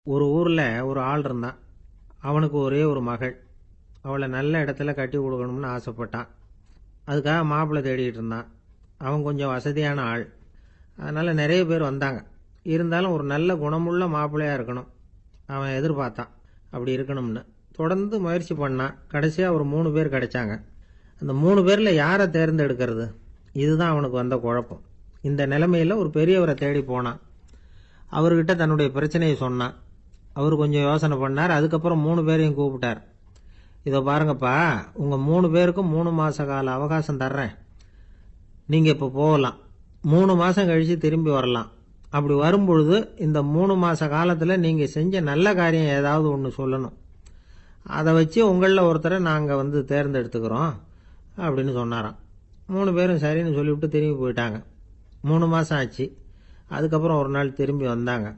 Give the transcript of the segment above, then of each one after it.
ஒரு ஊரில் ஒரு ஆள் இருந்தான். அவனுக்கு ஒரே ஒரு மகள். அவளை நல்ல இடத்துல கட்டி கொடுக்கணும்னு ஆசைப்பட்டான். அதுக்காக மாப்பிள்ளை தேடிக்கிட்டு இருந்தான். அவன் கொஞ்சம் வசதியான ஆள். அதனால் நிறைய பேர் வந்தாங்க. இருந்தாலும் ஒரு நல்ல குணமுள்ள மாப்பிள்ளையாக இருக்கணும் அவன் எதிர்பார்த்தான். அப்படி இருக்கணும்னு தொடர்ந்து முயற்சி பண்ணான். கடைசியாக ஒரு 3 பேர் கிடைச்சாங்க. அந்த 3 பேரில் யாரை தேர்ந்தெடுக்கிறது, இதுதான் அவனுக்கு வந்த குழப்பம். இந்த நிலைமையில் ஒரு பெரியவரை தேடி போனான். அவர்கிட்ட தன்னுடைய பிரச்சனையை சொன்னான். அவர் கொஞ்சம் யோசனை பண்ணார். அதுக்கப்புறம் 3 பேரையும் கூப்பிட்டார். இதோ பாருங்கப்பா, உங்கள் 3 பேருக்கும் 3 மாத கால அவகாசம் தர்றேன். நீங்கள் இப்போ போகலாம். 3 மாதம் கழித்து திரும்பி வரலாம். அப்படி வரும்பொழுது இந்த 3 மாத காலத்தில் நீங்கள் செஞ்ச நல்ல காரியம் ஏதாவது ஒன்று சொல்லணும். அதை வச்சு உங்களில் ஒருத்தரை நாங்கள் தேர்ந்தெடுத்துக்கிறோம் அப்படின்னு சொன்னாராம். 3 பேரும் சரின்னு சொல்லிவிட்டு திரும்பி போயிட்டாங்க. 3 மாதம் ஆச்சு. அதுக்கப்புறம் ஒரு நாள் திரும்பி வந்தாங்க.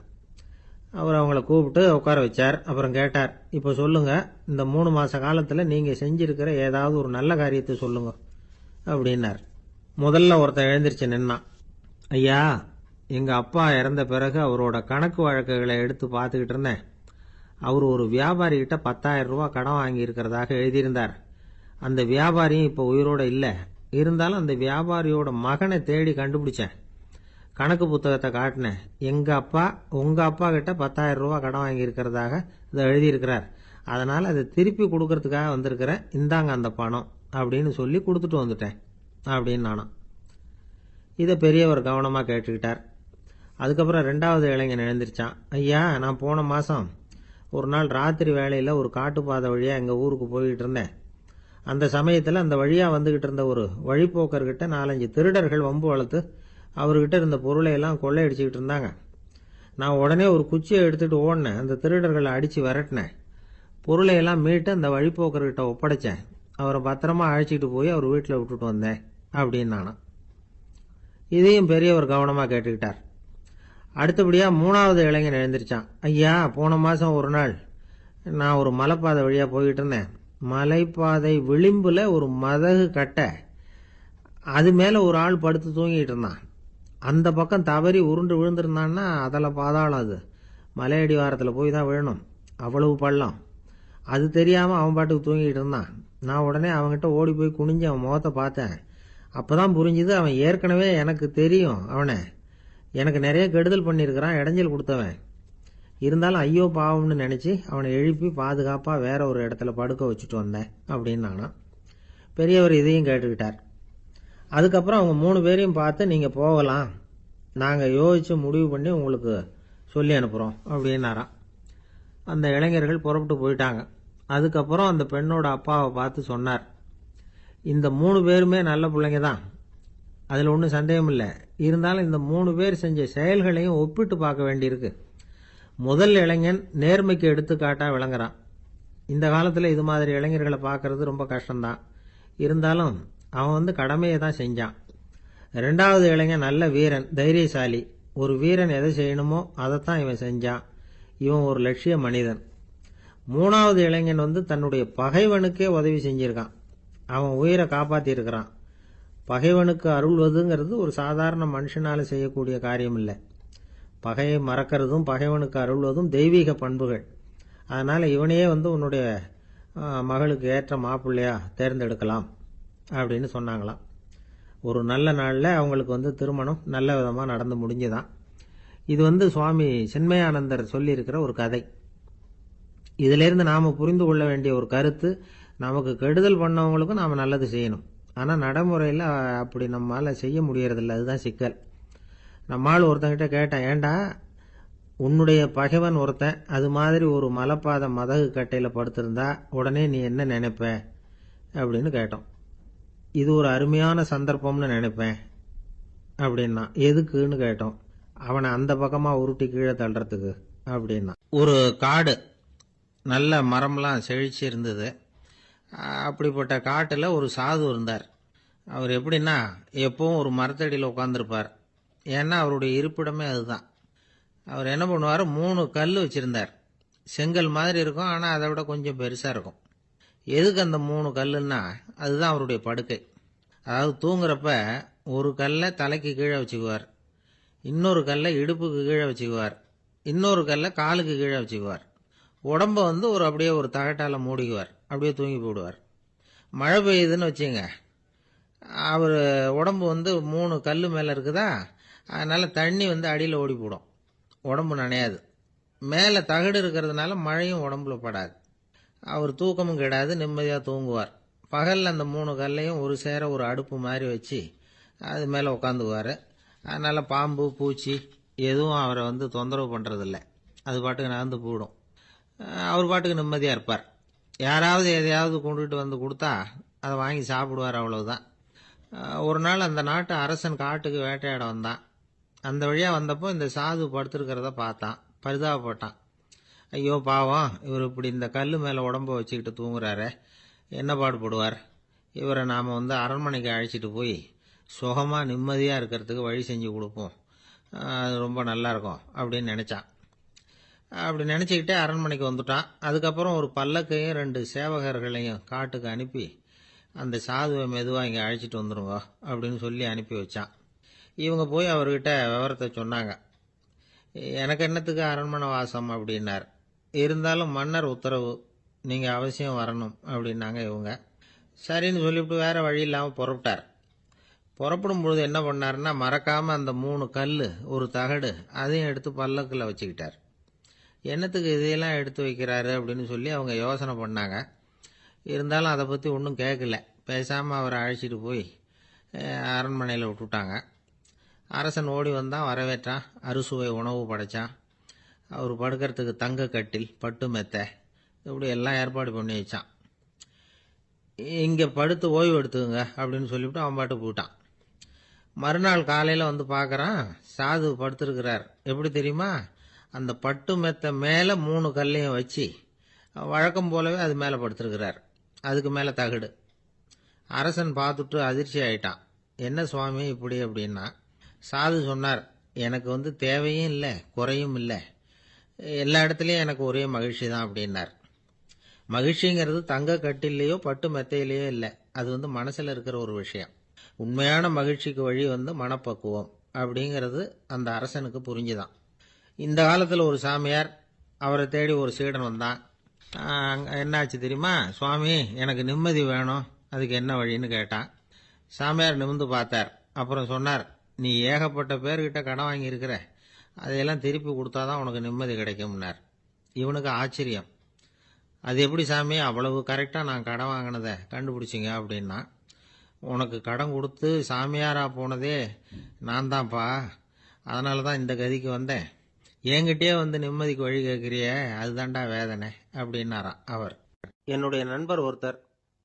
அவர் அவங்கள கூப்பிட்டு உட்கார வச்சார். அப்புறம் கேட்டார், இப்போ சொல்லுங்கள், இந்த 3 மாத காலத்தில் நீங்கள் செஞ்சுருக்கிற ஏதாவது ஒரு நல்ல காரியத்தை சொல்லுங்க அப்படின்னார். முதல்ல ஒருத்தன் எழுந்திரிச்சு நின்னான். ஐயா, எங்கள் அப்பா இறந்த பிறகு அவரோட கணக்கு வழக்குகளை எடுத்து பார்த்துக்கிட்டு இருந்தேன். அவர் ஒரு வியாபாரிகிட்ட 10,000 ரூபா கடன் வாங்கியிருக்கிறதாக எழுதியிருந்தார். அந்த வியாபாரியும் இப்போ உயிரோடு இல்லை. இருந்தாலும் அந்த வியாபாரியோட மகனை தேடி கண்டுபிடிச்சேன். கணக்கு புத்தகத்தை காட்டினேன். எங்கள் அப்பா உங்கள் அப்பா கிட்ட 10,000 ரூபா கடன் வாங்கியிருக்கிறதாக இதை எழுதியிருக்கிறார். அதனால் அதை திருப்பி கொடுக்கறதுக்காக வந்திருக்கிறேன். இந்தாங்க அந்த பணம் அப்படின்னு சொல்லி கொடுத்துட்டு வந்துட்டேன் அப்படின்னு நானும். இதை பெரியவர் கவனமாக கேட்டுக்கிட்டார். அதுக்கப்புறம் 2வது இளைஞன் எழுந்திரிச்சான். ஐயா, நான் போன மாதம் ஒரு நாள் ராத்திரி வேளையில் ஒரு காட்டுப்பாதை வழியாக எங்கள் ஊருக்கு போய்கிட்டு இருந்தேன். அந்த சமயத்தில் அந்த வழியாக வந்துக்கிட்டு இருந்த ஒரு வழிப்போக்கர்கிட்ட 4-5 திருடர்கள் வம்பு வளர்த்து அவர்கிட்ட இருந்த பொருளை எல்லாம் கொள்ளையடிச்சிக்கிட்டு இருந்தாங்க. நான் உடனே ஒரு குச்சியை எடுத்துகிட்டு ஓடினேன். அந்த திருடர்களை அடித்து விரட்டினேன். பொருளை எல்லாம் மீட்டு அந்த வழிப்போக்கர்கிட்ட ஒப்படைச்சேன். அவரை பத்திரமா அழைச்சிட்டு போய் அவர் வீட்டில் விட்டுட்டு வந்தேன் அப்படின்னு நானும். இதையும் பெரியவர் கவனமாக கேட்டுக்கிட்டார். அடுத்தபடியாக 3வது இளைஞன் எழுந்திரிச்சான். ஐயா, போன மாதம் ஒரு நாள் நான் ஒரு மலைப்பாதை வழியாக போய்கிட்டு இருந்தேன். மலைப்பாதை விளிம்பில் ஒரு மதகு கட்டை, அது மேலே ஒரு ஆள் படுத்து தூங்கிட்டு இருந்தான். அந்த பக்கம் தவறி உருண்டு விழுந்திருந்தான்னா அதில் பாதாளம். அது மலையடி வாரத்தில் போய் தான் விழணும். அவ்வளவு பள்ளம். அது தெரியாமல் அவன் பாட்டுக்கு தூங்கிட்டு இருந்தான். நான் உடனே அவன்கிட்ட ஓடி போய் குனிஞ்சு அவன் முகத்தை பார்த்தேன். அப்போ தான் புரிஞ்சுது, அவன் ஏற்கனவே எனக்கு தெரியும். அவனை எனக்கு நிறைய கெடுதல் பண்ணியிருக்கிறான், இடைஞ்சல் கொடுத்தவன். இருந்தாலும் ஐயோ பாவம்னு நினச்சி அவனை எழுப்பி பாதுகாப்பாக வேற ஒரு இடத்துல படுக்க வச்சுட்டு வந்தேன் அப்படின்னு நானும். பெரியவர் இதையும் கேட்டுக்கிட்டார். அதுக்கப்புறம் அவங்க 3 பேரையும் பார்த்து, நீங்கள் போகலாம், நாங்கள் யோசித்து முடிவு பண்ணி உங்களுக்கு சொல்லி அனுப்புகிறோம் அப்படின்னாராம். அந்த இளைஞர்கள் புறப்பட்டு போயிட்டாங்க. அதுக்கப்புறம் அந்த பெண்ணோட அப்பாவை பார்த்து சொன்னார், இந்த 3 பேருமே நல்ல பிள்ளைங்க தான், அதில் ஒன்றும் சந்தேகம் இல்லை. இருந்தாலும் இந்த 3 பேர் செஞ்ச செயல்களையும் ஒப்பிட்டு பார்க்க வேண்டியிருக்கு. முதல் இளைஞன் நேர்மைக்கு எடுத்துக்காட்டாக விளங்குறான். இந்த காலத்தில் இது மாதிரி இளைஞர்களை பார்க்கறது ரொம்ப கஷ்டம்தான். இருந்தாலும் அவன் கடமையை தான் செஞ்சான். 2வது இளைஞன் நல்ல வீரன், தைரியசாலி. ஒரு வீரன் எதை செய்யணுமோ அதைத்தான் இவன் செஞ்சான். இவன் ஒரு லட்சிய மனிதன். 3வது இளைஞன் தன்னுடைய பகைவனுக்கே உதவி செஞ்சிருக்கான். அவன் உயிரை காப்பாற்றியிருக்கிறான். பகைவனுக்கு அருள்வதுங்கிறது ஒரு சாதாரண மனுஷனால் செய்யக்கூடிய காரியம் இல்லை. பகையை மறக்கிறதும் பகைவனுக்கு அருள்வதும் தெய்வீக பண்புகள். அதனால் இவனையே உன்னுடைய மகளுக்கு ஏற்ற மாப்பிள்ளையா தேர்ந்தெடுக்கலாம் அப்படின்னு சொன்னாங்களாம். ஒரு நல்ல நாளில் அவங்களுக்கு திருமணம் நல்ல விதமாக நடந்து முடிஞ்சுதான். இது சுவாமி சின்மயானந்தர் சொல்லியிருக்கிற ஒரு கதை. இதிலிருந்து நாம் புரிந்து கொள்ள வேண்டிய ஒரு கருத்து, நமக்கு கெடுதல் பண்ணவங்களுக்கும் நாம் நல்லது செய்யணும். ஆனால் நடைமுறையில் அப்படி நம்மளால் செய்ய முடியறதில்ல. அதுதான் சிக்கல். நம்மால் ஒருத்தங்கிட்ட கேட்டேன், ஏண்டா உன்னுடைய பகைவன் ஒருத்தன் அது மாதிரி ஒரு மலைப்பாதை மதகு கட்டையில் படுத்திருந்தா உடனே நீ என்ன நினைப்ப அப்படின்னு கேட்டோம். இது ஒரு அருமையான சந்தர்ப்பம்னு நினைப்பேன் அப்படின்னா. எதுக்குன்னு கேட்டோம். அவனை அந்த பக்கமாக உருட்டி கீழே தள்ளுறதுக்கு அப்படின்னா. ஒரு காடு, நல்ல மரம்லாம் செழிச்சு இருந்தது. அப்படிப்பட்ட காட்டில் ஒரு சாது இருந்தார். அவர் எப்படின்னா, எப்பவும் ஒரு மரத்தடியில் உட்காந்துருப்பார். ஏன்னா அவருடைய இருப்பிடமே அதுதான். அவர் என்ன பண்ணுவார், 3 கல் வச்சுருந்தார். செங்கல் மாதிரி இருக்கும், ஆனால் அதை விட கொஞ்சம் பெருசாக இருக்கும். எதுக்கு அந்த 3 கல்லுன்னா, அதுதான் அவருடைய படுக்கை. அதாவது தூங்குறப்ப ஒரு கல்லை தலைக்கு கீழே வச்சுக்குவார், இன்னொரு கல்லை இடுப்புக்கு கீழே வச்சுக்குவார், இன்னொரு கல்லை காலுக்கு கீழே வச்சுக்குவார். உடம்ப வந்து அப்படியே ஒரு தகட்டால மூடிக்குவார். அப்படியே தூங்கி போடுவார். மழை பெய்யுதுன்னு வச்சுங்க, அவர் உடம்பு வந்து 3 கல் மேலே இருக்குதா, அதனால தண்ணி வந்து அடியில் ஓடி போடும், உடம்பு நனையாது. மேலே தகடு இருக்கிறதுனால மழையும் உடம்புல படாது. அவர் தூக்கமும் கெடாது, நிம்மதியாக தூங்குவார். பகலில் அந்த 3 கல்லையும் ஒரு சேர ஒரு அடுப்பு மாதிரி வச்சு அது மேலே உட்காந்துக்குவார். அதனால் பாம்பு பூச்சி எதுவும் அவரை வந்து தொந்தரவு பண்ணுறதில்ல. அது பாட்டுக்கு நகர்ந்து போயிடும். அவர் பாட்டுக்கு நிம்மதியாக இருப்பார். யாராவது எதையாவது கொண்டுகிட்டு வந்து கொடுத்தா அதை வாங்கி சாப்பிடுவார், அவ்வளவுதான். ஒரு நாள் அந்த நாட்டு அரசன் காட்டுக்கு வேட்டையாட வந்தான். அந்த வழியாக வந்தப்போ இந்த சாது படுத்திருக்கிறத பார்த்தான். பரிதாபப்பட்டான். ஐயோ பாவம், இவர் இப்படி இந்த கல் மேலே உடம்ப வச்சுக்கிட்டு தூங்குறாரு, என்ன பாடுபடுவார். இவரை நாம் வந்து அரண்மனைக்கு அழைச்சிட்டு போய் சுகமாக நிம்மதியாக இருக்கிறதுக்கு வழி செஞ்சு கொடுப்போம், அது ரொம்ப நல்லாயிருக்கும் அப்படின்னு நினச்சான். அப்படி நினச்சிக்கிட்டே அரண்மனைக்கு வந்துட்டான். அதுக்கப்புறம் ஒரு பல்லக்கையும் 2 சேவகர்களையும் காட்டுக்கு அனுப்பி அந்த சாதுவை மெதுவாக இங்கே அழைச்சிட்டு வந்துடுங்க அப்படின்னு சொல்லி அனுப்பி வச்சான். இவங்க போய் அவர்கிட்ட விவரத்தை சொன்னாங்க. எனக்கு என்னத்துக்கு அரண்மனை வாசம் அப்படின்னார். இருந்தாலும் மன்னர் உத்தரவு, நீங்கள் அவசியம் வரணும் அப்படின்னாங்க இவங்க. சரின்னு சொல்லிவிட்டு வேற வழி இல்லாமல் புறப்பட்டார். புறப்படும் பொழுது என்ன பண்ணாருன்னா, மறக்காமல் அந்த 3 கல் ஒரு தகடு அதையும் எடுத்து பல்லக்கில் வச்சுக்கிட்டார். என்னத்துக்கு இதையெல்லாம் எடுத்து வைக்கிறாரு அப்படின்னு சொல்லி அவங்க யோசனை பண்ணாங்க. இருந்தாலும் அதை பற்றி ஒன்றும் கேட்கல. பேசாமல் அவரை அழைச்சிட்டு போய் அரண்மனையில் விட்டுட்டாங்க. அரசன் ஓடி வந்தான், வரவேற்றான், அறுசுவை உணவு படைச்சான். அவர் படுக்கிறதுக்கு தங்க கட்டில், பட்டு மெத்தை, இப்படி எல்லாம் ஏற்பாடு பண்ணி வச்சான். இங்கே படுத்து ஓய்வு எடுத்துங்க அப்படின்னு சொல்லிவிட்டு அவன் பாட்டு போயிட்டான். மறுநாள் காலையில் வந்து பார்க்குறான், சாது படுத்திருக்கிறார். எப்படி தெரியுமா, அந்த பட்டு மெத்தை மேலே 3 கல்லையும் வச்சு வழக்கம் போலவே அது மேலே படுத்திருக்கிறார். அதுக்கு மேலே தகடு. அரசன் பார்த்துட்டு அதிர்ச்சி ஆயிட்டான். என்ன சுவாமி இப்படி அப்படின்னா, சாது சொன்னார், எனக்கு வந்து தேவையும் இல்லை குறையும் இல்லை, எல்லா இடத்துலையும் எனக்கு ஒரே மகிழ்ச்சி தான் அப்படின்னார். மகிழ்ச்சிங்கிறது தங்க கட்டிலேயோ பட்டு மெத்தையிலேயோ இல்லை, அது வந்து மனசில் இருக்கிற ஒரு விஷயம். உண்மையான மகிழ்ச்சிக்கு வழி வந்து மனப்பக்குவம் அப்படிங்கிறது அந்த அரசனுக்கு புரிஞ்சுதான். இந்த காலத்தில் ஒரு சாமியார், அவரை தேடி ஒரு சீடன் வந்தான். என்னாச்சு தெரியுமா, சுவாமி எனக்கு நிம்மதி வேணும், அதுக்கு என்ன வழின்னு கேட்டான். சாமியார் நிமிர்ந்து பார்த்தார். அப்புறம் சொன்னார், நீ ஏகப்பட்ட பேர்கிட்ட கடன் வாங்கியிருக்கிற, அதையெல்லாம் திருப்பி கொடுத்தாதான் உனக்கு நிம்மதி கிடைக்கும்னார். இவனுக்கு ஆச்சரியம். அது எப்படி சாமி, அவ்வளவு கரெக்டாக நான் கடன் வாங்கினதை கண்டுபிடிச்சிங்க அப்படின்னா. உனக்கு கடன் கொடுத்து சாமியாராக போனதே நான் தான்ப்பா, அதனால தான் இந்த கதிக்கு வந்தேன். என்கிட்டயே வந்து நிம்மதிக்கு வழி கேட்குறிய, அதுதான்டா வேதனை அப்படின்னாராம் அவர். என்னுடைய நண்பர் ஒருத்தர்,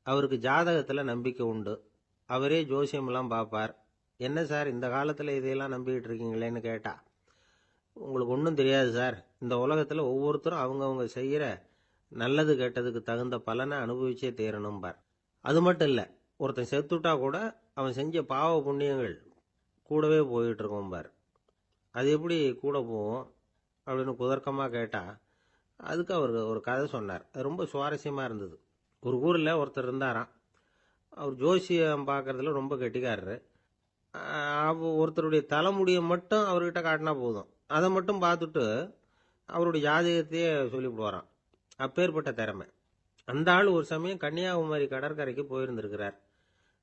அவருக்கு ஜாதகத்தில் நம்பிக்கை உண்டு. அவரே ஜோசியமெல்லாம் பார்ப்பார். என்ன சார் இந்த காலத்தில் இதையெல்லாம் நம்பிக்கிட்டு இருக்கீங்களேன்னு கேட்டா, உங்களுக்கு ஒன்றும் தெரியாது சார், இந்த உலகத்தில் ஒவ்வொருத்தரும் அவங்கவுங்க செய்கிற நல்லது கெட்டதுக்கு தகுந்த பலனை அனுபவிச்சே தீரணும்பார். அது மட்டும் இல்லை, ஒருத்தன் செத்துட்டா கூட அவன் செஞ்ச பாவ புண்ணியங்கள் கூடவே போயிட்டு இருக்கோம்பார். அது எப்படி கூட போகும் அப்படின்னு குதர்க்கமாக கேட்டால், அதுக்கு அவர் ஒரு கதை சொன்னார். அது ரொம்ப சுவாரஸ்யமாக இருந்தது. ஒரு ஊரில் ஒருத்தர் இருந்தாராம். அவர் ஜோசியம் பார்க்குறதுல ரொம்ப கெட்டிக்காரரு. ஒருத்தருடைய தலைமுடியை மட்டும் அவர்கிட்ட காட்டினா போதும், அதை மட்டும் பார்த்துட்டு அவருடைய ஜாதகத்தையே சொல்லிவிடுவாராம். அப்பேற்பட்ட திறமை. அந்த ஆள் ஒரு சமயம் கன்னியாகுமரி கடற்கரைக்கு போயிருந்திருக்கிறார்.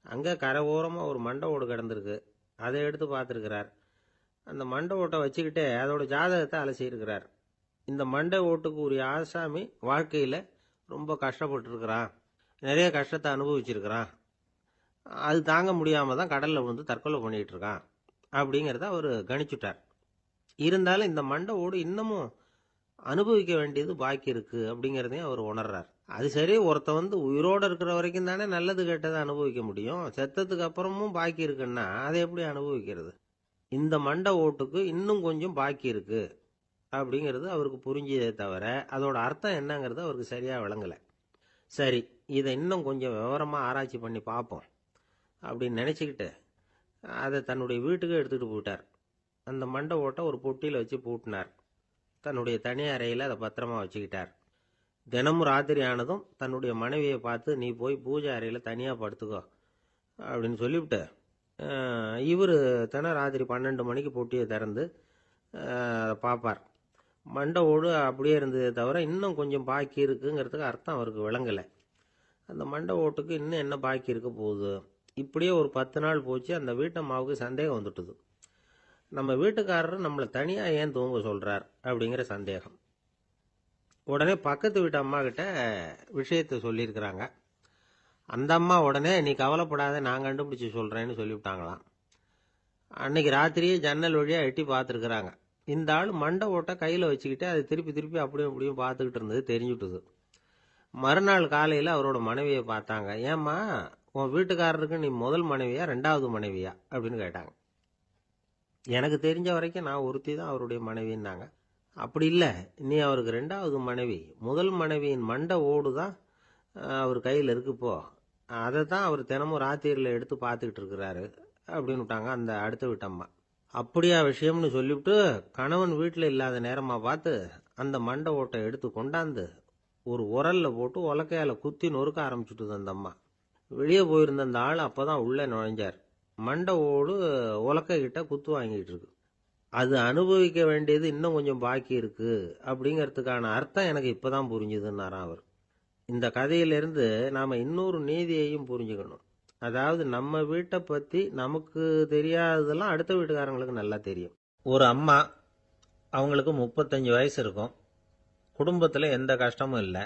அங்கே கரை ஓரமாக ஒரு மண்டை ஓடு கிடந்திருக்கு. அதை எடுத்து பார்த்துருக்கிறார். அந்த மண்டை ஓட்டை வச்சுக்கிட்டே அதோட ஜாதகத்தை அலசியிருக்கிறார். இந்த மண்டை ஓட்டுக்கு உரிய ஆசாமி வாழ்க்கையில் ரொம்ப கஷ்டப்பட்டுருக்கிறான், நிறைய கஷ்டத்தை அனுபவிச்சிருக்கிறான், அது தாங்க முடியாமல் தான் கடலில் விழுந்து தற்கொலை பண்ணிகிட்டு இருக்கான் அப்படிங்கிறத அவர் கணிச்சுட்டார். இருந்தாலும் இந்த மண்டை ஓடு இன்னமும் அனுபவிக்க வேண்டியது பாக்கி இருக்கு அப்படிங்கிறதையும் அவர் உணர்றார். அது சரி, ஒருத்த வந்து உயிரோடு இருக்கிற வரைக்கும் தானே நல்லது கெட்டதை அனுபவிக்க முடியும், செத்ததுக்கு அப்புறமும் பாக்கி இருக்குன்னா அதை எப்படி அனுபவிக்கிறது? இந்த மண்டை ஓட்டுக்கு இன்னும் கொஞ்சம் பாக்கி இருக்கு அப்படிங்கிறது அவருக்கு புரிஞ்சதே தவிர அதோட அர்த்தம் என்னங்கிறது அவருக்கு சரியாக விளங்கலை. சரி, இதை இன்னும் கொஞ்சம் விவரமாக ஆராய்ச்சி பண்ணி பார்ப்போம் அப்படின்னு நினச்சிக்கிட்டு அதை தன்னுடைய வீட்டுக்கு எடுத்துகிட்டு போயிட்டார். அந்த மண்டை ஓட்டை ஒரு பொட்டியில் வச்சு பூட்டினார். தன்னுடைய தனி அறையில் அதை பத்திரமா வச்சுக்கிட்டார். தினமும் ராத்திரி ஆனதும் தன்னுடைய மனைவியை பார்த்து, நீ போய் பூஜை அறையில் தனியாக படுத்துக்கோ அப்படின்னு சொல்லிவிட்டு இவர் ராத்திரி 12 மணிக்கு பொட்டியை திறந்து பார்ப்பார். மண்டை ஓடு அப்படியே இருந்ததே தவிர இன்னும் கொஞ்சம் பாக்கி இருக்குங்கிறதுக்கு அர்த்தம் அவருக்கு விளங்கலை. அந்த மண்டை ஓட்டுக்கு இன்னும் என்ன பாக்கி இருக்க போகுது. இப்படியே ஒரு 10 நாள் போச்சு. அந்த வீட்டம்மாவுக்கு சந்தேகம் வந்துட்டுது. நம்ம வீட்டுக்காரர் நம்மளை தனியாக ஏன் தூங்க சொல்கிறார் அப்படிங்கிற சந்தேகம். உடனே பக்கத்து வீட்டு அம்மா கிட்ட விஷயத்தை சொல்லியிருக்கிறாங்க. அந்த அம்மா உடனே நீ கவலைப்படாத, நான் கண்டுபிடிச்சி சொல்கிறேன்னு சொல்லிவிட்டாங்களாம். அன்னைக்கு ராத்திரியே ஜன்னல் வழியாக எட்டி பார்த்துருக்குறாங்க. இந்த ஆள் மண்டை ஓட்டை கையில் வச்சுக்கிட்டு அதை திருப்பி திருப்பி அப்படியும் இப்படியும் பார்த்துக்கிட்டு இருந்தது தெரிஞ்சுட்டுது. மறுநாள் காலையில் அவரோட மனைவியை பார்த்தாங்க. ஏம்மா, உன் வீட்டுக்காரருக்கு நீ முதல் மனைவியா 2வது மனைவியா அப்படின்னு கேட்டாங்க. எனக்கு தெரிஞ்ச வரைக்கும் நான் ஒருத்தி தான் அவருடைய மனைவின்னாங்க. அப்படி இல்லை, நீ அவருக்கு 2வது மனைவி. முதல் மனைவியின் மண்டை ஓடு தான் அவர் கையில் இருக்குப்போ, அதை தான் அவர் தினமும் ராத்திரியில் எடுத்து பார்த்துக்கிட்டு இருக்கிறாரு அப்படின்னு விட்டாங்க அந்த அடுத்த வீட்டம்மா. அப்படியா விஷயம்னு சொல்லிவிட்டு கணவன் வீட்டில் இல்லாத நேரமாக பார்த்து அந்த மண்டை ஓட்டை எடுத்து கொண்டாந்து ஒரு உரல்ல போட்டு உலக்கையால் குத்தி நொறுக்க ஆரம்பிச்சுட்டுது அந்த அம்மா. வெளியே போயிருந்த அந்த ஆள் அப்போ தான் உள்ளே நுழைஞ்சார். மண்டை ஓடு உலக்கை கிட்ட குத்து வாங்கிட்டு இருக்கு. அது அனுபவிக்க வேண்டியது இன்னும் கொஞ்சம் பாக்கி இருக்கு அப்படிங்கிறதுக்கான அர்த்தம் எனக்கு இப்போதான் புரிஞ்சுதுன்னாராம் அவர். இந்த கதையிலிருந்து நாம் இன்னொரு நீதியையும் புரிஞ்சுக்கணும். அதாவது நம்ம வீட்டை பற்றி நமக்கு தெரியாததெல்லாம் அடுத்த வீட்டுக்காரங்களுக்கு நல்லா தெரியும். ஒரு அம்மா, அவங்களுக்கு 35 வயசு இருக்கும். குடும்பத்தில் எந்த கஷ்டமும் இல்லை.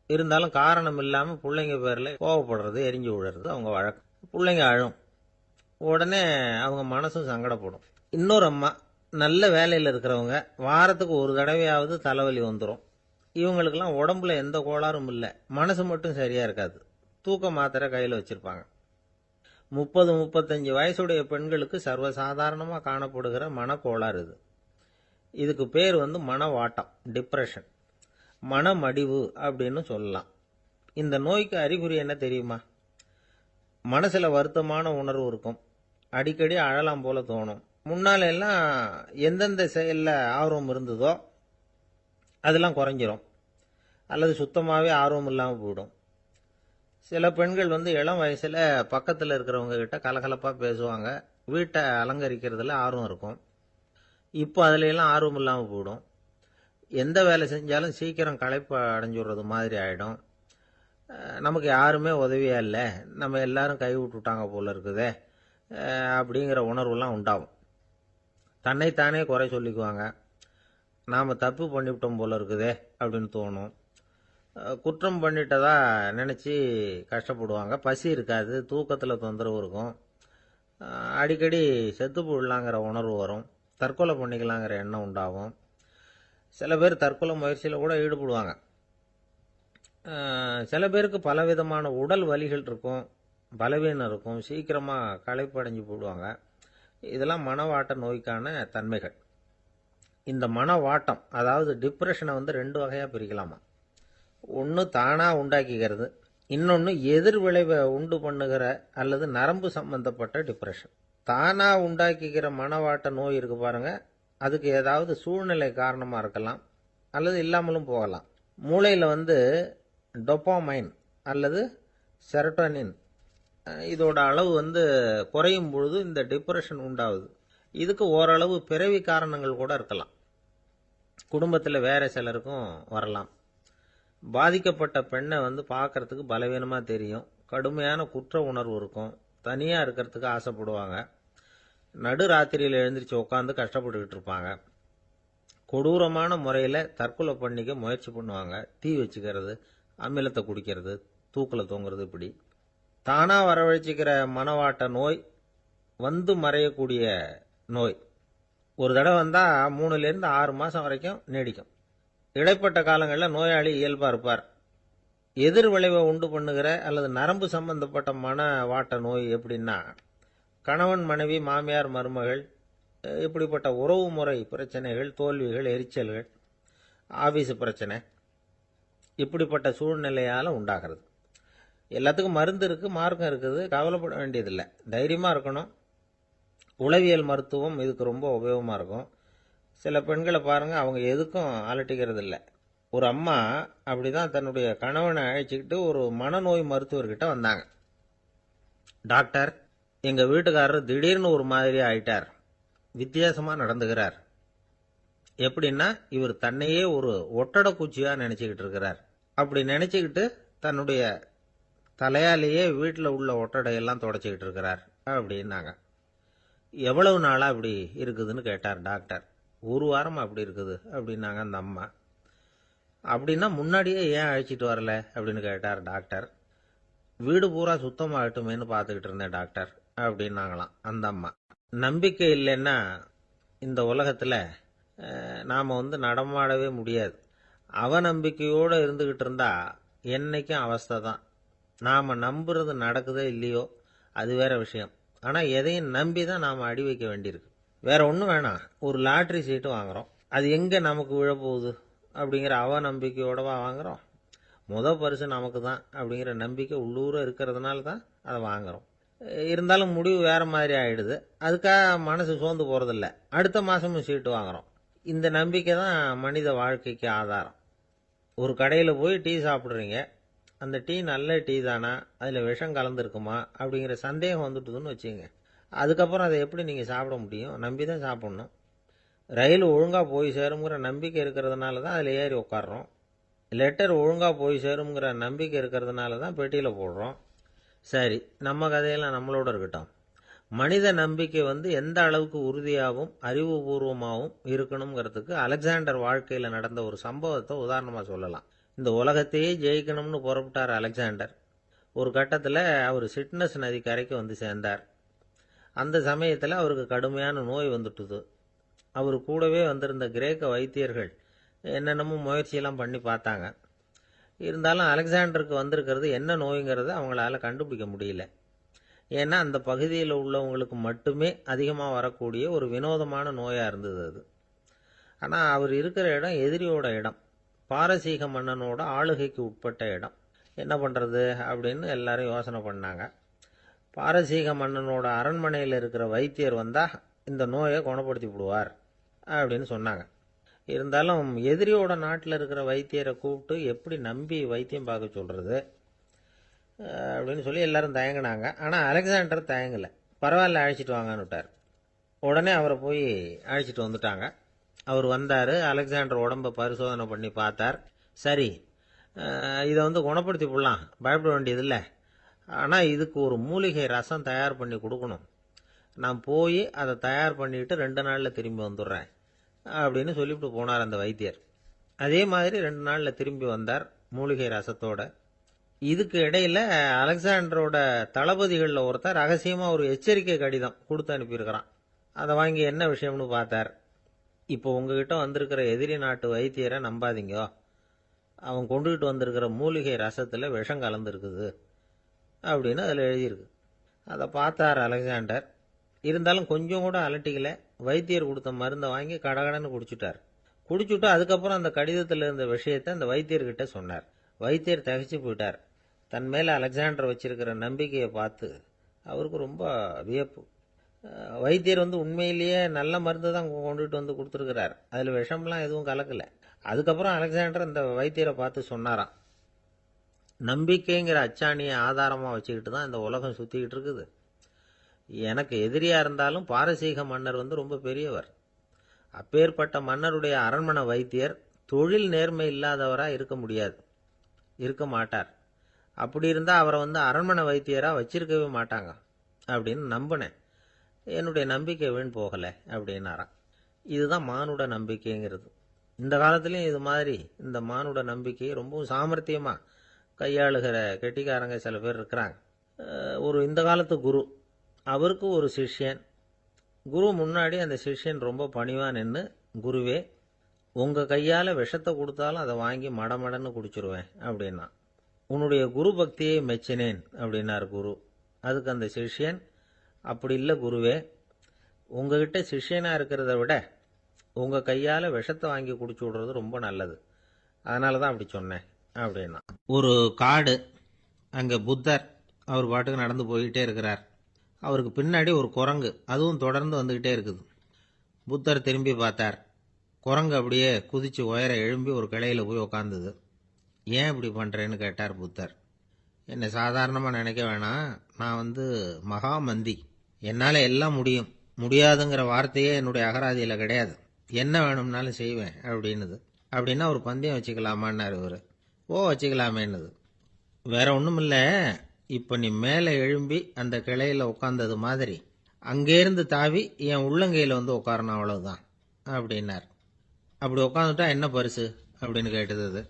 இருந்தாலும் காரணம் இல்லாமல் பிள்ளைங்க பேரில் கோவப்படுறது, எரிஞ்சு விழுறது அவங்க வழக்கம். பிள்ளைங்க அழும். உடனே அவங்க மனசும் சங்கடப்படும். இன்னொரு அம்மா, நல்ல வேலையில் இருக்கிறவங்க, வாரத்துக்கு ஒரு தடவையாவது தலைவலி வந்துடும். இவங்களுக்கெல்லாம் உடம்புல எந்த கோளாறும் இல்லை, மனசு மட்டும் சரியாக இருக்காது. தூக்க மாத்திரை கையில் வச்சுருப்பாங்க. 30-35 வயசுடைய பெண்களுக்கு சர்வசாதாரணமாக காணப்படுகிற மனக்கோளாறு இது. இதுக்கு பேர் மனவாட்டம், டிப்ரெஷன், மனமடிவு அப்படின்னு சொல்லலாம். இந்த நோய்க்கு அறிகுறி என்ன தெரியுமா? மனசில் வருத்தமான உணர்வு இருக்கும். அடிக்கடி அழலாம் போல தோணும். முன்னால எல்லாம் எந்தெந்த செயலில் ஆர்வம் இருந்ததோ அதெல்லாம் குறைஞ்சிரும், அல்லது சுத்தமாகவே ஆர்வம் இல்லாமல் போயிடும். சில பெண்கள் இளம் வயசில் பக்கத்தில் இருக்கிறவங்க கிட்ட கலகலப்பாக பேசுவாங்க, வீட்டை அலங்கரிக்கிறதுல ஆர்வம் இருக்கும். இப்போ அதுல எல்லாம் ஆர்வம் இல்லாமல் போயிடும். எந்த வேலை செஞ்சாலும் சீக்கிரம் களைப்பு அடைஞ்சுடுறது மாதிரி ஆகிடும். நமக்கு யாருமே உதவியா இல்லை, நம்ம எல்லாரும் கை விட்டுட்டாங்க போல இருக்குதே அப்படிங்கிற உணர்வுலாம் உண்டாகும். தன்னைத்தானே குறை சொல்லிக்குவாங்க. நாம் தப்பு பண்ணிவிட்டோம் போல இருக்குதே அப்படின்னு தோணும். குற்றம் பண்ணிட்டதா நினச்சி கஷ்டப்படுவாங்க. பசி இருக்காது, தூக்கத்தில் தொந்தரவு இருக்கும். அடிக்கடி செத்து போடலாங்கிற உணர்வு வரும். தற்கொலை பண்ணிக்கலாங்கிற எண்ணம் உண்டாகும். சில பேர் தற்கொலை முயற்சியில் கூட ஈடுபடுவாங்க. சில பேருக்கு பலவிதமான உடல் வலிகள் இருக்கும், பலவீனம் இருக்கும், சீக்கிரமாக களைப்படைஞ்சு போடுவாங்க. இதெல்லாம் மனவாட்ட நோய்க்கான தன்மைகள். இந்த மனவாட்டம், அதாவது டிப்ரெஷனை 2 வகையாக பிரிக்கலாமா. ஒன்று தானாக உண்டாக்கிக்கிறது, இன்னொன்று எதிர் விளைவை உண்டு பண்ணுகிற அல்லது நரம்பு சம்பந்தப்பட்ட டிப்ரெஷன். தானாக உண்டாக்கிக்கிற மனவாட்ட நோய் இருக்கு பாருங்க, அதுக்கு ஏதாவது சூழ்நிலை காரணமாக இருக்கலாம், அல்லது இல்லாமலும் போகலாம். மூளையில் டொப்பாமைன் அல்லது செரட்டோனின் இதோட அளவு குறையும் பொழுது இந்த டிப்ரெஷன் உண்டாகுது. இதுக்கு ஓரளவு பிறவி காரணங்கள் கூட இருக்கலாம். குடும்பத்தில் வேற சிலருக்கும் வரலாம். பாதிக்கப்பட்ட பெண்ணை பார்க்கறதுக்கு பலவீனமாக தெரியும், கடுமையான குற்ற உணர்வு இருக்கும், தனியாக இருக்கிறதுக்கு ஆசைப்படுவாங்க, நடு ராத்திரியில் எழுந்திரிச்சு உட்காந்து கஷ்டப்பட்டுக்கிட்டு இருப்பாங்க, கொடூரமான முறையில் தற்கொலை பண்ணிக்க முயற்சி பண்ணுவாங்க, தீ வச்சுக்கிறது, அமிலத்தை குடிக்கிறது, தூக்கில் தொங்குறது. இப்படி தானாக வரவழைச்சிக்கிற மனவாட்ட நோய் மறையக்கூடிய நோய். ஒரு தடவை வந்தால் 3லேருந்து 6 மாதம் வரைக்கும் நீடிக்கும். இடைப்பட்ட காலங்களில் நோயாளி இயல்பாக இருப்பார். எதிர் விளைவை உண்டு பண்ணுகிற அல்லது நரம்பு சம்பந்தப்பட்ட மனவாட்ட நோய் எப்படின்னா, கணவன் மனைவி, மாமியார் மருமகள், இப்படிப்பட்ட உறவு முறை பிரச்சனைகள், தோல்விகள், எரிச்சல்கள், ஆபீஸ் பிரச்சனை, இப்படிப்பட்ட சூழ்நிலையால் உண்டாகிறது. எல்லாத்துக்கும் மருந்து இருக்குது, மார்க்கம் இருக்குது, கவலைப்பட வேண்டியதில்லை, தைரியமாக இருக்கணும். உளவியல் மருத்துவம் இதுக்கு ரொம்ப உபயோகமாக இருக்கும். சில பெண்களை பாருங்கள், அவங்க எதுக்கும் அலட்டிக்கிறது இல்லை. ஒரு அம்மா அப்படிதான் தன்னுடைய கணவனை அழைச்சிக்கிட்டு ஒரு மனநோய் மருத்துவர்கிட்ட வந்தாங்க. டாக்டர், எங்கள் வீட்டுக்காரர் திடீர்னு ஒரு மாதிரி ஆயிட்டார், வித்தியாசமாக நடந்துகிறார், எப்படின்னா, இவர் தன்னையே ஒரு ஒட்டடை குச்சியா நினைச்சுக்கிட்டு இருக்கிறார். அப்படி நினைச்சுக்கிட்டு தன்னுடைய தலையாலேயே வீட்டில் உள்ள ஒட்டடையெல்லாம் தொடச்சிக்கிட்டு இருக்கிறார் அப்படின்னாங்க. எவ்வளவு நாளா அப்படி இருக்குதுன்னு கேட்டார் டாக்டர். ஒரு வாரம் அப்படி இருக்குது அப்படின்னாங்க அந்த அம்மா. அப்படின்னா முன்னாடியே ஏன் அழைச்சிட்டு வரல அப்படின்னு கேட்டார் டாக்டர். வீடு பூரா சுத்தமாகட்டுமேனு பார்த்துக்கிட்டு இருந்தேன் டாக்டர் அப்படின்னாங்களாம் அந்த அம்மா. நம்பிக்கை இல்லைன்னா இந்த உலகத்தில் நாம் நடமாடவே முடியாது. அவநம்பிக்கையோடு இருந்துக்கிட்டு இருந்தா என்னைக்கும் அவஸ்தை தான். நாம் நம்புறது நடக்குதோ இல்லையோ அது வேற விஷயம். ஆனால் எதையும் நம்பி தான் நாம் அடி வைக்க வேண்டியிருக்கு. வேற ஒன்றும் வேணாம், ஒரு லாட்ரி சீட்டு வாங்குறோம், அது எங்கே நமக்கு விழப்போகுது அப்படிங்கிற அவநம்பிக்கையோடவா வாங்குறோம்? பரிசு நமக்கு தான் அப்படிங்கிற நம்பிக்கை உள்ளூர இருக்கிறதுனால தான் அதை வாங்குறோம். இருந்தாலும் முடிவு வேற மாதிரி ஆயிடுது. அதுக்காக மனசு சோர்ந்து போறதில்ல, அடுத்த மாசமும் சீட்டு வாங்குறோம். இந்த நம்பிக்கை தான் மனித வாழ்க்கைக்கு ஆதாரம். ஒரு கடையில் போய் டீ சாப்பிட்றீங்க, அந்த டீ நல்ல டீ தானா, அதில் விஷம் கலந்துருக்குமா அப்படிங்கிற சந்தேகம் வந்துட்டுதுன்னு வச்சுங்க. அதுக்கப்புறம் அதை எப்படி நீங்கள் சாப்பிட முடியும்? நம்பி தான் சாப்பிட்ணும். ரயில் ஒழுங்காக போய் சேருங்கிற நம்பிக்கை இருக்கிறதுனால தான் அதில் ஏறி உட்காடுறோம். லெட்டர் ஒழுங்காக போய் சேருங்கிற நம்பிக்கை இருக்கிறதுனால தான் பெட்டியில் போடுறோம். சரி, நம்ம கதையெல்லாம் நம்மளோட இருக்கட்டும். மனித நம்பிக்கை எந்த அளவுக்கு உறுதியாகவும் அறிவுபூர்வமாகவும் இருக்கணுங்கிறதுக்கு அலெக்சாண்டர் வாழ்க்கையில் நடந்த ஒரு சம்பவத்தை உதாரணமாக சொல்லலாம். இந்த உலகத்தையே ஜெயிக்கணும்னு புறப்பட்டார் அலெக்சாண்டர். ஒரு கட்டத்தில் அவர் சிட்னஸ் நதி கரைக்கு சேர்ந்தார். அந்த சமயத்தில் அவருக்கு கடுமையான நோய் வந்துட்டுது. அவர் கூடவே வந்திருந்த கிரேக்க வைத்தியர்கள் என்னென்னமோ முயற்சியெல்லாம் பண்ணி பார்த்தாங்க. இருந்தாலும் அலெக்சாண்டருக்கு வந்திருக்கிறது என்ன நோய்ங்கிறத அவங்களால கண்டுபிடிக்க முடியல. ஏன்னா அந்த பகுதியில் உள்ளவங்களுக்கு மட்டுமே அதிகமாக வரக்கூடிய ஒரு வினோதமான நோயாக இருந்தது அது. ஆனால் அவர் இருக்கிற இடம் எதிரியோட இடம், பாரசீக மன்னனோட ஆளுகைக்கு உட்பட்ட இடம். என்ன பண்ணுறது அப்படின்னு எல்லாரும் யோசனை பண்ணாங்க. பாரசீக மன்னனோட அரண்மனையில் இருக்கிற வைத்தியர் வந்தால் இந்த நோயை குணப்படுத்தி விடுவார் அப்படின்னு சொன்னாங்க. இருந்தாலும் எதிரியோட நாட்டில் இருக்கிற வைத்தியரை கூப்பிட்டு எப்படி நம்பி வைத்தியம் பார்க்க சொல்கிறது அப்படின்னு சொல்லி எல்லாரும் தயங்கினாங்க. ஆனால் அலெக்சாண்டர் தயங்கலை. பரவாயில்ல, அழைச்சிட்டு வாங்கன்னு விட்டார். உடனே அவரை போய் அழைச்சிட்டு வந்துட்டாங்க. அவர் வந்தார். அலெக்சாண்டர் உடம்பை பரிசோதனை பண்ணி பார்த்தார். சரி, இதை குணப்படுத்தி விடலாம், பயப்பட வேண்டியதில்லை. ஆனால் இதுக்கு ஒரு மூலிகை ரசம் தயார் பண்ணி கொடுக்கணும். நான் போய் அதை தயார் பண்ணிட்டு 2 நாளில் திரும்பி வந்துடுறேன் அப்படின்னு சொல்லிவிட்டு போனார் அந்த வைத்தியர். அதே மாதிரி 2 நாளில் திரும்பி வந்தார் மூலிகை ரசத்தோட. இதுக்கு இடையில அலெக்சாண்டரோட தளபதிகளில் ஒருத்தர் ரகசியமாக ஒரு எச்சரிக்கை கடிதம் கொடுத்து அனுப்பியிருக்கிறான். அதை வாங்கி என்ன விஷயம்னு பார்த்தார். இப்போ உங்ககிட்ட வந்திருக்கிற எதிரி நாட்டு வைத்தியரை நம்பாதீங்க, அவன் கொண்டுகிட்டு வந்திருக்கிற மூலிகை ரசத்தில் விஷம் கலந்துருக்குது அப்படின்னு அதில் எழுதியிருக்கு. அதை பார்த்தார் அலெக்சாண்டர். இருந்தாலும் கொஞ்சம் கூட அலட்டிக்கல. வைத்தியர் கொடுத்த மருந்தை வாங்கி கடகடன்னு குடிச்சுட்டு அதுக்கப்புறம் அந்த கடிதத்தில் இருந்த விஷயத்தை அந்த வைத்தியர்கிட்ட சொன்னார். வைத்தியர் தகைச்சு போயிட்டார். தன் மேலே அலெக்சாண்டர் வச்சிருக்கிற நம்பிக்கையை பார்த்து அவருக்கு ரொம்ப வியப்பு. வைத்தியர் உண்மையிலேயே நல்ல மருந்து தான் கொண்டுட்டு கொடுத்துருக்கிறார், அதில் விஷம்லாம் எதுவும் கலக்கலை. அதுக்கப்புறம் அலெக்சாண்டர் அந்த வைத்தியரை பார்த்து சொன்னாராம், நம்பிக்கைங்கிற அச்சாணியை ஆதாரமாக வச்சுக்கிட்டு தான் இந்த உலகம் சுற்றிக்கிட்டு இருக்குது. எனக்கு எதிரியாக இருந்தாலும் பாரசீக மன்னர் ரொம்ப பெரியவர். அப்பேற்பட்ட மன்னருடைய அரண்மனை வைத்தியர் தொழில் நேர்மை இல்லாதவராக இருக்க மாட்டார். அப்படி இருந்தால் அவரை அரண்மனை வைத்தியராக வச்சிருக்கவே மாட்டாங்க அப்படின்னு நம்பினேன். என்னுடைய நம்பிக்கை வீண் போகலை அப்படின்னாராம். இதுதான் மானுட நம்பிக்கைங்கிறது. இந்த காலத்துலேயும் இது மாதிரி இந்த மானுட நம்பிக்கையை ரொம்பவும் சாமர்த்தியமாக கையாளுகிற கெட்டிக்காரங்க சில பேர் இருக்கிறாங்க. ஒரு இந்த காலத்து குரு, அவருக்கு ஒரு சிஷ்யன். குரு முன்னாடி அந்த சிஷ்யன் ரொம்ப பணிவாக நின்று, குருவே, உங்கள் கையால் விஷத்தை கொடுத்தாலும் அதை வாங்கி மடமடன்னு குடிச்சிருவேன் அப்படின்னா. உன்னுடைய குரு பக்தியை மெச்சினேன் அப்படின்னார் குரு. அதுக்கு அந்த சிஷ்யன், அப்படி இல்லை குருவே, உங்ககிட்ட சிஷ்யனாக இருக்கிறத விட உங்கள் கையால் விஷத்தை வாங்கி குடிச்சு விடுறது ரொம்ப நல்லது, அதனால தான் அப்படி சொன்னேன் அப்படின்னா. ஒரு காடு, அங்கே புத்தர் அவர் பாட்டுக்கு நடந்து போய்கிட்டே இருக்கிறார். அவருக்கு பின்னாடி ஒரு குரங்கு, அதுவும் தொடர்ந்து வந்துக்கிட்டே இருக்குது. புத்தர் திரும்பி பார்த்தார். குரங்கு அப்படியே குதித்து உயர எழும்பி ஒரு கிளையில் போய் உக்காந்துது. ஏன் இப்படி பண்ணுறேன்னு கேட்டார் புத்தர். என்னை சாதாரணமாக நினைக்க வேணாம், நான் மகாமந்தி, என்னால் எல்லாம் முடியும், முடியாதுங்கிற வார்த்தையே என்னுடைய அகராதியில் கிடையாது. என்ன வேணும்னாலும் செய்வேன் அப்படின்னுது. அப்படின்னா ஒரு பந்தயம் வச்சுக்கலாமான்னாரு இவர். ஓ வச்சுக்கலாமேன்னுது. வேற ஒன்றும் இல்லை, இப்போ நீ மேலே எழும்பி அந்த கிளையில் உட்காந்தது மாதிரி அங்கேருந்து தாவி என் உள்ளங்கையில் வந்து உட்காரணும், அவ்வளவுதான் அப்படின்னார். அப்படி உட்காந்துட்டா என்ன பரிசு அப்படின்னு கேட்டது அது.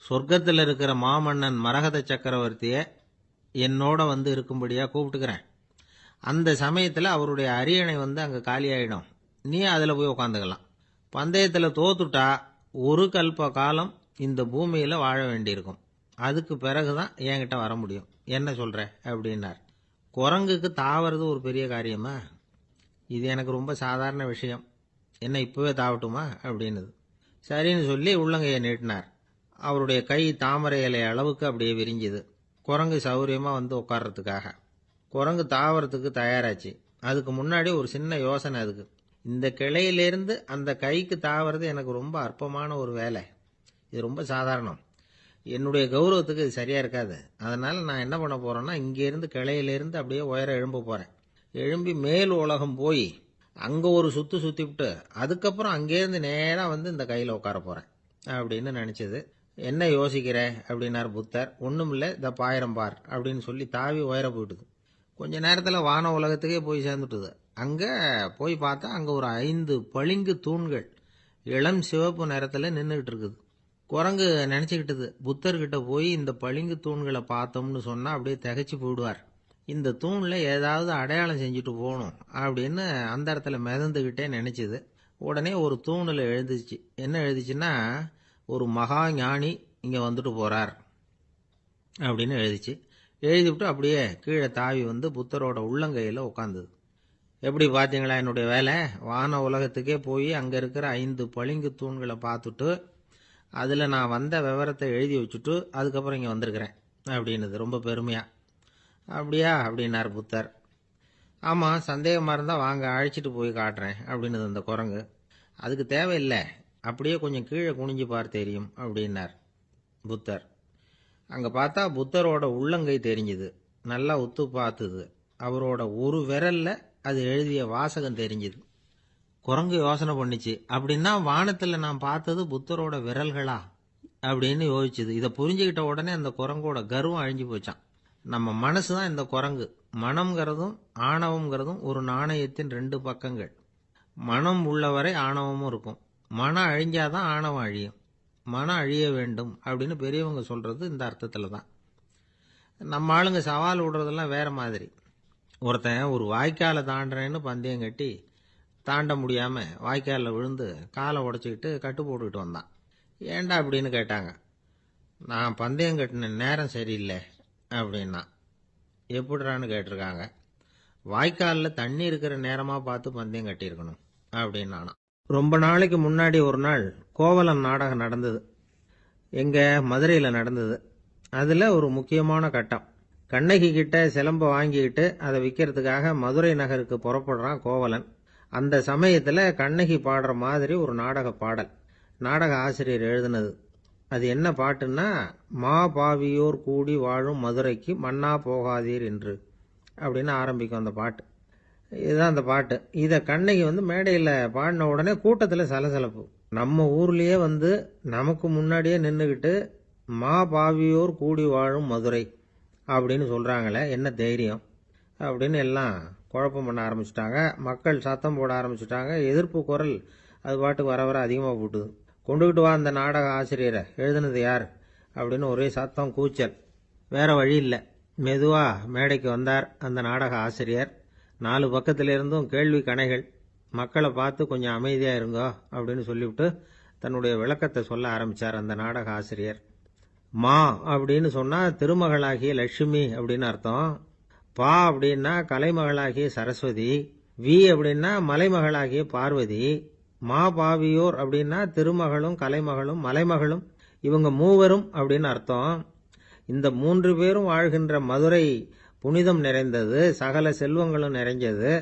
சொர்க்கத்தில் இருக்கிற மாமன்னன் மரகத சக்கரவர்த்தியை என்னோட வந்து இருக்கும்படியாக கூப்பிட்டுக்கிறேன். அந்த சமயத்தில் அவருடைய அரியணை வந்து அங்கே காலியாயிடும், நீ அதில் போய் உட்காந்துக்கலாம். பந்தயத்தில் தோத்துட்டா ஒரு கல்ப காலம் இந்த பூமியில் வாழ வேண்டியிருக்கும். அதுக்கு பிறகுதான் என்கிட்ட வர முடியும். என்ன சொல்ற அப்படின்னார். குரங்குக்கு தாவறது ஒரு பெரிய காரியமா? இது எனக்கு ரொம்ப சாதாரண விஷயம், என்ன இப்பவே தாவட்டுமா அப்படின்னுது. சரின்னு சொல்லி உள்ளங்கையை நீட்டினார். அவருடைய கை தாமரை இலை அளவுக்கு அப்படியே விரிஞ்சுது, குரங்கு சௌரியமா வந்து உட்கார்றதுக்காக. குரங்கு தாவறதுக்கு தயாராச்சு. அதுக்கு முன்னாடி ஒரு சின்ன யோசனை அதுக்கு. இந்த கிளையிலேருந்து அந்த கைக்கு தாவறது எனக்கு ரொம்ப அற்பமான ஒரு வேலை, இது ரொம்ப சாதாரணம், என்னுடைய கௌரவத்துக்கு இது சரியா இருக்காது. அதனால நான் என்ன பண்ண போறேன்னா, இங்கேருந்து கிளையிலேருந்து அப்படியே உயர எழும்ப போறேன். எழும்பி மேல் உலகம் போய் அங்கே ஒரு சுற்றி சுற்றிவிட்டு அதுக்கப்புறம் அங்கேருந்து நேராக வந்து இந்த கையில் உட்கார போகிறேன் அப்படின்னு நினச்சது. என்ன யோசிக்கிற அப்படின்னார் புத்தர். ஒன்றும் இல்லை, இந்த பாயிரம் பார் அப்படின்னு சொல்லி தாவி உயர போயிட்டுது. கொஞ்ச நேரத்தில் வான உலகத்துக்கே போய் சேர்ந்துட்டுது. அங்கே போய் பார்த்தா அங்கே ஒரு 5 பளிங்கு தூண்கள் இளம் சிவப்பு நிறத்தில் நின்றுக்கிட்டு இருக்குது. குரங்கு நினச்சிக்கிட்டது, புத்தர்கிட்ட போய் இந்த பளிங்கு தூண்களை பார்த்தோம்னு சொன்னால் அப்படியே திகைச்சு போயிடுவார், இந்த தூணில் ஏதாவது அடையாளம் செஞ்சுட்டு போகணும் அப்படின்னு அந்த இடத்துல மிதந்துக்கிட்டே நினச்சிது. உடனே ஒரு தூணில் எழுதிச்சு. என்ன எழுதிச்சுன்னா, ஒரு மகா ஞானி இங்கே வந்துட்டு போகிறார் அப்படின்னு எழுதிச்சு. எழுதிவிட்டு அப்படியே கீழே தாவி வந்து புத்தரோட உள்ளங்கையில் உட்காந்துது. எப்படி பார்த்தீங்களா என்னுடைய வேலை? வான உலகத்துக்கே போய் அங்கே இருக்கிற 5 பளிங்கு தூண்களை பார்த்துட்டு அதில் நான் வந்த விவரத்தை எழுதி வச்சுட்டு அதுக்கப்புறம் இங்கே வந்திருக்கிறேன் அப்படின்னுது ரொம்ப பெருமையாக. அப்படியா அப்படின்னார் புத்தர். ஆமாம், சந்தேகமாக இருந்தால் வாங்க, அழைச்சிட்டு போய் காட்டுறேன் அப்படின்னுது அந்த குரங்கு. அதுக்கு தேவையில்லை, அப்படியே கொஞ்சம் கீழே குனிஞ்சு பார் தெரியும் அப்படின்னார் புத்தர். அங்கே பார்த்தா புத்தரோட உள்ளங்கை தெரிஞ்சுது. நல்லா உத்து பார்த்துது. அவரோட ஒரு விரல்ல அது எழுதிய வாசகம் தெரிஞ்சுது. குரங்கு யோசனை பண்ணிச்சு, அப்படின்னா வானத்தில் நான் பார்த்தது புத்தரோட விரல்களா அப்படின்னு யோசிச்சுது. இதை புரிஞ்சுக்கிட்ட உடனே அந்த குரங்கோட கர்வம் அழிஞ்சு போச்சான். நம்ம மனசு தான் இந்த குரங்கு. மனம்ங்கிறதும் ஆணவம்ங்கிறதும் ஒரு நாணயத்தின் 2 பக்கங்கள். மனம் உள்ளவரை ஆணவமும் இருக்கும். மனம் அழிஞ்சாதான் ஆணவம் அழியும். மனம் அழிய வேண்டும் அப்படின்னு பெரியவங்க சொல்றது இந்த அர்த்தத்தில் தான். நம்ம ஆளுங்க சவால் விடுறதெல்லாம் வேற மாதிரி. ஒருத்தன் ஒரு வாய்க்காலை தாண்டுறேன்னு பந்தயம் கட்டி தாண்ட முடியாமல் வாய்க்காலில் விழுந்து காலை உடச்சிக்கிட்டு கட்டு போட்டுக்கிட்டு வந்தான். ஏண்டா அப்படின்னு கேட்டாங்க. நான் பந்தயம் கட்டின நேரம் சரியில்லை அப்படின்னா. எப்படிறான்னு கேட்டிருக்காங்க. வாய்க்காலில் தண்ணி இருக்கிற நேரமாக பார்த்து பந்தயம் கட்டியிருக்கணும் அப்படின்னானா. ரொம்ப நாளைக்கு முன்னாடி ஒரு நாள் கோவலன் நாடகம் நடந்தது. எங்கள் மதுரையில் நடந்தது. அதில் ஒரு முக்கியமான கட்டம். கண்ணகி கிட்ட சிலம்ப வாங்கிக்கிட்டு அதை விற்கிறதுக்காக மதுரை நகருக்கு புறப்படுறான் கோவலன். அந்த சமயத்தில் கண்ணகி பாடுற மாதிரி ஒரு நாடக பாடல் நாடக ஆசிரியர் எழுதினது. அது என்ன பாட்டுன்னா, மா பாவியோர் கூடி வாழும் மதுரைக்கு மன்னா போகாதீர் என்று அப்படின்னு ஆரம்பிக்கும் அந்த பாட்டு. இதுதான் அந்த பாட்டு. இதை கண்ணகி வந்து மேடையில் பாடின உடனே கூட்டத்தில் சலசலப்பு. நம்ம ஊர்லேயே வந்து நமக்கு முன்னாடியே நின்றுக்கிட்டு மா பாவியோர் கூடி வாழும் மதுரை அப்படின்னு சொல்கிறாங்களே, என்ன தைரியம் அப்படின்னு எல்லாம் குழப்பம் பண்ண ஆரம்பிச்சிட்டாங்க. மக்கள் சத்தம் போட ஆரம்பிச்சிட்டாங்க. எதிர்ப்பு குரல் அது பாட்டுக்கு வர வர அதிகமாக போட்டுது. கொண்டுகிட்டு வா அந்த நாடக ஆசிரியரை, எழுதுனது யார் அப்படின்னு ஒரே சத்தம், கூச்சல். வேற வழி இல்லை. மெதுவாக மேடைக்கு வந்தார் அந்த நாடக ஆசிரியர். 4 பக்கத்திலிருந்தும் கேள்வி கணைகள். மக்களை பார்த்து கொஞ்சம் அமைதியாக இருங்கோ அப்படின்னு சொல்லிவிட்டு தன்னுடைய விளக்கத்தை சொல்ல ஆரம்பித்தார் அந்த நாடக ஆசிரியர். மா அப்படின்னு சொன்னால் திருமகளாகிய லட்சுமி அப்படின்னு அர்த்தம். பா அப்படின்னா கலைமகளாகிய சரஸ்வதி. வி அப்படின்னா மலைமகளாகிய பார்வதி. மா பாவியோர் அப்படின்னா திருமகளும் கலைமகளும் மலைமகளும், இவங்க மூவரும் அப்படின்னு அர்த்தம். இந்த 3 பேரும் வாழ்கின்ற மதுரை புனிதம் நிறைந்தது, சகல செல்வங்களும் நிறைஞ்சது.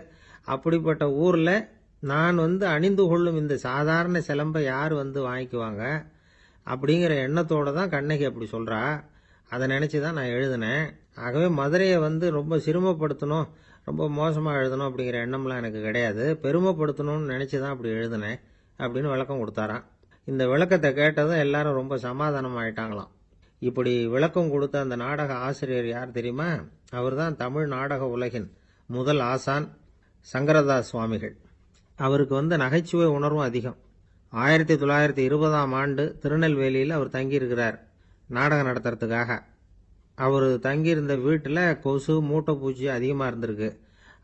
அப்படிப்பட்ட ஊரில் நான் வந்து அணிந்து கொள்ளும் இந்த சாதாரண சிலம்பை யார் வந்து வாங்கிக்குவாங்க அப்படிங்கிற எண்ணத்தோடு தான் கண்ணகி அப்படி சொல்கிறா. அதை நினச்சி தான் நான் எழுதினேன். ஆகவே மதுரையை வந்து ரொம்ப சிரமப்படுத்தணும், ரொம்ப மோசமாக எழுதணும் அப்படிங்கிற எண்ணம்லாம் எனக்கு கிடையாது. பெருமைப்படுத்தணும்னு நினச்சி தான் அப்படி எழுதினேன் அப்படின்னு விளக்கம் கொடுத்தாராம். இந்த விளக்கத்தை கேட்டதும் எல்லாரும் ரொம்ப சமாதானம் ஆயிட்டாங்களாம். இப்படி விளக்கம் கொடுத்த அந்த நாடக ஆசிரியர் யார் தெரியுமா? அவர் தான் தமிழ் நாடக உலகின் முதல் ஆசான் சங்கரதாஸ் சுவாமிகள். அவருக்கு நகைச்சுவை உணர்வும் அதிகம். 1920ஆம் ஆண்டு திருநெல்வேலியில் அவர் தங்கியிருக்கிறார் நாடகம் நடத்துறதுக்காக. அவர் தங்கியிருந்த வீட்டில் கொசு மூட்டைப்பூச்சி அதிகமாக இருந்திருக்கு.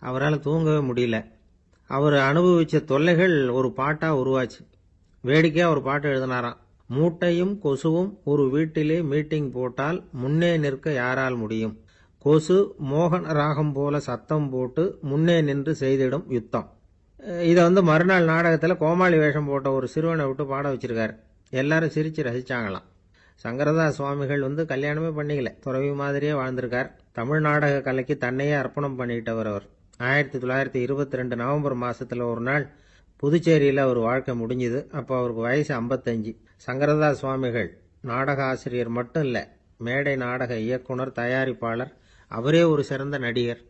அவரால் தூங்கவே முடியல. அவர் அனுபவித்த தொல்லைகள் ஒரு பாட்டாக உருவாச்சு. வேடிக்கையாக ஒரு பாட்டு எழுதினாராம். மூட்டையும் கொசுவும் ஒரு வீட்டிலே மீட்டிங் போட்டால் முன்னே நிற்க யாரால் முடியும்? கொசு மோகன ராகம் போல சத்தம் போட்டு முன்னே நின்று செய்திடும் யுத்தம். இதை மறுநாள் நாடகத்தில் கோமாளி வேஷம் போட்ட ஒரு சிறுவனை விட்டு பாட வச்சிருக்காரு. எல்லாரும் சிரிச்சு ரசிச்சாங்களாம். சங்கரதாஸ் சுவாமிகள் கல்யாணமே பண்ணிக்கல, துறவி மாதிரியே வாழ்ந்திருக்கார். தமிழ் நாடக கலைக்கு தன்னையே அர்ப்பணம் பண்ணிட்டவர் அவர். 1922 நவம்பர் மாசத்துல ஒரு நாள் புதுச்சேரியில் அவர் வாழ்க்கை முடிஞ்சுது. அப்போ அவருக்கு வயசு 55. சங்கரதாஸ் சுவாமிகள் நாடக ஆசிரியர் மட்டும் இல்லை, மேடை நாடக இயக்குனர், தயாரிப்பாளர், அவரே ஒரு சிறந்த நடிகர்.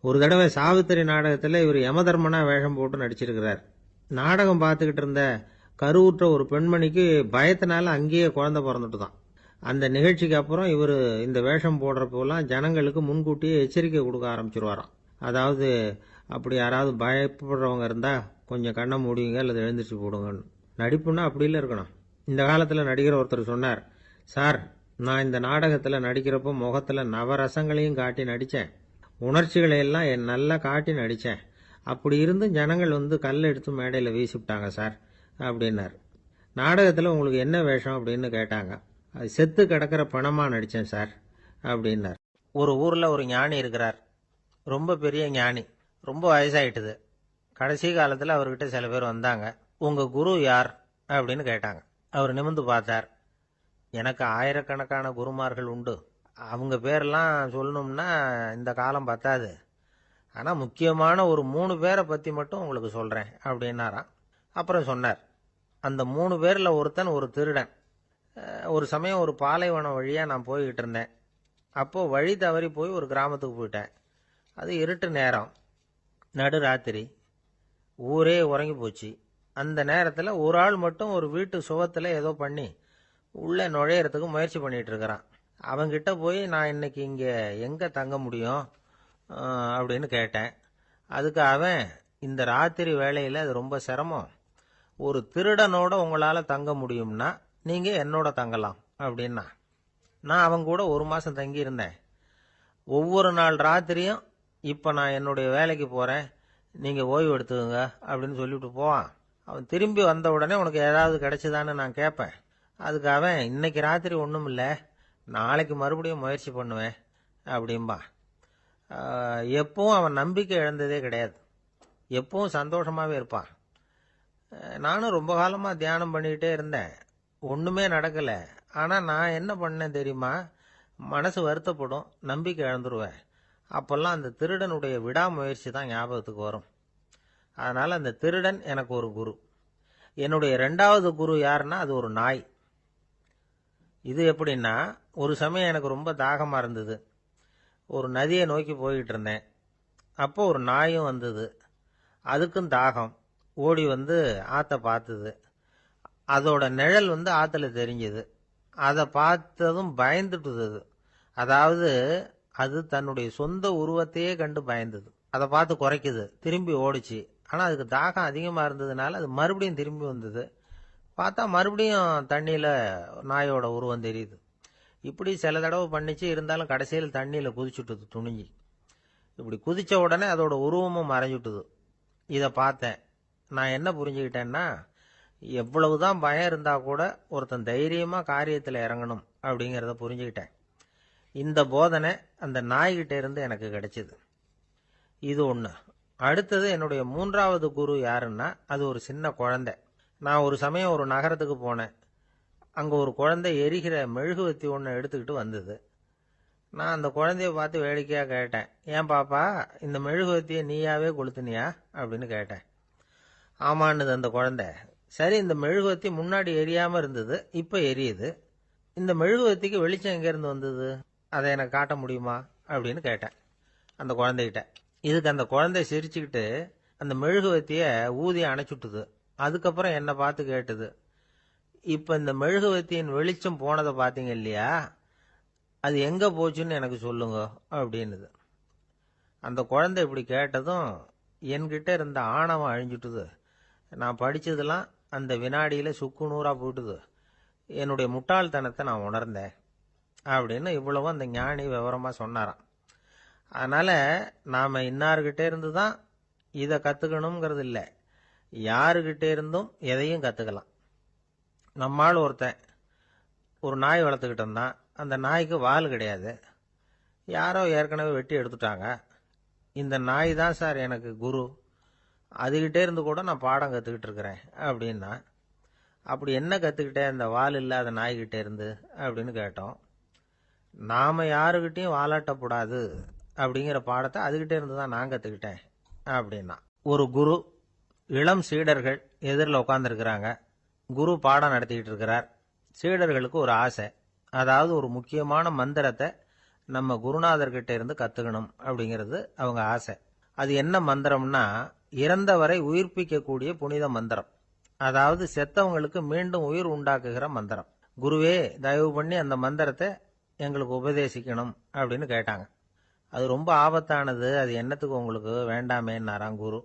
ஒரு தடவை சாவித்திரி நாடகத்தில் இவர் யமதர்மனா வேஷம் போட்டு நடிச்சிருக்கிறார். நாடகம் பார்த்துக்கிட்டு இருந்த கருவுற்ற ஒரு பெண்மணிக்கு பயத்தினால அங்கேயே குழந்தை பிறந்துட்டு தான். அந்த நிகழ்ச்சிக்கு அப்புறம் இவர் இந்த வேஷம் போடுறப்போலாம் ஜனங்களுக்கு முன்கூட்டியே எச்சரிக்கை கொடுக்க ஆரம்பிச்சிருவாராம். அதாவது அப்படி யாராவது பயப்படுறவங்க இருந்தால் கொஞ்சம் கண்ணை மூடிங்க அல்லது எழுந்திரிச்சு போடுங்கன்னு. நடிப்புன்னா அப்படி இல்லை இருக்கணும். இந்த காலத்தில் நடிகர் ஒருத்தர் சொன்னார், சார் நான் இந்த நாடகத்தில் நடிக்கிறப்போ முகத்தில் நவரசங்களையும் காட்டி நடித்தேன், உணர்ச்சிகளை எல்லாம் நல்லா காட்டி நடித்தேன். அப்படி இருந்து ஜனங்கள் கல்லை எடுத்து மேடையில் வீசிவிட்டாங்க சார் அப்படின்னார். நாடகத்தில் உங்களுக்கு என்ன வேஷம் அப்படின்னு கேட்டாங்க. அது செத்து கிடக்கிற பணமாக நடித்தேன் சார் அப்படின்னார். ஒரு ஊரில் ஒரு ஞானி இருக்கிறார். ரொம்ப பெரிய ஞானி, ரொம்ப வயசாயிட்டுது. கடைசி காலத்தில் அவர்கிட்ட சில பேர் வந்தாங்க. உங்கள் குரு யார் அப்படின்னு கேட்டாங்க. அவர் நிமிர்ந்து பார்த்தார். எனக்கு ஆயிரக்கணக்கான குருமார்கள் உண்டு, அவங்க பேரெல்லாம் சொல்லணும்னா இந்த காலம் பத்தாது. ஆனால் முக்கியமான ஒரு 3 பேரை பற்றி மட்டும் உங்களுக்கு சொல்கிறேன் அப்படின்னாராம். அப்புறம் சொன்னார், அந்த 3 பேரில் ஒருத்தன் ஒரு திருடன். ஒரு சமயம் ஒரு பாலைவனம் வழியாக நான் போய்கிட்டு இருந்தேன். அப்போது வழி தவறி போய் ஒரு கிராமத்துக்கு போயிட்டேன். அது இருட்டு நேரம், நடுராத்திரி, ஊரே உறங்கி போச்சு. அந்த நேரத்தில் ஒரு ஆள் மட்டும் ஒரு வீட்டு சுவத்தில் ஏதோ பண்ணி உள்ளே நுழையிறதுக்கு முயற்சி பண்ணிகிட்டு இருக்கிறான். அவங்கிட்ட போய் நான் இன்னைக்கு இங்கே எங்கே தங்க முடியும் அப்படின்னு கேட்டேன். அதுக்கு அவன், இந்த ராத்திரி வேளையில் அது ரொம்ப சிரமம், ஒரு திருடனோட உங்களால் தங்க முடியும்னா நீங்கள் என்னோட தங்கலாம் அப்படின்னா. நான் அவங்க கூட 1 மாதம் தங்கியிருந்தேன். ஒவ்வொரு நாள் ராத்திரியும் இப்போ நான் என்னுடைய வேலைக்கு போகிறேன், நீங்கள் ஓய்வு எடுத்துக்கோங்க அப்படின்னு சொல்லிவிட்டு போவான். அவன் திரும்பி வந்த உடனே உனக்கு ஏதாவது கிடைச்சதான்னு நான் கேட்பேன். அதுக்கு அவன், இன்னைக்கு ராத்திரி ஒன்றும் இல்லை, நாளைக்கு மறுபடியும் முயற்சி பண்ணுவேன் அப்படின்பா. எப்பவும் அவன் நம்பிக்கை இழந்ததே கிடையாது, எப்பவும் சந்தோஷமாகவே இருப்பான். நானும் ரொம்ப காலமாக தியானம் பண்ணிக்கிட்டே இருந்தேன், ஒன்றுமே நடக்கலை. ஆனால் நான் என்ன பண்ணேன் தெரியுமா? மனசு வருத்தப்படும், நம்பிக்கை இழந்துருவேன். அப்போல்லாம் அந்த திருடனுடைய விடாமுயற்சி தான் ஞாபகத்துக்கு வரும். அதனால் அந்த திருடன் எனக்கு ஒரு குரு. என்னுடைய 2வது குரு யாருன்னா அது ஒரு நாய். இது எப்படின்னா, ஒரு சமயம் எனக்கு ரொம்ப தாகமாக இருந்தது. ஒரு நதியை நோக்கி போய்கிட்டு இருந்தேன். அப்போ ஒரு நாயும் வந்தது. அதுக்கும் தாகம். ஓடி ஆற்றை பார்த்தது. அதோட நிழல் ஆற்றுல தெரிஞ்சது. அதை பார்த்ததும் பயந்துட்டுது. அதாவது அது தன்னுடைய சொந்த உருவத்தையே கண்டு பயந்தது. அதை பார்த்து குறைக்குது, திரும்பி ஓடிச்சு. ஆனால் அதுக்கு தாகம் அதிகமாக இருந்ததுனால அது மறுபடியும் திரும்பி வந்தது. பார்த்தா மறுபடியும் தண்ணியில் நாயோட உருவம் தெரியுது. இப்படி சில தடவை பண்ணிச்சு. இருந்தாலும் கடைசியில் தண்ணியில் குதிச்சுட்டுது துணிஞ்சி. இப்படி குதித்த உடனே அதோட உருவமும் மறைஞ்சுட்டுது. இதை பார்த்தேன். நான் என்ன புரிஞ்சுக்கிட்டேன்னா, எவ்வளவுதான் பயம் இருந்தால் கூட ஒருத்தன் தைரியமாக காரியத்தில் இறங்கணும் அப்படிங்கிறத புரிஞ்சுக்கிட்டேன். இந்த போதனை அந்த நாய்கிட்ட இருந்து எனக்கு கிடைச்சிது. இது ஒன்று. அடுத்தது என்னுடைய 3வது குரு யாருன்னா அது ஒரு சின்ன குழந்தை. நான் ஒரு சமயம் ஒரு நகரத்துக்கு போனேன். அங்கே ஒரு குழந்தை எரிகிற மெழுகுவத்தி ஒன்று எடுத்துக்கிட்டு வந்தது. நான் அந்த குழந்தைய பார்த்து வேடிக்கையாக கேட்டேன், ஏன் பாப்பா இந்த மெழுகுவத்தியை நீயாவே கொளுத்துனியா அப்படின்னு கேட்டேன். ஆமான்னுது அந்த குழந்தை. சரி, இந்த மெழுகுவத்தி முன்னாடி எரியாமல் இருந்தது, இப்போ எரியுது. இந்த மெழுகுவத்திக்கு வெளிச்சம் எங்கேருந்து வந்தது, அதை எனக்கு காட்ட முடியுமா அப்படின்னு கேட்டேன் அந்த குழந்தைகிட்ட. இதுக்கு அந்த குழந்தை சிரிச்சுக்கிட்டு அந்த மெழுகுவத்தியை ஊதி அணைச்சுட்டுது. அதுக்கப்புறம் என்னை பார்த்து கேட்டது, இப்ப இந்த மெழுகுவர்த்தியின் வெளிச்சம் போனதை பார்த்தீங்க இல்லையா, அது எங்க போச்சுன்னு எனக்கு சொல்லுங்க அப்படின்னுது. அந்த குழந்தை இப்படி கேட்டதும் என்கிட்ட இருந்த ஆணவம் அழிஞ்சுட்டுது. நான் படிச்சதெல்லாம் அந்த வினாடியில சுக்கு நூறா போயிட்டுது. என்னுடைய முட்டாள்தனத்தை நான் உணர்ந்தேன் அப்படின்னு இவ்வளவும் அந்த ஞானி விவரமா சொன்னாராம். அதனால நாம இன்னார்கிட்ட இருந்து தான் இதை கத்துக்கணுங்கிறது இல்லை, யாருகிட்ட இருந்தும் எதையும் கத்துக்கலாம். நம்மால் ஒருத்தன் ஒரு நாய் வளர்த்துக்கிட்டு இருந்தான். அந்த நாய்க்கு வால் கிடையாது. யாரோ ஏற்கனவே வெட்டி எடுத்துட்டாங்க. இந்த நாய் தான் சார் எனக்கு குரு, அதுகிட்டே இருந்து கூட நான் பாடம் கற்றுக்கிட்டு இருக்கிறேன் அப்படின்னா. அப்படி என்ன கற்றுக்கிட்டேன் அந்த வால் இல்லாத நாய்கிட்டே இருந்து அப்படின்னு கேட்டோம். நாம் யாருக்கிட்டையும் வாலாட்டக்கூடாது அப்படிங்கிற பாடத்தை அதுகிட்டே இருந்து தான் நான் கற்றுக்கிட்டேன் அப்படின்னா. ஒரு குரு, இளம் சீடர்கள் எதிரில் உட்காந்துருக்கிறாங்க. குரு பாடம் நடத்திக்கிட்டு இருக்கிறார். சீடர்களுக்கு ஒரு ஆசை, அதாவது ஒரு முக்கியமான மந்திரத்தை நம்ம குருநாதர்கிட்ட இருந்து கற்றுக்கணும் அப்படிங்கிறது அவங்க ஆசை. அது என்ன மந்திரம்னா, இறந்தவரை உயிர்ப்பிக்கக்கூடிய புனித மந்திரம், அதாவது செத்தவங்களுக்கு மீண்டும் உயிர் உண்டாக்குகிற மந்திரம். குருவே, தயவு பண்ணி அந்த மந்திரத்தை எங்களுக்கு உபதேசிக்கணும் அப்படின்னு கேட்டாங்க. அது ரொம்ப ஆபத்தானது, அது என்னத்துக்கு உங்களுக்கு வேண்டாமேன்னாராம் குரு.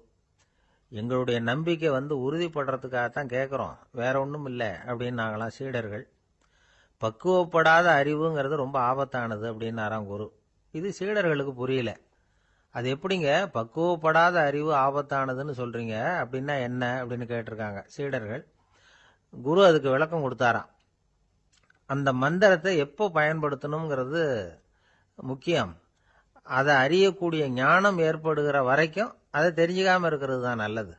எங்களுடைய நம்பிக்கை உறுதிப்படுறதுக்காகத்தான் கேட்குறோம், வேற ஒன்றும் இல்லை அப்படின்னாங்களாம் சீடர்கள். பக்குவப்படாத அறிவுங்கிறது ரொம்ப ஆபத்தானது அப்படின்னாராம் குரு. இது சீடர்களுக்கு புரியல. அது எப்படிங்க பக்குவப்படாத அறிவு ஆபத்தானதுன்னு சொல்றீங்க, அப்படின்னா என்ன அப்படின்னு கேட்டிருக்காங்க சீடர்கள். குரு அதுக்கு விளக்கம் கொடுத்தாராம். அந்த மந்திரத்தை எப்போ பயன்படுத்தணுங்கிறது முக்கியம். அதை அறியக்கூடிய ஞானம் ஏற்படுகிற வரைக்கும் அதை தெரிஞ்சுக்காம இருக்கிறது தான் நல்லது,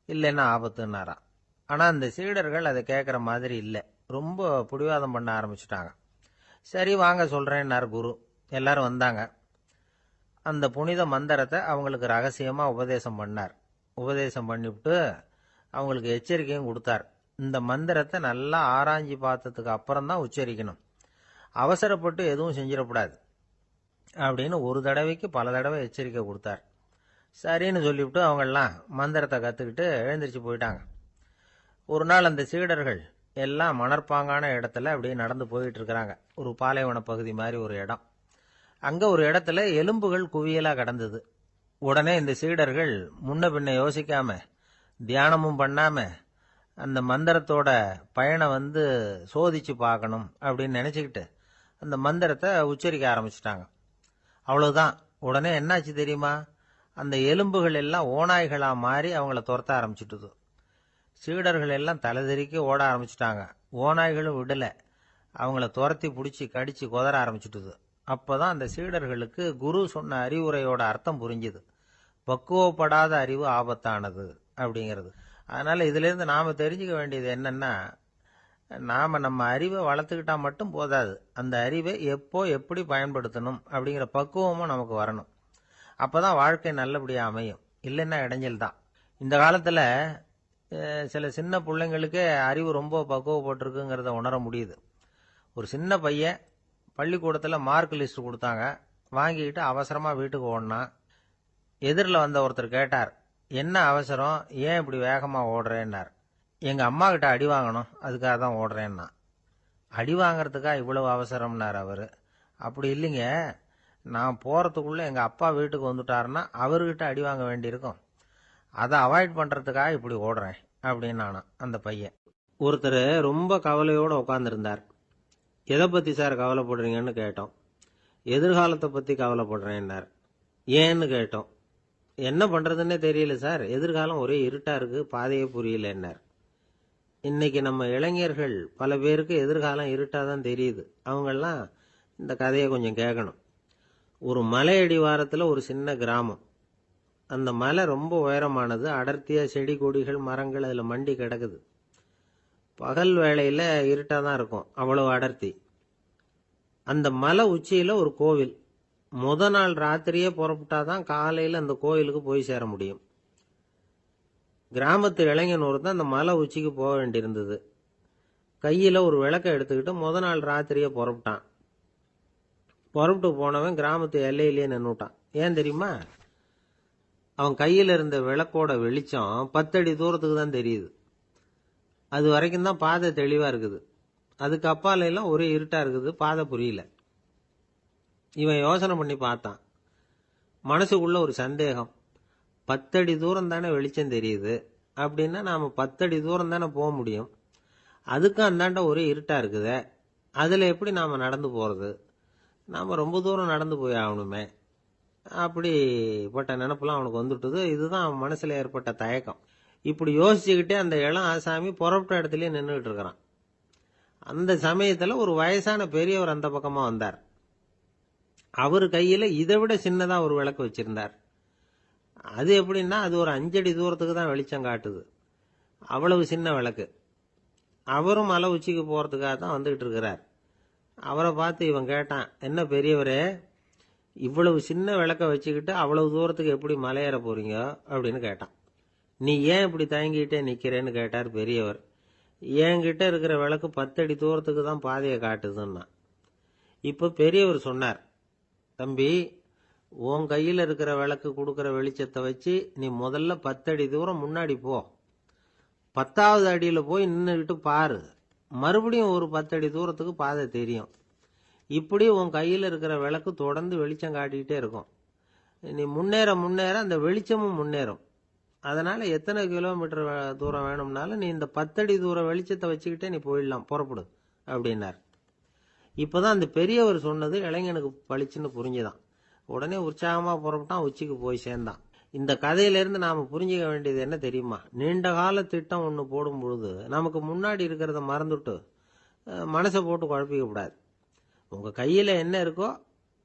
இல்லைன்னா ஆபத்துன்னாராம். ஆனா அந்த சீடர்கள் அதை கேட்குற மாதிரி இல்லை, ரொம்ப பிடிவாதம் பண்ண ஆரம்பிச்சுட்டாங்க. சரி வாங்க சொல்றேன்னார் குரு. எல்லாரும் வந்தாங்க. அந்த புனித மந்திரத்தை அவங்களுக்கு ரகசியமா உபதேசம் பண்ணார். உபதேசம் பண்ணிவிட்டு அவங்களுக்கு எச்சரிக்கையும் கொடுத்தார். இந்த மந்திரத்தை நல்லா ஆராய்ச்சி பார்த்ததுக்கு அப்புறம் தான் உச்சரிக்கணும், அவசரப்பட்டு எதுவும் செஞ்சிடக்கூடாது அப்படின்னு ஒரு தடவைக்கு பல தடவை எச்சரிக்கை கொடுத்தார். சரின்னு சொல்லிவிட்டு அவங்கெல்லாம் மந்திரத்தை கற்றுக்கிட்டு எழுந்திரிச்சு போயிட்டாங்க. ஒரு நாள் அந்த சீடர்கள் எல்லாம் மணற்பாங்கான இடத்துல அப்படியே நடந்து போயிட்டு இருக்கிறாங்க. ஒரு பாலைவன பகுதி மாதிரி ஒரு இடம். அங்க ஒரு இடத்துல எலும்புகள் குவியலா கிடந்தது. உடனே இந்த சீடர்கள் முன்ன பின்ன யோசிக்காம, தியானமும் பண்ணாம, அந்த மந்திரத்தோட பயனை சோதிச்சு பார்க்கணும் அப்படின்னு நினைச்சுக்கிட்டு அந்த மந்திரத்தை உச்சரிக்க ஆரம்பிச்சிட்டாங்க. அவ்வளவுதான். உடனே என்னாச்சு தெரியுமா, அந்த எலும்புகள் எல்லாம் ஓநாய்களா மாறி அவங்கள துரத்த ஆரம்பிச்சுட்டுது. சீடர்கள் எல்லாம் தலைதெறிக்க ஓட ஆரம்பிச்சுட்டாங்க. ஓநாய்களும் விடல, அவங்கள துரத்தி பிடிச்சி கடிச்சு கொதற ஆரம்பிச்சுட்டுது. அப்பதான் அந்த சீடர்களுக்கு குரு சொன்ன அறிவுரையோட அர்த்தம் புரிஞ்சுது. பக்குவப்படாத அறிவு ஆபத்தானது அப்படிங்கிறது. அதனால இதுல இருந்து நாம தெரிஞ்சுக்க வேண்டியது என்னன்னா, நாம நம்ம அறிவை வளர்த்துக்கிட்டா மட்டும் போதாது, அந்த அறிவை எப்போ எப்படி பயன்படுத்தணும் அப்படிங்கிற பக்குவமும் நமக்கு வரணும். அப்பதான் வாழ்க்கை நல்லபடியா அமையும், இல்லைன்னா இடைஞ்சல் தான். இந்த காலத்துல சில சின்ன பிள்ளைங்களுக்கே அறிவு ரொம்ப பக்குவப்பட்டிருக்குங்கிறத உணர முடியுது. ஒரு சின்ன பையன் பள்ளிக்கூடத்தில் மார்க் லிஸ்ட் கொடுத்தாங்க, வாங்கிக்கிட்டு அவசரமா வீட்டுக்கு ஓடினான். எதிரில் வந்த ஒருத்தர் கேட்டார், என்ன அவசரம், ஏன் இப்படி வேகமா ஓடுறேன்னார். எங்க அம்மா கிட்ட அடி வாங்கணும், அதுக்காக தான் ஓடுறேன்னா. அடி வாங்கறதுக்கா இவ்வளவு அவசரம்னார் அவரு. அப்படி இல்லைங்க, நான் போறதுக்குள்ள எங்க அப்பா வீட்டுக்கு வந்துட்டாருன்னா அவர்கிட்ட அடி வாங்க வேண்டியிருக்கும், அதை அவாய்ட் பண்றதுக்காக இப்படி ஓடுறேன் அப்படின்னு அந்த பையன். ஒருத்தர் ரொம்ப கவலையோட உட்காந்துருந்தார். எதை பத்தி சார் கவலைப்படுறீங்கன்னு கேட்டோம். எதிர்காலத்தை பத்தி கவலைப்படுறேன்னார். ஏன்னு கேட்டோம். என்ன பண்றதுன்னே தெரியல சார், எதிர்காலம் ஒரே இருட்டா இருக்கு, பாதையே புரியலன்னார். இன்னைக்கு நம்ம இளைஞர்கள் பல பேருக்கு எதிர்காலம் இருட்டாதான் தெரியுது. அவங்கெல்லாம் இந்த கதையை கொஞ்சம் கேட்கணும். ஒரு மலை அடிவாரத்தில் ஒரு சின்ன கிராமம். அந்த மலை ரொம்ப உயரமானது. அடர்த்தியா செடி கொடிகள் மரங்கள் அதில் மண்டி கிடக்குது. பகல் வேளையில் இருட்டாக தான் இருக்கும், அவ்வளவு அடர்த்தி. அந்த மலை உச்சியில் ஒரு கோவில். முத நாள் ராத்திரியே புறப்பட்டாதான் காலையில் அந்த கோயிலுக்கு போய் சேர முடியும். கிராமத்து இளைஞன் ஒருத்தன் அந்த மலை உச்சிக்கு போக வேண்டியிருந்தது. கையில் ஒரு விளக்கை எடுத்துக்கிட்டு முத நாள் ராத்திரியே புறப்பட்டான். புறப்பட்டு போனவன் கிராமத்து எல்லையிலேயே நின்றுட்டான். ஏன் தெரியுமா, அவன் கையில் இருந்த விளக்கோட வெளிச்சம் 10 அடி தூரத்துக்கு தான் தெரியுது. அது வரைக்கும் தான் பாதை தெளிவாக இருக்குது. அதுக்கு அப்பால எல்லாம் ஒரே இருட்டாக இருக்குது, பாதை புரியல. இவன் யோசனை பண்ணி பார்த்தான். மனசுக்குள்ள ஒரு சந்தேகம். 10 அடி தூரம் தானே வெளிச்சம் தெரியுது, அப்படின்னா நாம் 10 அடி தூரம் தானே போக முடியும். அதுக்கும் அந்தாண்ட ஒரே இருட்டாக இருக்குதே, அதில் எப்படி நாம் நடந்து போகிறது? நாம் ரொம்ப தூரம் நடந்து போய் ஆகணுமே. அப்படிப்பட்ட நினப்பெல்லாம் அவனுக்கு வந்துட்டுது. இதுதான் அவன் மனசில் ஏற்பட்ட தயக்கம். இப்படி யோசிச்சுக்கிட்டே அந்த இளம் ஆசாமி புறப்பட்ட இடத்துலயே நின்றுட்டு இருக்கிறான். அந்த சமயத்தில் ஒரு வயசான பெரியவர் அந்த பக்கமாக வந்தார். அவர் கையில் இதை விட சின்னதாக ஒரு விளக்கு வச்சிருந்தார். அது எப்படின்னா அது ஒரு 5 அடி தூரத்துக்கு தான் வெளிச்சம் காட்டுது, அவ்வளவு சின்ன விளக்கு. அவரும் மலை உச்சிக்கு போகிறதுக்காக தான் வந்துகிட்டு இருக்கிறார். அவரை பார்த்து இவன் கேட்டான், என்ன பெரியவரே, இவ்வளவு சின்ன விளக்க வச்சுக்கிட்டு அவ்வளவு தூரத்துக்கு எப்படி மலையேற போறீங்க அப்படின்னு கேட்டான். நீ ஏன் இப்படி தயங்கிட்டே நிக்கிறேன்னு கேட்டார் பெரியவர். என்கிட்ட இருக்கிற விளக்கு 10 அடி தூரத்துக்கு தான் பாதையை காட்டுதுன்னா. இப்போ பெரியவர் சொன்னார், தம்பி, உன் கையில் இருக்கிற விளக்கு கொடுக்குற வெளிச்சத்தை வச்சு நீ முதல்ல 10 அடி தூரம் முன்னாடி போ. 10வது அடியில் போய் நின்றுக்கிட்டு பாரு, மறுபடியும் ஒரு 10 அடி தூரத்துக்கு பாதை தெரியும். இப்படி உன் கையில் இருக்கிற விளக்கு தொடர்ந்து வெளிச்சம் காட்டிக்கிட்டே இருக்கும். நீ முன்னேற முன்னேற அந்த வெளிச்சமும் முன்னேறும். அதனால எத்தனை கிலோமீட்டர் தூரம் வேணும்னாலும் நீ இந்த 10 அடி தூரம் வெளிச்சத்தை வச்சுக்கிட்டே நீ போயிடலாம், புறப்படு அப்படின்னார். இப்போதான் அந்த பெரியவர் சொன்னது இளைஞனுக்கு பளிச்சுன்னு புரிஞ்சுதான். உடனே உற்சாகமாக புறப்பட்டான், உச்சிக்கு போய் சேர்ந்தான். இந்த கதையிலேருந்து நாம் புரிஞ்சிக்க வேண்டியது என்ன தெரியுமா? நீண்ட கால திட்டம் ஒன்று போடும் பொழுது நமக்கு முன்னாடி இருக்கிறத மறந்துட்டு மனசை போட்டு குழப்பிக்க கூடாது. உங்கள் கையில் என்ன இருக்கோ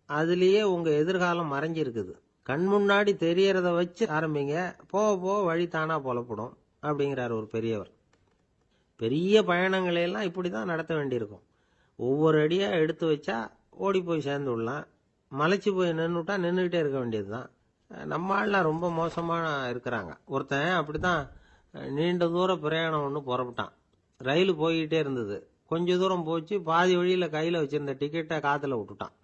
அதுலேயே உங்கள் எதிர்காலம் மறைஞ்சிருக்குது. கண் முன்னாடி தெரியறத வச்சு ஆரம்பிங்க, போக போக வழி தானா புலப்படும் அப்படிங்கிறார் ஒரு பெரியவர். பெரிய பயணங்களையெல்லாம் இப்படி தான் நடத்த வேண்டியிருக்கும். ஒவ்வொரு அடியாக எடுத்து வச்சா ஓடி போய் சேர்ந்து விடலாம். மலைச்சு போய் நின்றுட்டா நின்றுக்கிட்டே இருக்க வேண்டியது தான். நம்ம ஆள்லாம் ரொம்ப மோசமாக இருக்கிறாங்க. ஒருத்தன் அப்படி தான் நீண்ட தூர பிரயாணம் ஒன்று புறப்பட்டான். ரயில் போய்கிட்டே இருந்தது. கொஞ்சம் தூரம் போச்சு, பாதி வழியில் கையில் வச்சுருந்த டிக்கெட்டை காற்றுல விட்டுட்டான்.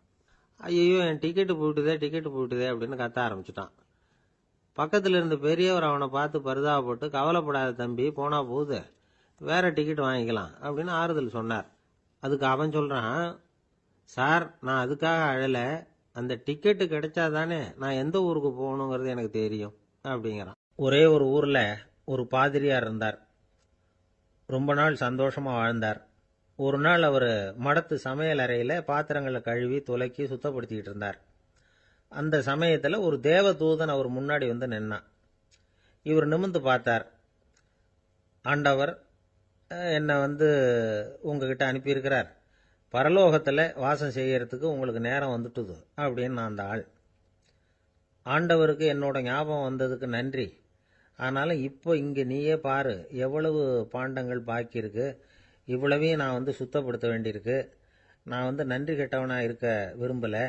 ஐயோ, என் டிக்கெட்டு போயிட்டுதே அப்படின்னு கத்த ஆரம்பிச்சுட்டான். பக்கத்தில் இருந்த பெரியவர் அவனை பார்த்து பரிதாபப்பட்டு, கவலைப்படாத தம்பி, போனா போகுது, வேற டிக்கெட் வாங்கிக்கலாம் அப்படின்னு ஆறுதல் சொன்னார். அதுக்கு அவன் சொல்கிறான், சார், நான் அதுக்காக அழலை, அந்த டிக்கெட்டு கிடைச்சா தானே நான் எந்த ஊருக்கு போகணுங்கிறது எனக்கு தெரியும் அப்படிங்கிறான். ஒரே ஒரு ஊரில் ஒரு பாதிரியார் இருந்தார். ரொம்ப நாள் சந்தோஷமாக வாழ்ந்தார். ஒரு நாள் அவர் மடத்து சமையல் அறையில் பாத்திரங்களை கழுவி துலக்கி சுத்தப்படுத்திக்கிட்டு இருந்தார். அந்த சமயத்தில் ஒரு தேவதூதன் அவர் முன்னாடி வந்து நின்னான். இவர் நிமிர்ந்து பார்த்தார். ஆண்டவர் என்னை உங்ககிட்ட அனுப்பியிருக்கிறார், பரலோகத்தில் வாசம் செய்யறதுக்கு உங்களுக்கு நேரம் வந்துட்டுது அப்படின்னு நான் அந்த ஆள். ஆண்டவருக்கு என்னோட ஞாபகம் வந்ததுக்கு நன்றி. ஆனாலும் இப்போ இங்கே நீயே பாரு, எவ்வளவு பாண்டங்கள் பாக்கி இருக்கு, இவ்வளவையும் நான் சுத்தப்படுத்த வேண்டியிருக்கு. நான் நன்றி கெட்டவனாக இருக்க விரும்பலை.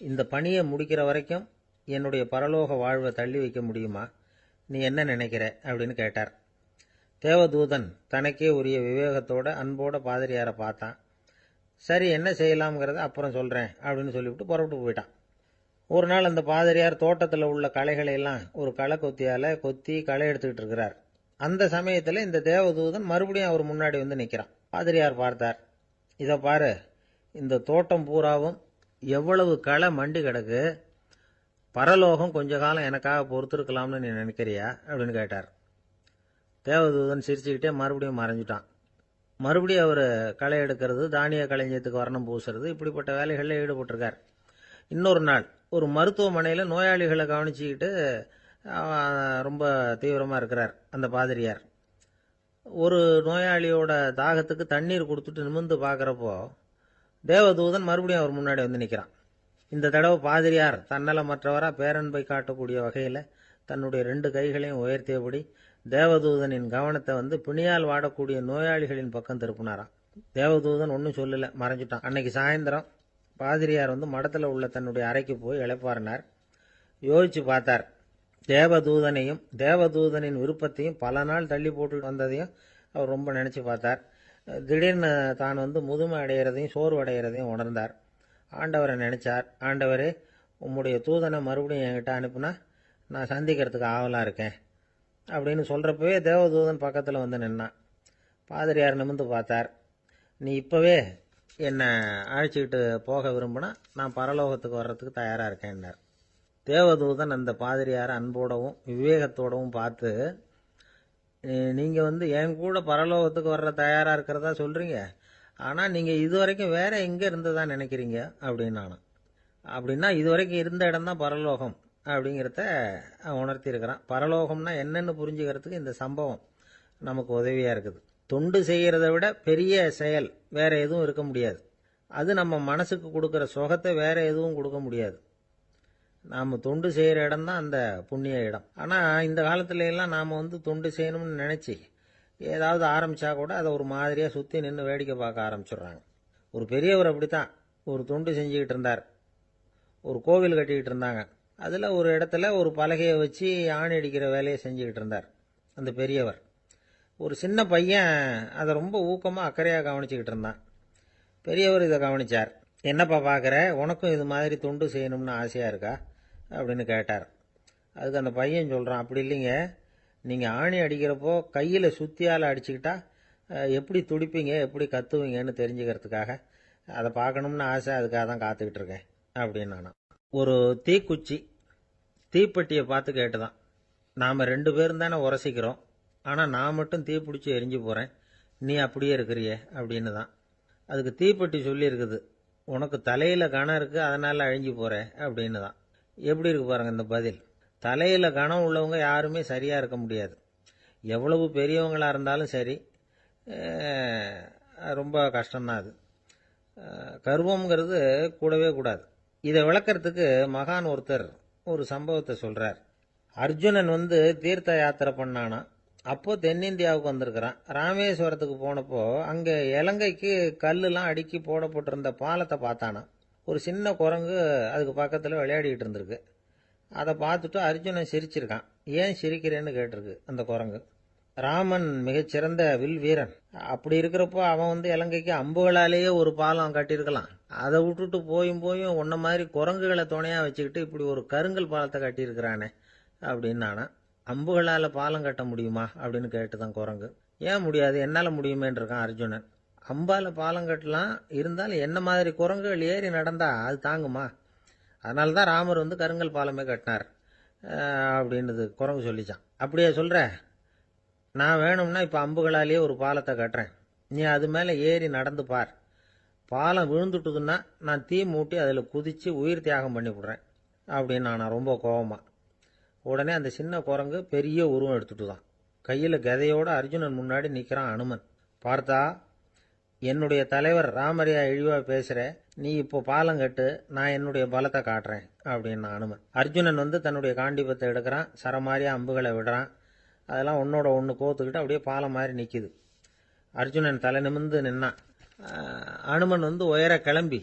இந்த பணியை முடிக்கிற வரைக்கும் என்னுடைய பரலோக வாழ்வை தள்ளி வைக்க முடியுமா? நீ என்ன நினைக்கிற அப்படின்னு கேட்டார். தேவதூதன் தனக்கே உரிய விவேகத்தோட அன்போட பாதிரியாரை பார்த்தான். சரி, என்ன செய்யலாம்ங்கிறத அப்புறம் சொல்கிறேன் அப்படின்னு சொல்லிவிட்டு புறப்பட்டு போயிட்டான். ஒரு நாள் அந்த பாதிரியார் தோட்டத்தில் உள்ள களைகளை எல்லாம் ஒரு களை கொத்தியால் கொத்தி களை எடுத்துக்கிட்டு இருக்கிறார். அந்த சமயத்தில் இந்த தேவதூதன் மறுபடியும் அவர் முன்னாடி நிற்கிறான். பாதிரியார் பார்த்தார். இதை பாரு, இந்த தோட்டம் பூராவும் எவ்வளவு களை மண்டி கிடக்கு, பரலோகம் கொஞ்ச காலம் எனக்காக பொறுத்திருக்கலாம்னு நீ நினைக்கிறியா அப்படின்னு கேட்டார். தேவதூதன் சிரிச்சுக்கிட்டே மறுபடியும் மறைஞ்சிட்டான். மறுபடியும் அவர் களை எடுக்கிறது, தானிய களஞ்சியத்துக்கு வர்ணம் பூசுறது, இப்படிப்பட்ட வேலைகளில் ஈடுபட்டிருக்கார். இன்னொரு நாள் ஒரு மருத்துவமனையில் நோயாளிகளை கவனிச்சுக்கிட்டு ரொம்ப தீவிரமாக இருக்கிறார் அந்த பாதிரியார். ஒரு நோயாளியோட தாகத்துக்கு தண்ணீர் கொடுத்துட்டு நிமிர்ந்து பார்க்குறப்போ தேவதூதன் மறுபடியும் அவர் முன்னாடி நிற்கிறான். இந்த தடவை பாதிரியார் தன்னலமற்றவராக பேரன்பை காட்டக்கூடிய வகையில் தன்னுடைய 2 கைகளையும் உயர்த்தியபடி தேவதூதனின் கவனத்தை பிணியால் வாடக்கூடிய நோயாளிகளின் பக்கம் திருப்பினாராம். தேவதூதன் ஒன்றும் சொல்லலை, மறைஞ்சிட்டான். அன்னைக்கு சாயந்தரம் பாதிரியார் மடத்தில் உள்ள தன்னுடைய அறைக்கு போய் இளைப்பாறினார். யோசிச்சு பார்த்தார். தேவதூதனையும் தேவதூதனின் விருப்பத்தையும் பல நாள் தள்ளி போட்டு வந்ததையும் அவர் ரொம்ப நினச்சி பார்த்தார். திடீர்னு தான் முதுமை அடைகிறதையும் சோர்வு அடைகிறதையும் உணர்ந்தார். ஆண்டவரை நினைச்சார். ஆண்டவரே, உம்முடைய தூதனை மறுபடியும் என்கிட்ட அனுப்புனா நான் சந்திக்கிறதுக்கு ஆவலாக இருக்கேன் அப்படின்னு சொல்கிறப்பவே தேவதூதன் பக்கத்தில் நின்னான். பாதிரியார் நிமிர்ந்து பார்த்தார். நீ இப்போவே என்னை அழைச்சிக்கிட்டு போக விரும்பினா நான் பரலோகத்துக்கு வர்றதுக்கு தயாராக இருக்கேன்னார். தேவதூதன் அந்த பாதிரியாரை அன்போடவும் விவேகத்தோடவும் பார்த்து, நீங்கள் என் கூட பரலோகத்துக்கு வர்ற தயாராக இருக்கிறதா சொல்கிறீங்க, ஆனால் நீங்கள் இதுவரைக்கும் வேற எங்கே இருந்ததா நினைக்கிறீங்க அப்படின்னு நானும். அப்படின்னா இதுவரைக்கும் இருந்த இடம் தான் பரலோகம் அப்படிங்கிறத உணர்த்தியிருக்கிறான். பரலோகம்னா என்னன்னு புரிஞ்சுக்கிறதுக்கு இந்த சம்பவம் நமக்கு உதவியாக இருக்குது. தொண்டு செய்கிறத விட பெரிய செயல் வேற எதுவும் இருக்க முடியாது. அது நம்ம மனசுக்கு கொடுக்குற சுகத்தை வேற எதுவும் கொடுக்க முடியாது. நாம் தொண்டு செய்கிற இடம் தான் அந்த புண்ணிய இடம். ஆனால் இந்த காலத்துல எல்லாம் நாம் தொண்டு செய்யணும்னு நினச்சி ஏதாவது ஆரம்பித்தா கூட அதை ஒரு மாதிரியாக சுற்றி நின்று வேடிக்கை பார்க்க ஆரம்பிச்சிடுறாங்க. ஒரு பெரியவர் அப்படித்தான் ஒரு தொண்டு செஞ்சுக்கிட்டு இருந்தார். ஒரு கோவில் கட்டிக்கிட்டு இருந்தாங்க. அதில் ஒரு இடத்துல ஒரு பலகையை வச்சு ஆணி அடிக்கிற வேலையை செஞ்சுக்கிட்டு இருந்தார் அந்த பெரியவர். ஒரு சின்ன பையன் அதை ரொம்ப ஊக்கமாக அக்கறையாக கவனிச்சுக்கிட்டு இருந்தான். பெரியவர் இதை கவனித்தார். என்னப்பா பார்க்குற, உனக்கும் இது மாதிரி தொண்டு செய்யணும்னு ஆசையாக இருக்கா அப்படின்னு கேட்டார். அதுக்கு அந்த பையன் சொல்கிறான், அப்படி இல்லைங்க, நீங்கள் ஆணி அடிக்கிறப்போ கையில் சுத்தியால் அடிச்சுக்கிட்டா எப்படி துடிப்பீங்க எப்படி கத்துவீங்கன்னு தெரிஞ்சுக்கிறதுக்காக அதை பார்க்கணும்னு ஆசை, அதுக்காக தான் காத்துக்கிட்டு இருக்கேன் அப்படின்னு நானும். ஒரு தீக்குச்சி தீப்பெட்டியை பார்த்து கேட்டுதான், நாம் 2 பேரும் தானே உரசிக்கிறோம், ஆனால் நான் மட்டும் தீப்பிடிச்சி எரிஞ்சு போகிறேன், நீ அப்படியே இருக்கிறியே அப்படின்னு தான். அதுக்கு தீப்பெட்டி சொல்லியிருக்குது, உனக்கு தலையில் கணம் இருக்குது அதனால் அழிஞ்சு போகிற அப்படின்னு தான். எப்படி இருக்கு பாருங்கள் இந்த பதில். தலையில் கணம் உள்ளவங்க யாருமே சரியாக இருக்க முடியாது. எவ்வளவு பெரியவங்களாக இருந்தாலும் சரி, ரொம்ப கஷ்டம்தான் அது. கர்வம்ங்கிறது கூடவே கூடாது. இதை விளக்கறதுக்கு மகான் ஒருத்தர் ஒரு சம்பவத்தை சொல்கிறார். அர்ஜுனன் தீர்த்த யாத்திரை பண்ணானா. அப்போ தென்னிந்தியாவுக்கு வந்திருக்கிறான். ராமேஸ்வரத்துக்கு போனப்போ அங்கே இலங்கைக்கு கல்லுலாம் அடுக்கி போடப்பட்டிருந்த பாலத்தை பார்த்தானா. ஒரு சின்ன குரங்கு அதுக்கு பக்கத்தில் விளையாடிக்கிட்டு இருந்திருக்கு. அதை பார்த்துட்டு அர்ஜுனன் சிரிச்சிருக்கான். ஏன் சிரிக்கிறேன்னு கேட்டிருக்கு அந்த குரங்கு. ராமன் மிகச்சிறந்த வில் வீரன். அப்படி இருக்கிறப்போ அவன் இலங்கைக்கு அம்புகளாலேயே ஒரு பாலம் கட்டியிருக்கலாம். அதை விட்டுட்டு போயும் உன்ன மாதிரி குரங்குகளை துணையாக வச்சுக்கிட்டு இப்படி ஒரு கருங்கல் பாலத்தை கட்டியிருக்கிறானே அப்படின்னு நானா. அம்புகளால் பாலம் கட்ட முடியுமா அப்படின்னு கேட்டுதான் குரங்கு. ஏன் முடியாது, என்னால் முடியுமேன்னு இருக்கான் அர்ஜுனன். அம்பால் பாலம் கட்டலாம், இருந்தாலும் என்ன மாதிரி குரங்குகள் ஏறி நடந்தா அது தாங்குமா? அதனால தான் ராமர் கருங்கல் பாலமே கட்டினார் அப்படின்றது குரங்கு சொல்லிச்சான். அப்படியே சொல்கிற, நான் வேணும்னா இப்போ அம்புகளாலேயே ஒரு பாலத்தை கட்டுறேன், நீ அது மேலே ஏறி நடந்து பார். பாலம் விழுந்துட்டுதுன்னா நான் தீ மூட்டி அதில் குதித்து உயிர் தியாகம் பண்ணி விடுறேன் அப்படின்னு நான் ரொம்ப கோபமா. உடனே அந்த சின்ன குரங்கு பெரிய உருவம் எடுத்துட்டு தான் கையில் கதையோடு அர்ஜுனன் முன்னாடி நிற்கிறான் அனுமன். பார்த்தா, என்னுடைய தலைவர் ராமரையா இழிவாக பேசுகிற, நீ இப்போ பாலம் கட்டு, நான் என்னுடைய பலத்தை காட்டுறேன் அப்படின்னு அனுமன். அர்ஜுனன் தன்னுடைய காண்டிபத்தை எடுக்கிறான், சரமாரியா அம்புகளை விடுறான். அதெல்லாம் ஒன்னோட ஒன்று கோத்துக்கிட்டு அப்படியே பாலம் மாதிரி நிற்கிது. அர்ஜுனன் தலை நிமிர்ந்து நின்னான். அனுமன் உயர கிளம்பி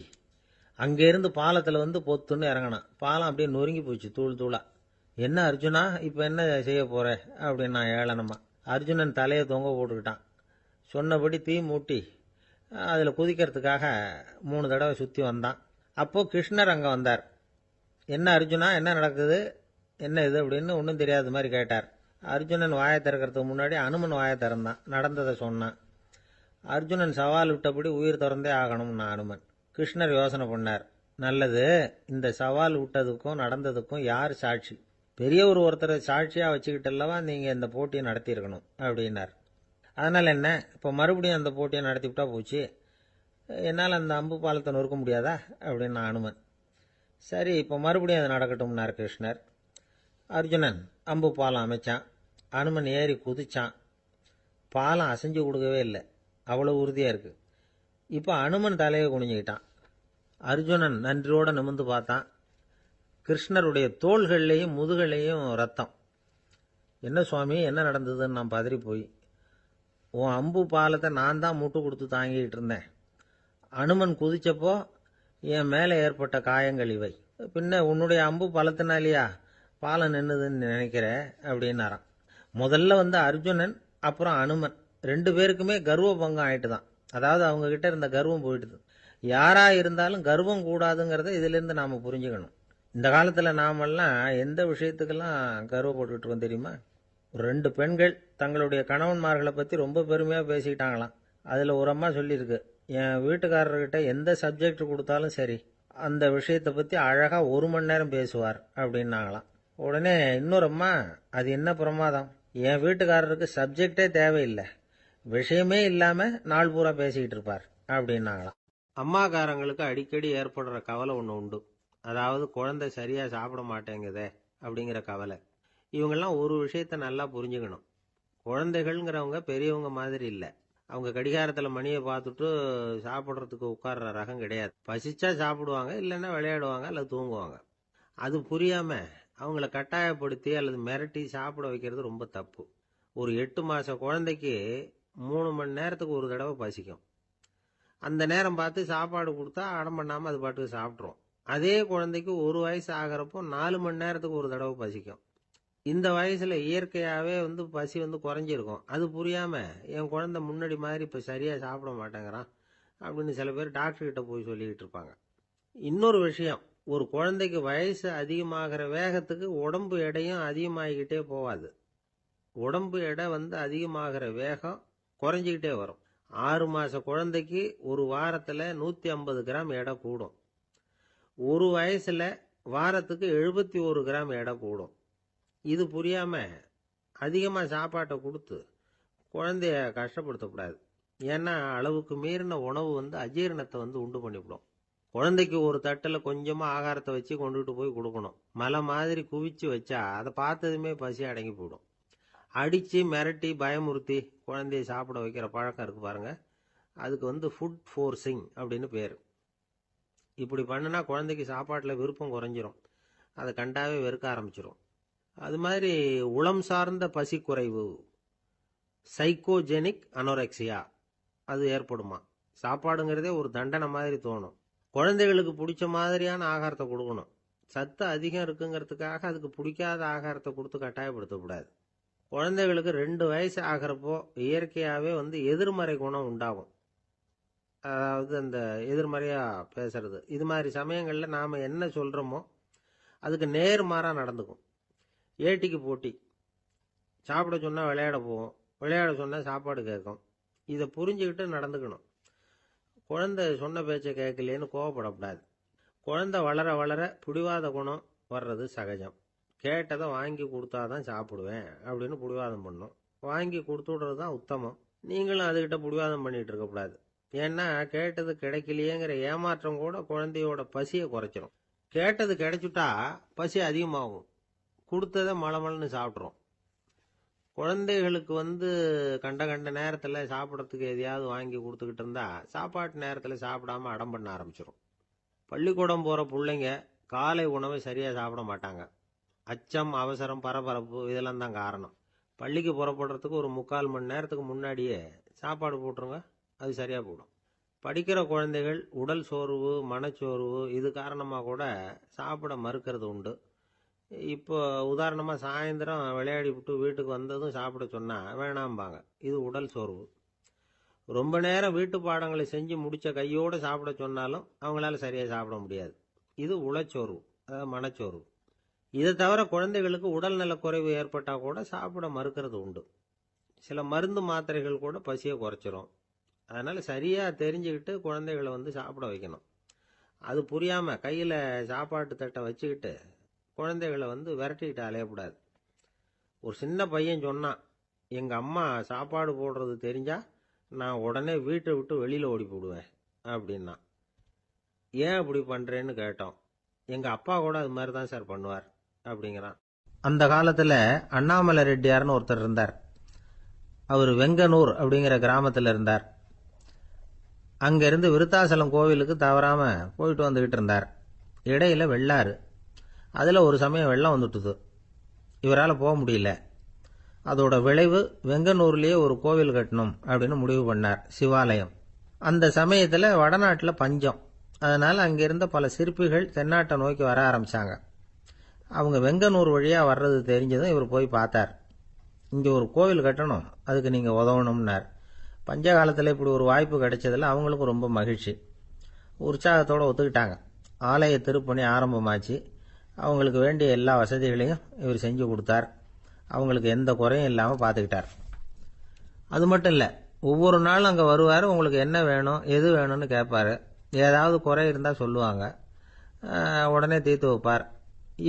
அங்கேருந்து பாலத்தில் பொத்துன்னு இறங்கினான். பாலம் அப்படியே நொறுங்கி போச்சு தூள் தூளா. என்ன அர்ஜுனா, இப்போ என்ன செய்ய போற அப்படின்னு நான் ஏளனமா. அர்ஜுனன் தலையை தொங்க போட்டுக்கிட்டான். சொன்னபடி தீ மூட்டி அதில் குதிக்கிறதுக்காக 3 தடவை சுற்றி வந்தான். அப்போது கிருஷ்ணர் அங்கே வந்தார். என்ன அர்ஜுனா, என்ன நடக்குது, என்ன இது அப்படின்னு ஒன்றும் தெரியாத மாதிரி கேட்டார். அர்ஜுனன் வாயை திறக்கிறதுக்கு முன்னாடி அனுமன் வாயை திறந்தான், நடந்ததை சொன்னான். அர்ஜுனன் சவால் விட்டபடி உயிர் திறந்தே ஆகணும்னா அனுமன். கிருஷ்ணர் யோசனை பண்ணார். நல்லது, இந்த சவால் விட்டதுக்கும் நடந்ததுக்கும் யார் சாட்சி? பெரிய ஒருத்தரை சாட்சியாக வச்சுக்கிட்டல்லவா நீங்கள் இந்த போட்டியை நடத்தியிருக்கணும் அப்படின்னார். அதனால் என்ன, இப்போ மறுபடியும் அந்த போட்டியை நடத்திவிட்டா போச்சு, என்னால் அந்த அம்பு பாலத்தை நொறுக்க முடியாதா அப்படின்னு அனுமன். சரி, இப்போ மறுபடியும் அது நடக்கட்டும்னார் கிருஷ்ணர். அர்ஜுனன் அம்பு பாலம் அமைச்சான். அனுமன் ஏறி குதிச்சான். பாலம் அசைஞ்சு கொடுக்கவே இல்லை, அவ்வளோ உறுதியாக இருக்குது. இப்போ அனுமன் தலையை குனிஞ்சுக்கிட்டான். அர்ஜுனன் நன்றியோடு நிமிர்ந்து பார்த்தான். கிருஷ்ணருடைய தோள்கள்லேயும் முதுகள்லேயும் ரத்தம். என்ன சுவாமி, என்ன நடந்ததுன்னு நான் பதறி போய், உன் அம்பு பாலத்தை நான் தான் முட்டு கொடுத்து தாங்கிட்டு இருந்தேன். அனுமன் குதிச்சப்போ என் மேலே ஏற்பட்ட காயங்கள் இவை. பின்ன உன்னுடைய அம்பு பலத்தினாலேயா பாலம் நின்றுதுன்னு நினைக்கிற அப்படின்னாரான். முதல்ல அர்ஜுனன் அப்புறம் அனுமன் 2 பேருக்குமே கர்வ பங்கம் ஆயிட்டு தான். அதாவது அவங்க கிட்ட இருந்த கர்வம் போயிட்டுது. யாரா இருந்தாலும் கர்வம் கூடாதுங்கிறத இதிலிருந்து நாம புரிஞ்சுக்கணும். இந்த காலத்தில் நாமெல்லாம் எந்த விஷயத்துக்கெல்லாம் கர்வப்பட்டுருக்கோம் தெரியுமா? 2 பெண்கள் தங்களுடைய கணவன்மார்களை பற்றி ரொம்ப பெருமையாக பேசிக்கிட்டாங்களாம். அதில் ஒரு அம்மா சொல்லியிருக்கு, என் வீட்டுக்காரர்கிட்ட எந்த சப்ஜெக்ட் கொடுத்தாலும் சரி அந்த விஷயத்தை பற்றி அழகாக 1 மணி நேரம் பேசுவார் அப்படின்னாங்களாம். உடனே இன்னொரு அம்மா, அது என்ன பிரமாதம், என் வீட்டுக்காரருக்கு சப்ஜெக்டே தேவையில்லை, விஷயமே இல்லாமல் நாள் பூரா பேசிக்கிட்டு இருப்பார் அப்படின்னாங்களாம். அம்மாக்காரங்களுக்கு அடிக்கடி ஏற்படுற கவலை ஒன்று உண்டு. அதாவது குழந்தை சரியாக சாப்பிட மாட்டேங்குதே அப்படிங்கிற கவலை. இவங்கெல்லாம் ஒரு விஷயத்த நல்லா புரிஞ்சுக்கணும். குழந்தைகள்ங்கிறவங்க பெரியவங்க மாதிரி இல்லை. அவங்க கடிகாரத்தில் மணியை பார்த்துட்டு சாப்பிட்றதுக்கு உட்கார்ற ரகம் கிடையாது. பசிச்சா சாப்பிடுவாங்க, இல்லைன்னா விளையாடுவாங்க அல்லது தூங்குவாங்க. அது புரியாமல் அவங்கள கட்டாயப்படுத்தி அல்லது மிரட்டி சாப்பிட வைக்கிறது ரொம்ப தப்பு. ஒரு 8 மாத குழந்தைக்கு 3 மணி நேரத்துக்கு ஒரு தடவை பசிக்கும். அந்த நேரம் பார்த்து சாப்பாடு கொடுத்தா அடம் பண்ணாமல் அது பாட்டுக்கு சாப்பிட்றோம். அதே குழந்தைக்கு 1 வயசு ஆகிறப்போ 4 மணி நேரத்துக்கு ஒரு தடவை பசிக்கும். இந்த வயசில் இயற்கையாகவே பசி குறைஞ்சிருக்கும். அது புரியாமல் என் குழந்தை முன்னாடி மாதிரி இப்போ சரியாக சாப்பிட மாட்டேங்கிறான் அப்படின்னு சில பேர் டாக்டர்கிட்ட போய் சொல்லிக்கிட்டு இருப்பாங்க. இன்னொரு விஷயம், ஒரு குழந்தைக்கு வயசு அதிகமாகிற வேகத்துக்கு உடம்பு எடையும் அதிகமாகிக்கிட்டே போகாது. உடம்பு எடை அதிகமாகிற வேகம் குறைஞ்சிக்கிட்டே வரும். 6 மாத குழந்தைக்கு ஒரு வாரத்தில் 150 கிராம் எடை கூடும். ஒரு வயசில் வாரத்துக்கு 71 கிராம் எடை கூடும். இது புரியாமல் அதிகமாக சாப்பாட்டை கொடுத்து குழந்தைய கஷ்டப்படுத்தக்கூடாது. ஏன்னா அளவுக்கு மீறின உணவு அஜீரணத்தை உண்டு பண்ணிவிடும். குழந்தைக்கு ஒரு தட்டில் கொஞ்சமாக ஆகாரத்தை வச்சு கொண்டுகிட்டு போய் கொடுக்கணும். மலை மாதிரி குவிச்சு வச்சா அதை பார்த்ததுமே பசி அடங்கி போயிடும். அடித்து மிரட்டி பயமுறுத்தி குழந்தைய சாப்பிட வைக்கிற பழக்கம் இருக்குது பாருங்க, அதுக்கு ஃபுட் ஃபோர்ஸிங் அப்படின்னு பேர். இப்படி பண்ணுனா குழந்தைக்கு சாப்பாட்டில் விருப்பம் குறைஞ்சிரும், அதை கண்டாவே வெறுக்க ஆரம்பிச்சிடும். அது மாதிரி உளம் சார்ந்த பசி குறைவு, சைக்கோஜெனிக் அனோரெக்சியா, அது ஏற்படுமா. சாப்பாடுங்கிறதே ஒரு தண்டனை மாதிரி தோணும். குழந்தைகளுக்கு பிடிச்ச மாதிரியான ஆகாரத்தை கொடுக்கணும். சத்து அதிகம் இருக்குங்கிறதுக்காக அதுக்கு பிடிக்காத ஆகாரத்தை கொடுத்து கட்டாயப்படுத்தக்கூடாது. குழந்தைகளுக்கு 2 வயசு ஆகிறப்போ இயற்கையாகவே எதிர்மறை குணம் உண்டாகும். அதாவது அந்த எதிர்மறையாக பேசுறது. இது மாதிரி சமயங்களில் நாம் என்ன சொல்கிறோமோ அதுக்கு நேர்மாறாக நடந்துக்கும். ஏட்டிக்கு போட்டி. சாப்பிட சொன்னால் விளையாட போவோம், விளையாட சொன்னால் சாப்பாடு கேட்கும். இதை புரிஞ்சுக்கிட்டு நடந்துக்கணும். குழந்தை சொன்ன பேச்சை கேட்கலேன்னு கோவப்படக்கூடாது. குழந்தை வளர வளர பிடிவாத குணம் வர்றது சகஜம். கேட்டதை வாங்கி கொடுத்தாதான் சாப்பிடுவேன் அப்படின்னு பிடிவாதம் பண்ணும். வாங்கி கொடுத்து விடுறது தான் உத்தமம். நீங்களும் அதுகிட்ட பிடிவாதம் பண்ணிகிட்டு இருக்கக்கூடாது. ஏன்னா கேட்டது கிடைக்கலையேங்கிற ஏமாற்றம் கூட குழந்தையோட பசியை குறைச்சிரும். கேட்டது கிடைச்சுட்டா பசி அதிகமாகும். கொடுத்ததை மலமலன்னு சாப்பிட்றோம். குழந்தைகளுக்கு கண்ட கண்ட நேரத்தில் சாப்பிட்றதுக்கு எதையாவது வாங்கி கொடுத்துக்கிட்டு இருந்தா சாப்பாட்டு நேரத்தில் சாப்பிடாம அடம் பண்ண ஆரம்பிச்சிடும். பள்ளிக்கூடம் போகிற பிள்ளைங்க காலை உணவை சரியாக சாப்பிட மாட்டாங்க. அச்சம், அவசரம், பரபரப்பு இதெல்லாம் தான் காரணம். பள்ளிக்கு புறப்படுறதுக்கு ஒரு 3/4 மணி நேரத்துக்கு முன்னாடியே சாப்பாடு போட்டுருங்க, அது சரியாக போடும். படிக்கிற குழந்தைகள் உடல் சோர்வு, மனச்சோர்வு இது காரணமாக கூட சாப்பிட மறுக்கிறது உண்டு. இப்போ உதாரணமாக சாயந்தரம் விளையாடி விட்டு வீட்டுக்கு வந்ததும் சாப்பிட சொன்னால் வேணாம்பாங்க. இது உடல் சோர்வு. ரொம்ப நேரம் வீட்டு பாடங்களை செஞ்சு முடித்த கையோடு சாப்பிட சொன்னாலும் அவங்களால சரியாக சாப்பிட முடியாது. இது உளச்சோர்வு, அதாவது மனச்சோர்வு. இதை தவிர குழந்தைகளுக்கு உடல் நலக்குறைவு ஏற்பட்டால் கூட சாப்பிட மறுக்கிறது உண்டு. சில மருந்து மாத்திரைகள் கூட பசியை குறைச்சிரும். அதனால் சரியாக தெரிஞ்சுக்கிட்டு குழந்தைகளை சாப்பிட வைக்கணும். அது புரியாமல் கையில் சாப்பாட்டு தட்டை வச்சுக்கிட்டு குழந்தைகளை விரட்டிக்கிட்டு அலையக்கூடாது. ஒரு சின்ன பையன் சொன்னான், எங்கள் அம்மா சாப்பாடு போடுறது தெரிஞ்சால் நான் உடனே வீட்டை விட்டு வெளியில் ஓடி போடுவேன் அப்படின்னா. ஏன் அப்படி பண்ணுறேன்னு கேட்டோம். எங்கள் அப்பா கூட அது மாதிரி தான் சார் பண்ணுவார் அப்படிங்கிறான். அந்த காலத்தில் அண்ணாமலை ரெட்டியார்னு ஒருத்தர் இருந்தார். அவர் வெங்கனூர் அப்படிங்கிற கிராமத்தில் இருந்தார். அங்கேருந்து விருத்தாசலம் கோவிலுக்கு தவறாமல் போயிட்டு வந்துக்கிட்டு இருந்தார். இடையில வெள்ளாறு. அதில் ஒரு சமயம் வெள்ளம் வந்துட்டுது. இவரால் போக முடியல. அதோட விளைவு வெங்கனூர்லேயே ஒரு கோவில் கட்டணும் அப்படின்னு முடிவு பண்ணார், சிவாலயம். அந்த சமயத்தில் வடநாட்டில் பஞ்சம். அதனால் அங்கிருந்த பல சிற்பிகள் தென்னாட்டை நோக்கி வர ஆரம்பித்தாங்க. அவங்க வெங்கனூர் வழியாக வர்றது தெரிஞ்சதும் இவர் போய் பார்த்தார். இங்கே ஒரு கோவில் கட்டணும், அதுக்கு நீங்கள் உதவணும்னார். பஞ்ச காலத்தில் இப்படி ஒரு வாய்ப்பு கிடைச்சதில் அவங்களுக்கும் ரொம்ப மகிழ்ச்சி. உற்சாகத்தோடு ஒத்துக்கிட்டாங்க. ஆலய திருப்பணி ஆரம்பமாச்சு. அவங்களுக்கு வேண்டிய எல்லா வசதிகளையும் இவர் செஞ்சு கொடுத்தார். அவங்களுக்கு எந்த குறையும் இல்லாமல் பார்த்துக்கிட்டார். அது மட்டும் இல்லை, ஒவ்வொரு நாளும் அங்கே வருவார். உங்களுக்கு என்ன வேணும் எது வேணும்னு கேட்பாரு. ஏதாவது குறை இருந்தால் சொல்லுவாங்க, உடனே தீர்த்து வைப்பார்.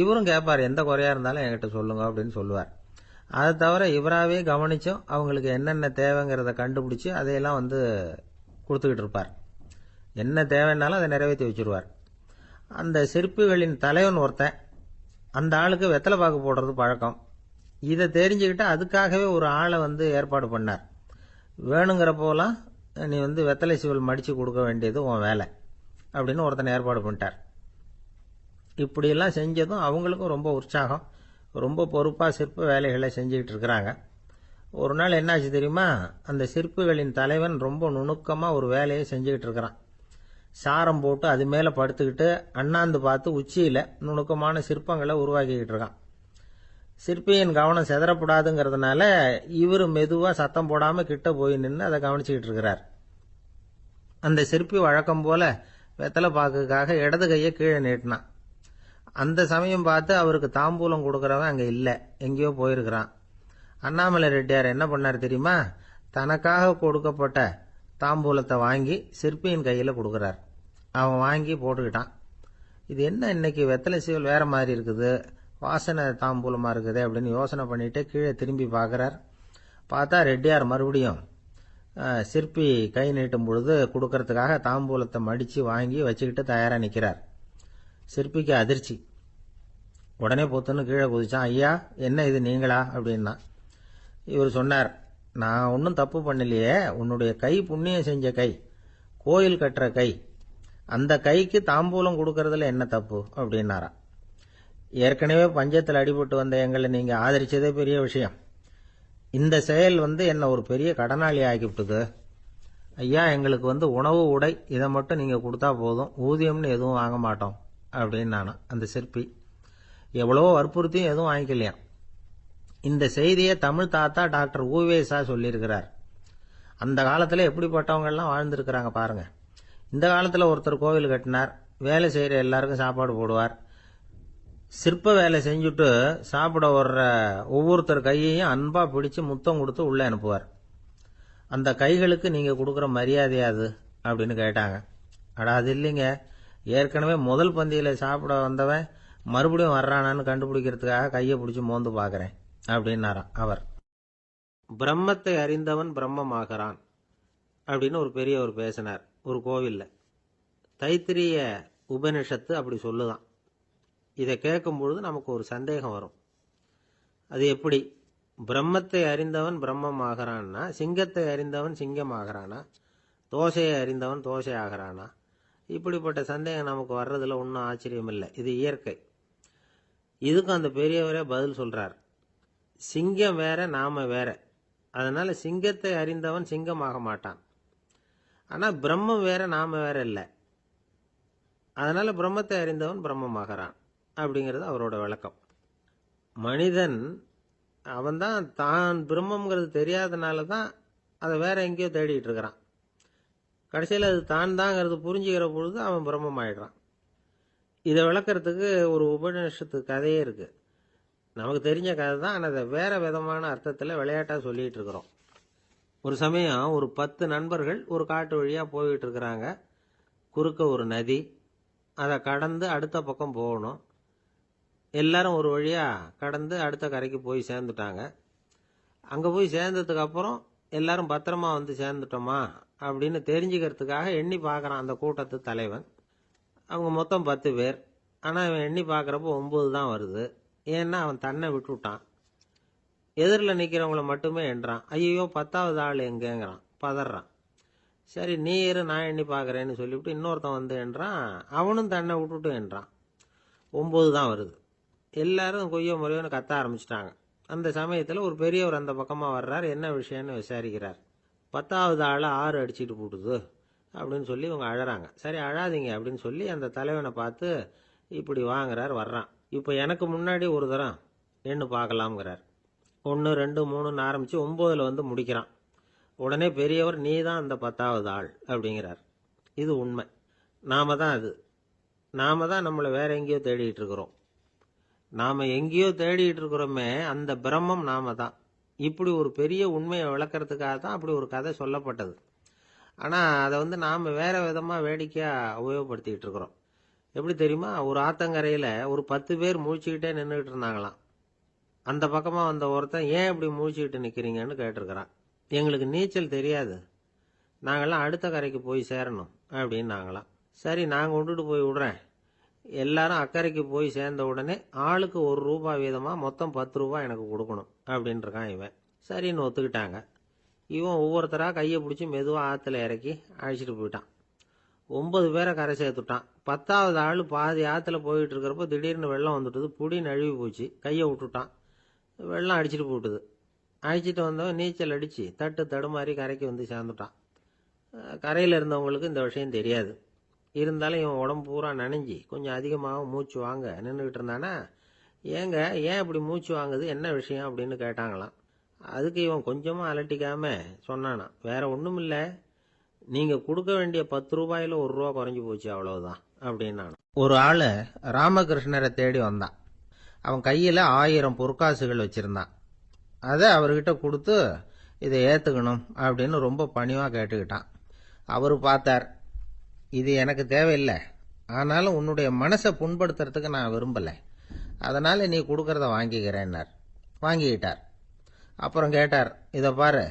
இவரும் கேட்பார், எந்த குறையாக இருந்தாலும் என்கிட்ட சொல்லுங்க அப்படின்னு சொல்லுவார். அதை தவிர இவராகவே கவனிச்சும் அவங்களுக்கு என்னென்ன தேவைங்கிறத கண்டுபிடிச்சி அதையெல்லாம் கொடுத்துக்கிட்டு இருப்பார். என்ன தேவைன்னாலும் அதை நிறைவேற்றி வச்சுருவார். அந்த சிற்பிகளின் தலைவன் ஒருத்தன், அந்த ஆளுக்கு வெத்தலை பாக்கு போடுறது பழக்கம். இதை தெரிஞ்சுக்கிட்டு அதுக்காகவே ஒரு ஆளை ஏற்பாடு பண்ணார். வேணுங்கிறப்போலாம் நீ வெத்தலை சீவல் மடித்து கொடுக்க வேண்டியது உன் வேலை அப்படின்னு ஒருத்தனை ஏற்பாடு பண்ணிட்டார். இப்படியெல்லாம் செஞ்சதும் அவங்களுக்கும் ரொம்ப உற்சாகம். ரொம்ப பொறுப்பாக சிற்ப வேலைகளை செஞ்சுக்கிட்டு இருக்கிறாங்க. ஒரு நாள் என்னாச்சு தெரியுமா? அந்த சிற்பிகளின் தலைவன் ரொம்ப நுணுக்கமாக ஒரு வேலையை செஞ்சுக்கிட்டு இருக்கிறான். சாரம் போட்டு அது மேலே படுத்துக்கிட்டு அண்ணாந்து பார்த்து உச்சியில் நுணுக்கமான சிற்பங்களை உருவாக்கிக்கிட்டு இருக்கான். சிற்பியின் கவனம் செதறப்படாதுங்கிறதுனால இவர் மெதுவாக சத்தம் போடாமல் கிட்ட போய் நின்று அதை கவனிச்சுக்கிட்டு இருக்கிறார். அந்த சிற்பி வழக்கம் போல வெத்தலை பாக்குக்காக இடது கையை கீழே நீட்டினான். அந்த சமயம் பார்த்து அவருக்கு தாம்பூலம் கொடுக்குறவன் அங்கே இல்லை, எங்கேயோ போயிருக்கிறான். அண்ணாமலை ரெட்டியார் என்ன பண்ணார் தெரியுமா? தனக்காக கொடுக்கப்பட்ட தாம்பூலத்தை வாங்கி சிற்பியின் கையில் கொடுக்குறார். அவன் வாங்கி போட்டுக்கிட்டான். இது என்ன இன்னைக்கு வெத்தலை சீவல் வேற மாதிரி இருக்குது, வாசனை தாம்பூலமாக இருக்குது அப்படின்னு யோசனை பண்ணிட்டு கீழே திரும்பி பார்க்குறார். பார்த்தா ரெட்டியார் மறுபடியும் சிற்பி கை நீட்டும் பொழுது கொடுக்கறதுக்காக தாம்பூலத்தை மடித்து வாங்கி வச்சுக்கிட்டு தயாராக நிற்கிறார். சிற்பிக்கு அதிர்ச்சி. உடனே பொத்துன்னு கீழே குதிச்சான். ஐயா, என்ன இது நீங்களா அப்படின்னா. இவர் சொன்னார், நான் ஒன்றும் தப்பு பண்ணலையே, உன்னுடைய கை புண்ணியம் செஞ்ச கை, கோயில் கட்டுற கை, அந்த கைக்கு தாம்பூலம் கொடுக்கறதுல என்ன தப்பு அப்படின்னாராம். ஏற்கனவே பஞ்சத்தில் அடிபட்டு வந்த எங்களை நீங்கள் ஆதரிச்சதே பெரிய விஷயம். இந்த செயல் என்னை ஒரு பெரிய கடனாளி ஆக்கிவிட்டுது. ஐயா, எங்களுக்கு உணவு உடை இதை மட்டும் நீங்கள் கொடுத்தா போதும், ஊதியம்னு எதுவும் வாங்க மாட்டோம் அப்படின்னு நானும். அந்த சிற்பி எவ்வளோ வற்புறுத்தியும் எதுவும் வாங்கிக்கலையாம். இந்த செய்தியை தமிழ் தாத்தா டாக்டர் ஊவேசா சொல்லியிருக்கிறார். அந்த காலத்தில் எப்படிப்பட்டவங்கெல்லாம் வாழ்ந்துருக்கிறாங்க பாருங்க. இந்த காலத்தில் ஒருத்தர் கோவில் கட்டினார், வேலை செய்கிற எல்லாருக்கும் சாப்பாடு போடுவார். சிற்ப வேலை செஞ்சுட்டு சாப்பிட வர்ற ஒவ்வொருத்தர் கையையும் அன்பாக பிடிச்சி முத்தம் கொடுத்து உள்ளே அனுப்புவார். அந்த கைகளுக்கு நீங்கள் கொடுக்குற மரியாதையாது அப்படின்னு கேட்டாங்க. அடா, அது இல்லைங்க, ஏற்கனவே முதல் பந்தியில் சாப்பிட வந்தவன் மறுபடியும் வர்றானான்னு கண்டுபிடிக்கிறதுக்காக கையை பிடிச்சி மோந்து பார்க்குறேன் அப்படின்னாராம் அவர். பிரம்மத்தை அறிந்தவன் பிரம்மமாகிறான் அப்படின்னு ஒரு பெரியவர் பேசினார் ஒரு கோவிலில். தைத்திரிய உபனிஷத்து அப்படி சொல்லுதான். இதை கேட்கும் பொழுது நமக்கு ஒரு சந்தேகம் வரும். அது எப்படி? பிரம்மத்தை அறிந்தவன் பிரம்மம் ஆகிறான்னா, சிங்கத்தை அறிந்தவன் சிங்கம் ஆகிறானா, தோசையை அறிந்தவன் தோசை ஆகிறானா? இப்படிப்பட்ட சந்தேகம் நமக்கு வர்றதுல ஒன்றும் ஆச்சரியம் இல்லை. இது இயற்கை. இதுக்கும் அந்த பெரியவரே பதில் சொல்றார். சிங்கம் வேற, நாம வேற. அதனால சிங்கத்தை அறிந்தவன் சிங்கமாக மாட்டான். ஆனா பிரம்மம் வேற, நாம வேற இல்லை. அதனால பிரம்மத்தை அறிந்தவன் பிரம்மமாகிறான் அப்படிங்கிறது அவரோட விளக்கம். மனிதன் அவன்தான் தான் பிரம்மங்கிறது தெரியாதனால தான் அதை வேற எங்கேயோ தேடிட்டு இருக்கிறான். கடைசியில் அது தான் தாங்கிறது புரிஞ்சுக்கிற பொழுது அவன் பிரம்மம் ஆயிடுறான். இதை விளக்கறதுக்கு ஒரு உபநிஷத்து கதையே இருக்கு. நமக்கு தெரிஞ்ச கதை தான், ஆனால் அதை வேற விதமான அர்த்தத்தில் விளையாட்டாக சொல்லிட்டு இருக்கிறோம். ஒரு சமயம் ஒரு 10 நண்பர்கள் ஒரு காட்டு வழியாக போய்கிட்டு இருக்கிறாங்க. குறுக்க ஒரு நதி, அதை கடந்து அடுத்த பக்கம் போகணும். எல்லாரும் ஒரு வழியாக கடந்து அடுத்த கரைக்கு போய் சேர்ந்துட்டாங்க. அங்கே போய் சேர்ந்ததுக்கு அப்புறம் எல்லாரும் பத்திரமா சேர்ந்துட்டோமா அப்படின்னு தெரிஞ்சுக்கிறதுக்காக எண்ணி பார்க்குறான் அந்த கூட்டத்து தலைவன். அவங்க மொத்தம் 10 பேர். ஆனால் அவன் எண்ணி பார்க்குறப்போ 9 தான் வருது. ஏன்னா அவன் தன்னை விட்டுவிட்டான். எதிரில் நிற்கிறவங்கள மட்டுமே எண்றான். ஐயோ 10வது ஆள் எங்கேங்கிறான், பதறான். சரி நீ இரு, நான் எண்ணி பார்க்குறேன்னு சொல்லிவிட்டு இன்னொருத்தன் எண்றான். அவனும் தன்னை விட்டுட்டு எண்றான். 9 தான் வருது. எல்லாரும் கொய்யோ முறையோன்னு கத்த ஆரம்பிச்சிட்டாங்க. அந்த சமயத்தில் ஒரு பெரியவர் அந்த பக்கமாக வர்றார். என்ன விஷயம்னு விசாரிக்கிறார். 10வது ஆளை 6 அடிச்சுட்டு போட்டுது அப்படின்னு சொல்லி இவங்க அழறாங்க. சரி அழாதீங்க அப்படின்னு சொல்லி அந்த தலைவனை பார்த்து இப்படி வாங்குறார். வர்றான். இப்போ எனக்கு முன்னாடி ஒரு தரம் எண்ணு பார்க்கலாம்ங்கிறார். 1 2 3ன்னு ஆரம்பித்து 9ல் முடிக்கிறான். உடனே பெரியவர் நீ தான் அந்த 10வது ஆள் அப்படிங்கிறார். இது உண்மை. நாம தான் அது. நாம தான் நம்மளை வேற எங்கேயோ தேடிட்டு இருக்கிறோம். நாம எங்கேயோ தேடிட்டு இருக்கிறோமே, அந்த பிரம்மம் நாம தான். இப்படி ஒரு பெரிய உண்மையை விளக்கறதுக்காக தான் அப்படி ஒரு கதை சொல்லப்பட்டது. ஆனால் அதை நாம் வேறு விதமாக வேடிக்கையாக உபயோகப்படுத்திக்கிட்டு இருக்கிறோம். எப்படி தெரியுமா? ஒரு ஆத்தங்கரையில் ஒரு 10 பேர் முழிச்சுக்கிட்டே நின்றுக்கிட்டு இருந்தாங்களாம். அந்த பக்கமாக வந்த ஒருத்தன், ஏன் இப்படி முழிச்சுக்கிட்டு நிற்கிறீங்கன்னு கேட்டிருக்கிறான். எங்களுக்கு நீச்சல் தெரியாது, நாங்கள்லாம் அடுத்த கரைக்கு போய் சேரணும் அப்படின்னாங்களாம். சரி, நாங்கள் விட்டுட்டு போய் விடுறேன். எல்லாரும் அக்கறைக்கு போய் சேர்ந்த உடனே ஆளுக்கு ₹1 வீதமாக மொத்தம் ₹10 எனக்கு கொடுக்கணும் அப்படின்ட்டுருக்கான் இவன். சரின்னு ஒத்துக்கிட்டாங்க. இவன் ஒவ்வொருத்தராக கையை பிடிச்சி மெதுவாக ஆற்றுல இறக்கி அழைச்சிட்டு போயிட்டான். 9 பேரை கரை சேர்த்துட்டான். 10வது ஆள் பாதி ஆற்றுல போயிட்டு இருக்கிறப்போ திடீர்னு வெள்ளம் வந்துட்டுது. புடி நழுவி போச்சு. கையை விட்டுட்டான். வெள்ளம் அடிச்சிட்டு போட்டுது. அழைச்சிட்டு வந்தவன் நீச்சல் அடித்து தட்டு தடுமாறி கரைக்கு வந்து சேர்ந்துட்டான். கரையில் இருந்தவங்களுக்கு இந்த விஷயம் தெரியாது. இருந்தாலும் இவன் உடம்பு பூரா நனைஞ்சி கொஞ்சம் அதிகமாக மூச்சு வாங்க நின்றுக்கிட்டு இருந்தானா, ஏங்க ஏன் இப்படி மூச்சு வாங்குது, என்ன விஷயம் அப்படின்னு கேட்டாங்களாம். அதுக்கு இவன் கொஞ்சமாக அலட்டிக்காம சொன்னானா, வேற ஒன்றும் இல்லை, நீங்கள் கொடுக்க வேண்டிய ₹10 ₹1 குறைஞ்சி போச்சு, அவ்வளவுதான் அப்படின்னான். ஒரு ஆள் ராமகிருஷ்ணரை தேடி வந்தான். அவன் கையில் 1000 பொற்காசுகள் வச்சுருந்தான். அதை அவர்கிட்ட கொடுத்து இதை ஏற்றுக்கணும் அப்படின்னு ரொம்ப பணிவாக கேட்டுக்கிட்டான். அவர் பார்த்தார், இது எனக்கு தேவையில்லை, ஆனாலும் உன்னுடைய மனசை புண்படுத்துறதுக்கு நான் விரும்பலை, அதனால் நீ கொடுக்கறத வாங்கிக்கிறேன்னார். வாங்கிக்கிட்டார். அப்புறம் கேட்டார், இதை பாரு,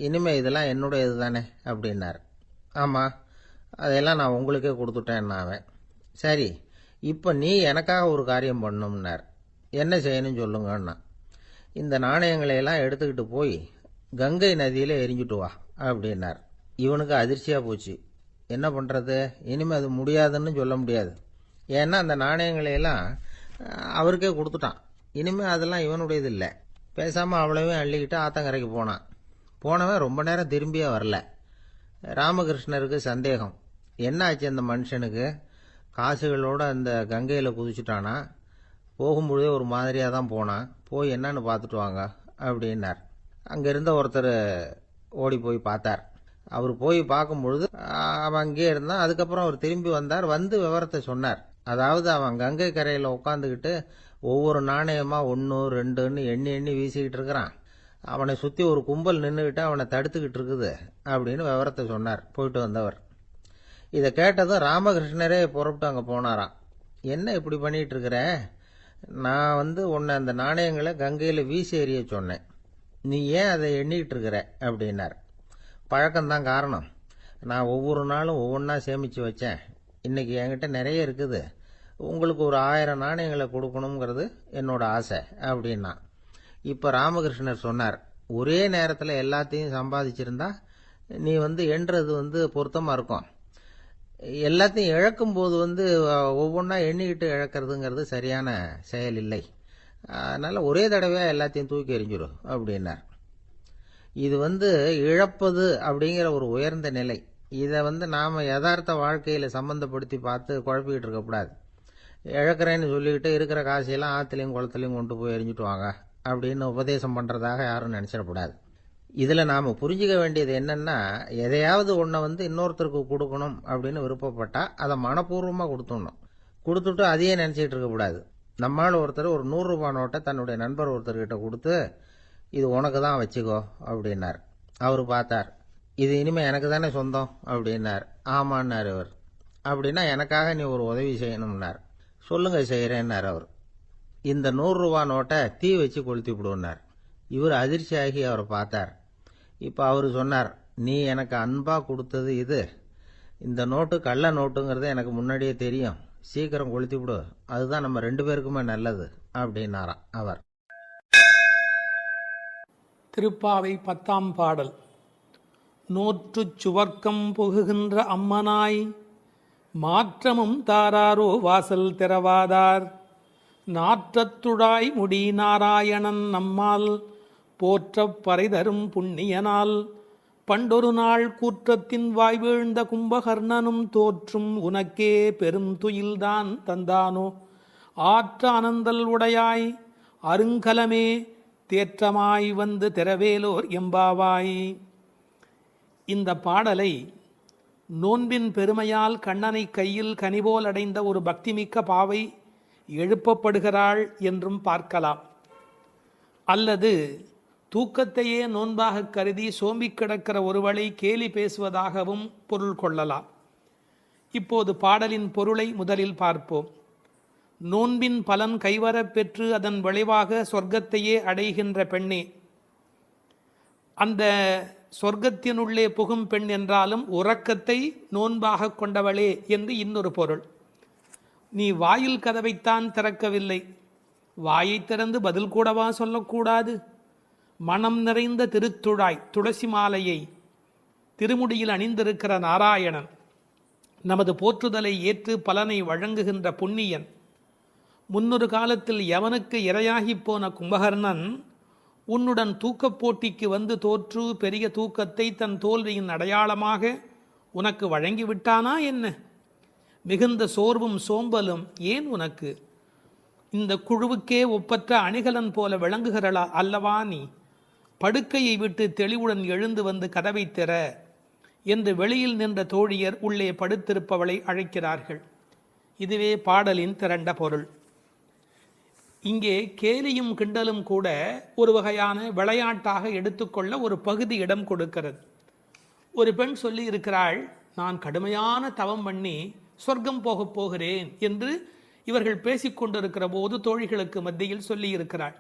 இனிமே இதெல்லாம் என்னுடையது தானே அப்படின்னார். ஆமாம், அதையெல்லாம் நான் உங்களுக்கே கொடுத்துட்டேன் அவன். சரி, இப்போ நீ எனக்காக ஒரு காரியம் பண்ணணும்னார். என்ன செய்யணும்னு சொல்லுங்கன்னா, இந்த நாணயங்களையெல்லாம் எடுத்துக்கிட்டு போய் கங்கை நதியில் எரிஞ்சுட்டு வா அப்படின்னார். இவனுக்கு அதிர்ச்சியாக போச்சு. என்ன பண்ணுறது, இனிமேல் அது முடியாதுன்னு சொல்ல முடியாது. ஏன்னா அந்த நாணயங்களையெல்லாம் அவருக்கே கொடுத்துட்டான். இனிமேல் அதெல்லாம் இவனுடையது இல்லை. பேசாமல் அவ்வளவையும் அள்ளிக்கிட்டு ஆத்தங்கரைக்கு போனான். போனவன் ரொம்ப நேரம் திரும்பியே வரல. ராமகிருஷ்ணருக்கு சந்தேகம், என்ன ஆச்சு அந்த மனுஷனுக்கு, காசுகளோடு அந்த கங்கையில் குதிச்சுட்டானா, போகும்பொழுதே ஒரு மாதிரியாக தான் போனான், போய் என்னன்னு பார்த்துட்டு வாங்க அப்படின்னார். அங்கே இருந்த ஒருத்தர் ஓடி போய் பார்த்தார். அவர் போய் பார்க்கும் பொழுது அவன் அங்கேயே இருந்தான். அதுக்கப்புறம் அவர் திரும்பி வந்தார். வந்து விவரத்தை சொன்னார். அதாவது அவன் கங்கை கரையில் உட்காந்துக்கிட்டு ஒவ்வொரு நாணயமாக 1 2ன்னு எண்ணி எண்ணி வீசிக்கிட்டு இருக்கிறான். அவனை சுற்றி ஒரு கும்பல் நின்றுக்கிட்டு அவனை தடுத்துக்கிட்டு இருக்குது அப்படின்னு விவரத்தை சொன்னார் போயிட்டு வந்தவர். இதை கேட்டதும் ராமகிருஷ்ணரே புறப்பட்டு அங்கே போனாராம். என்ன இப்படி பண்ணிகிட்டு இருக்கிற, நான் உன்னை அந்த நாணயங்களை கங்கையில் வீசி எறிய சொன்னேன், நீ ஏன் அதை எண்ணிக்கிட்டு இருக்கிற அப்படின்னார். பழக்கம்தான் காரணம், நான் ஒவ்வொரு நாளும் ஒவ்வொன்றா சேமித்து வச்சேன், இன்றைக்கி என்கிட்ட நிறைய இருக்குது, உங்களுக்கு ஒரு 1000 நாணயங்களை கொடுக்கணுங்கிறது என்னோட ஆசை அப்படின்னா. இப்போ ராமகிருஷ்ணர் சொன்னார், ஒரே நேரத்தில் எல்லாத்தையும் சம்பாதிச்சிருந்தா நீ எண்ணுறது பொருத்தமாக இருக்கும், எல்லாத்தையும் இழக்கும்போது ஒவ்வொன்றா எண்ணிக்கிட்டு இழக்கிறதுங்கிறது சரியான செயல் இல்லை, அதனால் ஒரே தடவையாக எல்லாத்தையும் தூக்கி எறிஞ்சிடும் அப்படின்னார். இது இழப்பது அப்படிங்கிற ஒரு உயர்ந்த நிலை. இதை நாம் யதார்த்த வாழ்க்கையில் சம்மந்தப்படுத்தி பார்த்து குழப்பிக்கிட்டு இருக்கக்கூடாது. இழக்கிறேன்னு சொல்லிக்கிட்டு இருக்கிற காசையெல்லாம் ஆற்றுலையும் குளத்துலையும் கொண்டு போய் எரிஞ்சுட்டு வாங்க அப்படின்னு உபதேசம் பண்ணுறதாக யாரும் நினச்சிடக்கூடாது. இதில் நாம் புரிஞ்சிக்க வேண்டியது என்னென்னா, எதையாவது ஒன்றை இன்னொருத்தருக்கு கொடுக்கணும் அப்படின்னு விருப்பப்பட்டால் அதை மனப்பூர்வமாக கொடுத்துடணும். கொடுத்துட்டு அதையே நினச்சிக்கிட்டு இருக்கக்கூடாது. நம்மால் ஒருத்தர் ஒரு ₹100 நோட்டை தன்னுடைய நண்பர் ஒருத்தர்கிட்ட கொடுத்து, இது உனக்கு தான் வச்சுக்கோ அப்படின்னார். அவர் பார்த்தார், இது இனிமேல் எனக்கு தானே சொந்தம் அப்படின்னார். ஆமான்னார் அவர். அப்படின்னா எனக்காக நீ ஒரு உதவி செய்யணும்னார். சொல்லுங்க செய்கிறேன்னார் அவர். இந்த ₹100 நோட்டை தீ வச்சு கொளுத்தி விடுன்னார். இவர் அதிர்ச்சியாகி அவரை பார்த்தார். இப்போ அவர் சொன்னார், நீ எனக்கு அன்பாக கொடுத்தது இது, இந்த நோட்டு கள்ள நோட்டுங்கிறது எனக்கு முன்னாடியே தெரியும், சீக்கிரம் கொளுத்தி விடு, அதுதான் நம்ம 2 பேருக்குமே நல்லது அப்படின்னாராம் அவர். திருப்பாவை 10ஆம் பாடல். நோற்றுச் சுவர்க்கம் புகுகின்ற அம்மனாய் மாற்றமும் தாராரோ வாசல் திறவாதார், நாற்றத்துழாய் முடி நாராயணன் நம்மால் போற்றப் பறைதரும் புண்ணியனால், பண்டொரு நாள் கூற்றத்தின் வாய் வீழ்ந்த கும்பகர்ணனும் தோற்றும் உனக்கே பெரும் துயில்தான் தந்தானோ, ஆற்ற அனந்தல் உடையாய் அருங்கலமே தேற்றமாய் வந்து திறவேலோர் எம்பாவாய். இந்த பாடலை நோன்பின் பெருமையால் கண்ணனை கையில் கனிபோல் அடைந்த ஒரு பக்திமிக்க பாவை எழுப்பப்படுகிறாள் என்றும் பார்க்கலாம். அல்லது தூக்கத்தையே நோன்பாக கருதி சோம்பிக் கிடக்கிற ஒருவளை கேலி பேசுவதாகவும் பொருள் கொள்ளலாம். இப்போது பாடலின் பொருளை முதலில் பார்ப்போம். நோன்பின் பலன் கைவரப் பெற்று அதன் விளைவாக சொர்க்கத்தையே அடைகின்ற பெண்ணே, அந்த சொர்க்கத்தினுள்ளே புகும் பெண் என்றாலும் உறக்கத்தை நோன்பாக கொண்டவளே என்று இன்னொரு பொருள். நீ வாயில் கதவைத்தான் திறக்கவில்லை, வாயை திறந்து பதில் கூடவா சொல்லக்கூடாது? மனம் நிறைந்த திருத்துழாய் துளசி மாலையை திருமுடியில் அணிந்திருக்கிற நாராயணன், நமது போற்றுதலை ஏற்று பலனை வழங்குகின்ற புண்ணியன், முன்னொரு காலத்தில் எவனுக்கு இரையாகி போன கும்பகர்ணன் உன்னுடன் தூக்கப் போட்டிக்கு வந்து தோற்று பெரிய தூக்கத்தை தன் தோல்வியின் அடையாளமாக உனக்கு வழங்கிவிட்டானா என்ன? மிகுந்த சோர்வும் சோம்பலும் ஏன் உனக்கு? இந்த குழுவுக்கே ஒப்பற்ற அணிகலன் போல விளங்குகிறளா அல்லவா நீ? படுக்கையை விட்டு தெளிவுடன் எழுந்து வந்து கதவை திற என்று வெளியில் நின்ற தோழியர் உள்ளே படுத்திருப்பவளை அழைக்கிறார்கள். இதுவே பாடலின் திரண்ட பொருள். இங்கே கேலியும் கிண்டலும் கூட ஒரு வகையான விளையாட்டாக எடுத்துக்கொள்ள ஒரு பகுதி இடம் கொடுக்கிறது. ஒரு பெண் சொல்லி இருக்கிறாள், நான் கடுமையான தவம் பண்ணி சொர்க்கம் போகப் போகிறேன் என்று இவர்கள் பேசிக்கொண்டிருக்கிற போது தோழிகளுக்கு மத்தியில் சொல்லி இருக்கிறாள்.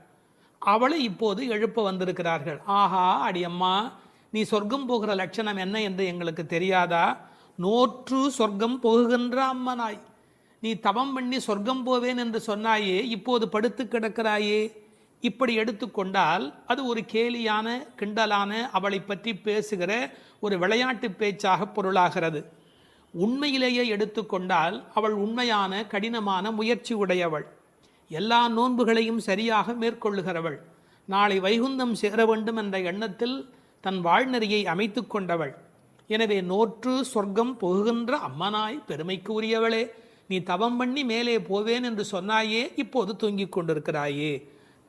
அவளை இப்போது எழுப்ப வந்திருக்கிறார்கள். ஆஹா அடியம்மா, நீ சொர்க்கம் போகிற லட்சணம் என்ன என்று எங்களுக்கு தெரியாதா? நோற்று சொர்க்கம் போகுகின்ற அம்மனாய், நீ தவம் பண்ணி சொர்க்கம் போவேன் என்று சொன்னாயே, இப்போது படுத்து கிடக்கிறாயே. இப்படி எடுத்துக்கொண்டால் அது ஒரு கேலியான கிண்டலான அவளை பற்றி பேசுகிற ஒரு விளையாட்டு பேச்சாக பொருளாகிறது. உண்மையிலேயே எடுத்துக்கொண்டால் அவள் உண்மையான கடினமான முயற்சி உடையவள், எல்லா நோன்புகளையும் சரியாக மேற்கொள்ளுகிறவள், நாளை வைகுந்தம் சேர வேண்டும் என்ற எண்ணத்தில் தன் வாழ்நெறியை அமைத்து கொண்டவள். எனவே நோற்று சொர்க்கம் போகுகின்ற அம்மனாய் பெருமைக்கு உரியவளே, நீ தவம் பண்ணி மேலே போவேன் என்று சொன்னாயே, இப்போது தூங்கிக் கொண்டிருக்கிறாயே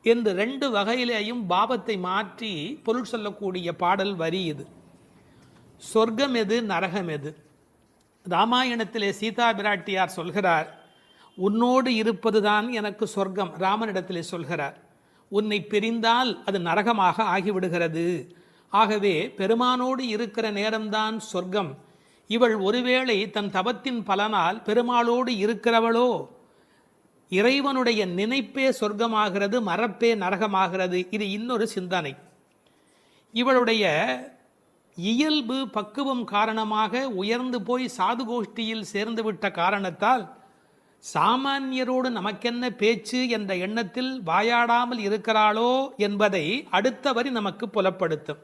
என்று ரெண்டு வகையிலேயும் பாவத்தை மாற்றி பொருள் சொல்லக்கூடிய பாடல் வரி இது. சொர்க்கம் எது, நரகம் எது? ராமாயணத்திலே சீதா பிராட்டியார் சொல்கிறார், உன்னோடு இருப்பதுதான் எனக்கு சொர்க்கம். ராமனிடத்திலே சொல்கிறார், உன்னை பிரிந்தால் அது நரகமாக ஆகிவிடுகிறது. ஆகவே பெருமானோடு இருக்கிற நேரம்தான் சொர்க்கம். இவள் ஒருவேளை தன் தவத்தின் பலனால் பெருமாளோடு இருக்கிறவளோ, இறைவனுடைய நினைப்பே சொர்க்கமாகிறது, மறப்பே நரகமாகிறது. இது இன்னொரு சிந்தனை. இவளுடைய இயல்பு பக்குவம் காரணமாக உயர்ந்து போய் சாது கோஷ்டியில் சேர்ந்து விட்ட காரணத்தால் சாமானியரோடு நமக்கென்ன பேச்சு என்ற எண்ணத்தில் வாயாடாமல் இருக்கிறாளோ என்பதை அடுத்த வரி நமக்கு புலப்படுத்தும்.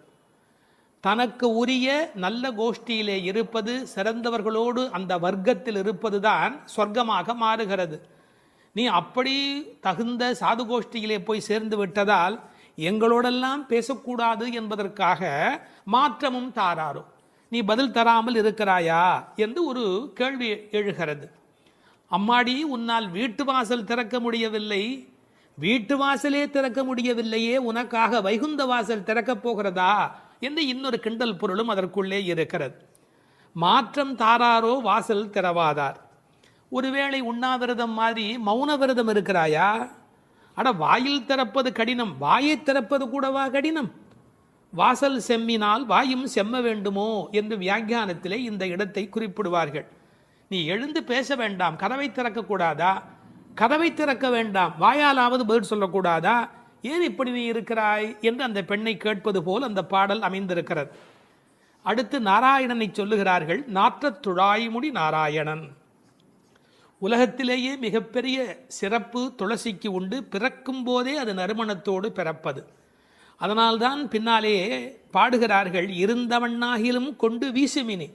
தனக்கு உரிய நல்ல கோஷ்டியிலே இருப்பது, சிறந்தவர்களோடு அந்த வர்க்கத்தில் இருப்பதுதான் சொர்க்கமாக மாறுகிறது. நீ அப்படி தகுந்த சாது கோஷ்டியிலே போய் சேர்ந்து விட்டதால் எங்களோடெல்லாம் பேசக்கூடாது என்பதற்காக மாற்றமும் தாராரோ, நீ பதில் தராமல் இருக்கிறாயா என்று ஒரு கேள்வி எழுகிறது. அம்மாடி, உன்னால் வீட்டு வாசல் திறக்க முடியவில்லை, வீட்டு வாசலே திறக்க முடியவில்லையே, உனக்காக வைகுந்த வாசல் திறக்கப் போகிறதா என்று இன்னொரு கிண்டல் பொருளும் அதற்குள்ளே இருக்கிறது. மாற்றம் தாராரோ வாசல் திறவாதார். ஒருவேளை உண்ணாவிரதம் மாதிரி மௌன விரதம் இருக்கிறாயா? அட, வாயில் திறப்பது கடினம், வாயை திறப்பது கூடவா கடினம்? வாசல் செம்மினால் வாயும் செம்ம வேண்டுமோ என்று வியாக்கியானத்திலே இந்த இடத்தை குறிப்பிடுவார்கள். நீ எழுந்து பேச வேண்டாம், கதவை திறக்கக்கூடாதா? கதவை திறக்க வேண்டாம், வாயாலாவது பதில் சொல்லக்கூடாதா? ஏன் இப்படி நீ இருக்கிறாய் என்று அந்த பெண்ணை கேட்பது போல் அந்த பாடல் அமைந்திருக்கிறது. அடுத்து நாராயணனை சொல்லுகிறார்கள். நாற்றத் துழாய்முடி நாராயணன். உலகத்திலேயே மிகப்பெரிய சிறப்பு துளசிக்கு உண்டு. பிறக்கும் போதே அது நறுமணத்தோடு பிறப்பது. அதனால்தான் பின்னாலே பாடுகிறார்கள், இருந்தவண்ணாகிலும் கொண்டு வீசுமினி.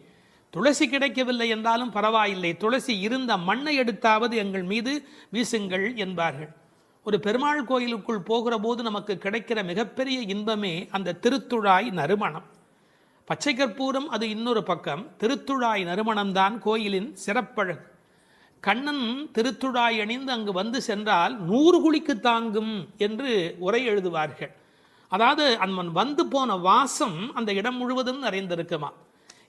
துளசி கிடைக்கவில்லை என்றாலும் பரவாயில்லை, துளசி இருந்த மண்ணை எடுத்தாவது எங்கள் மீது வீசுங்கள் என்பார்கள். ஒரு பெருமாள் கோயிலுக்குள் போகிற போது நமக்கு கிடைக்கிற மிகப்பெரிய இன்பமே அந்த திருத்துழாய் நறுமணம். பச்சை கற்பூரம் அது இன்னொரு பக்கம், திருத்துழாய் நறுமணம்தான் கோயிலின் சிறப்பழகு. கண்ணன் திருத்துழாய் அணிந்து அங்கு வந்து சென்றால் 100 குழிக்கு தாங்கும் என்று உரை எழுதுவார்கள். அதாவது அவன் வந்து போன வாசம் அந்த இடம் முழுவதும் நிறைந்திருக்குமா.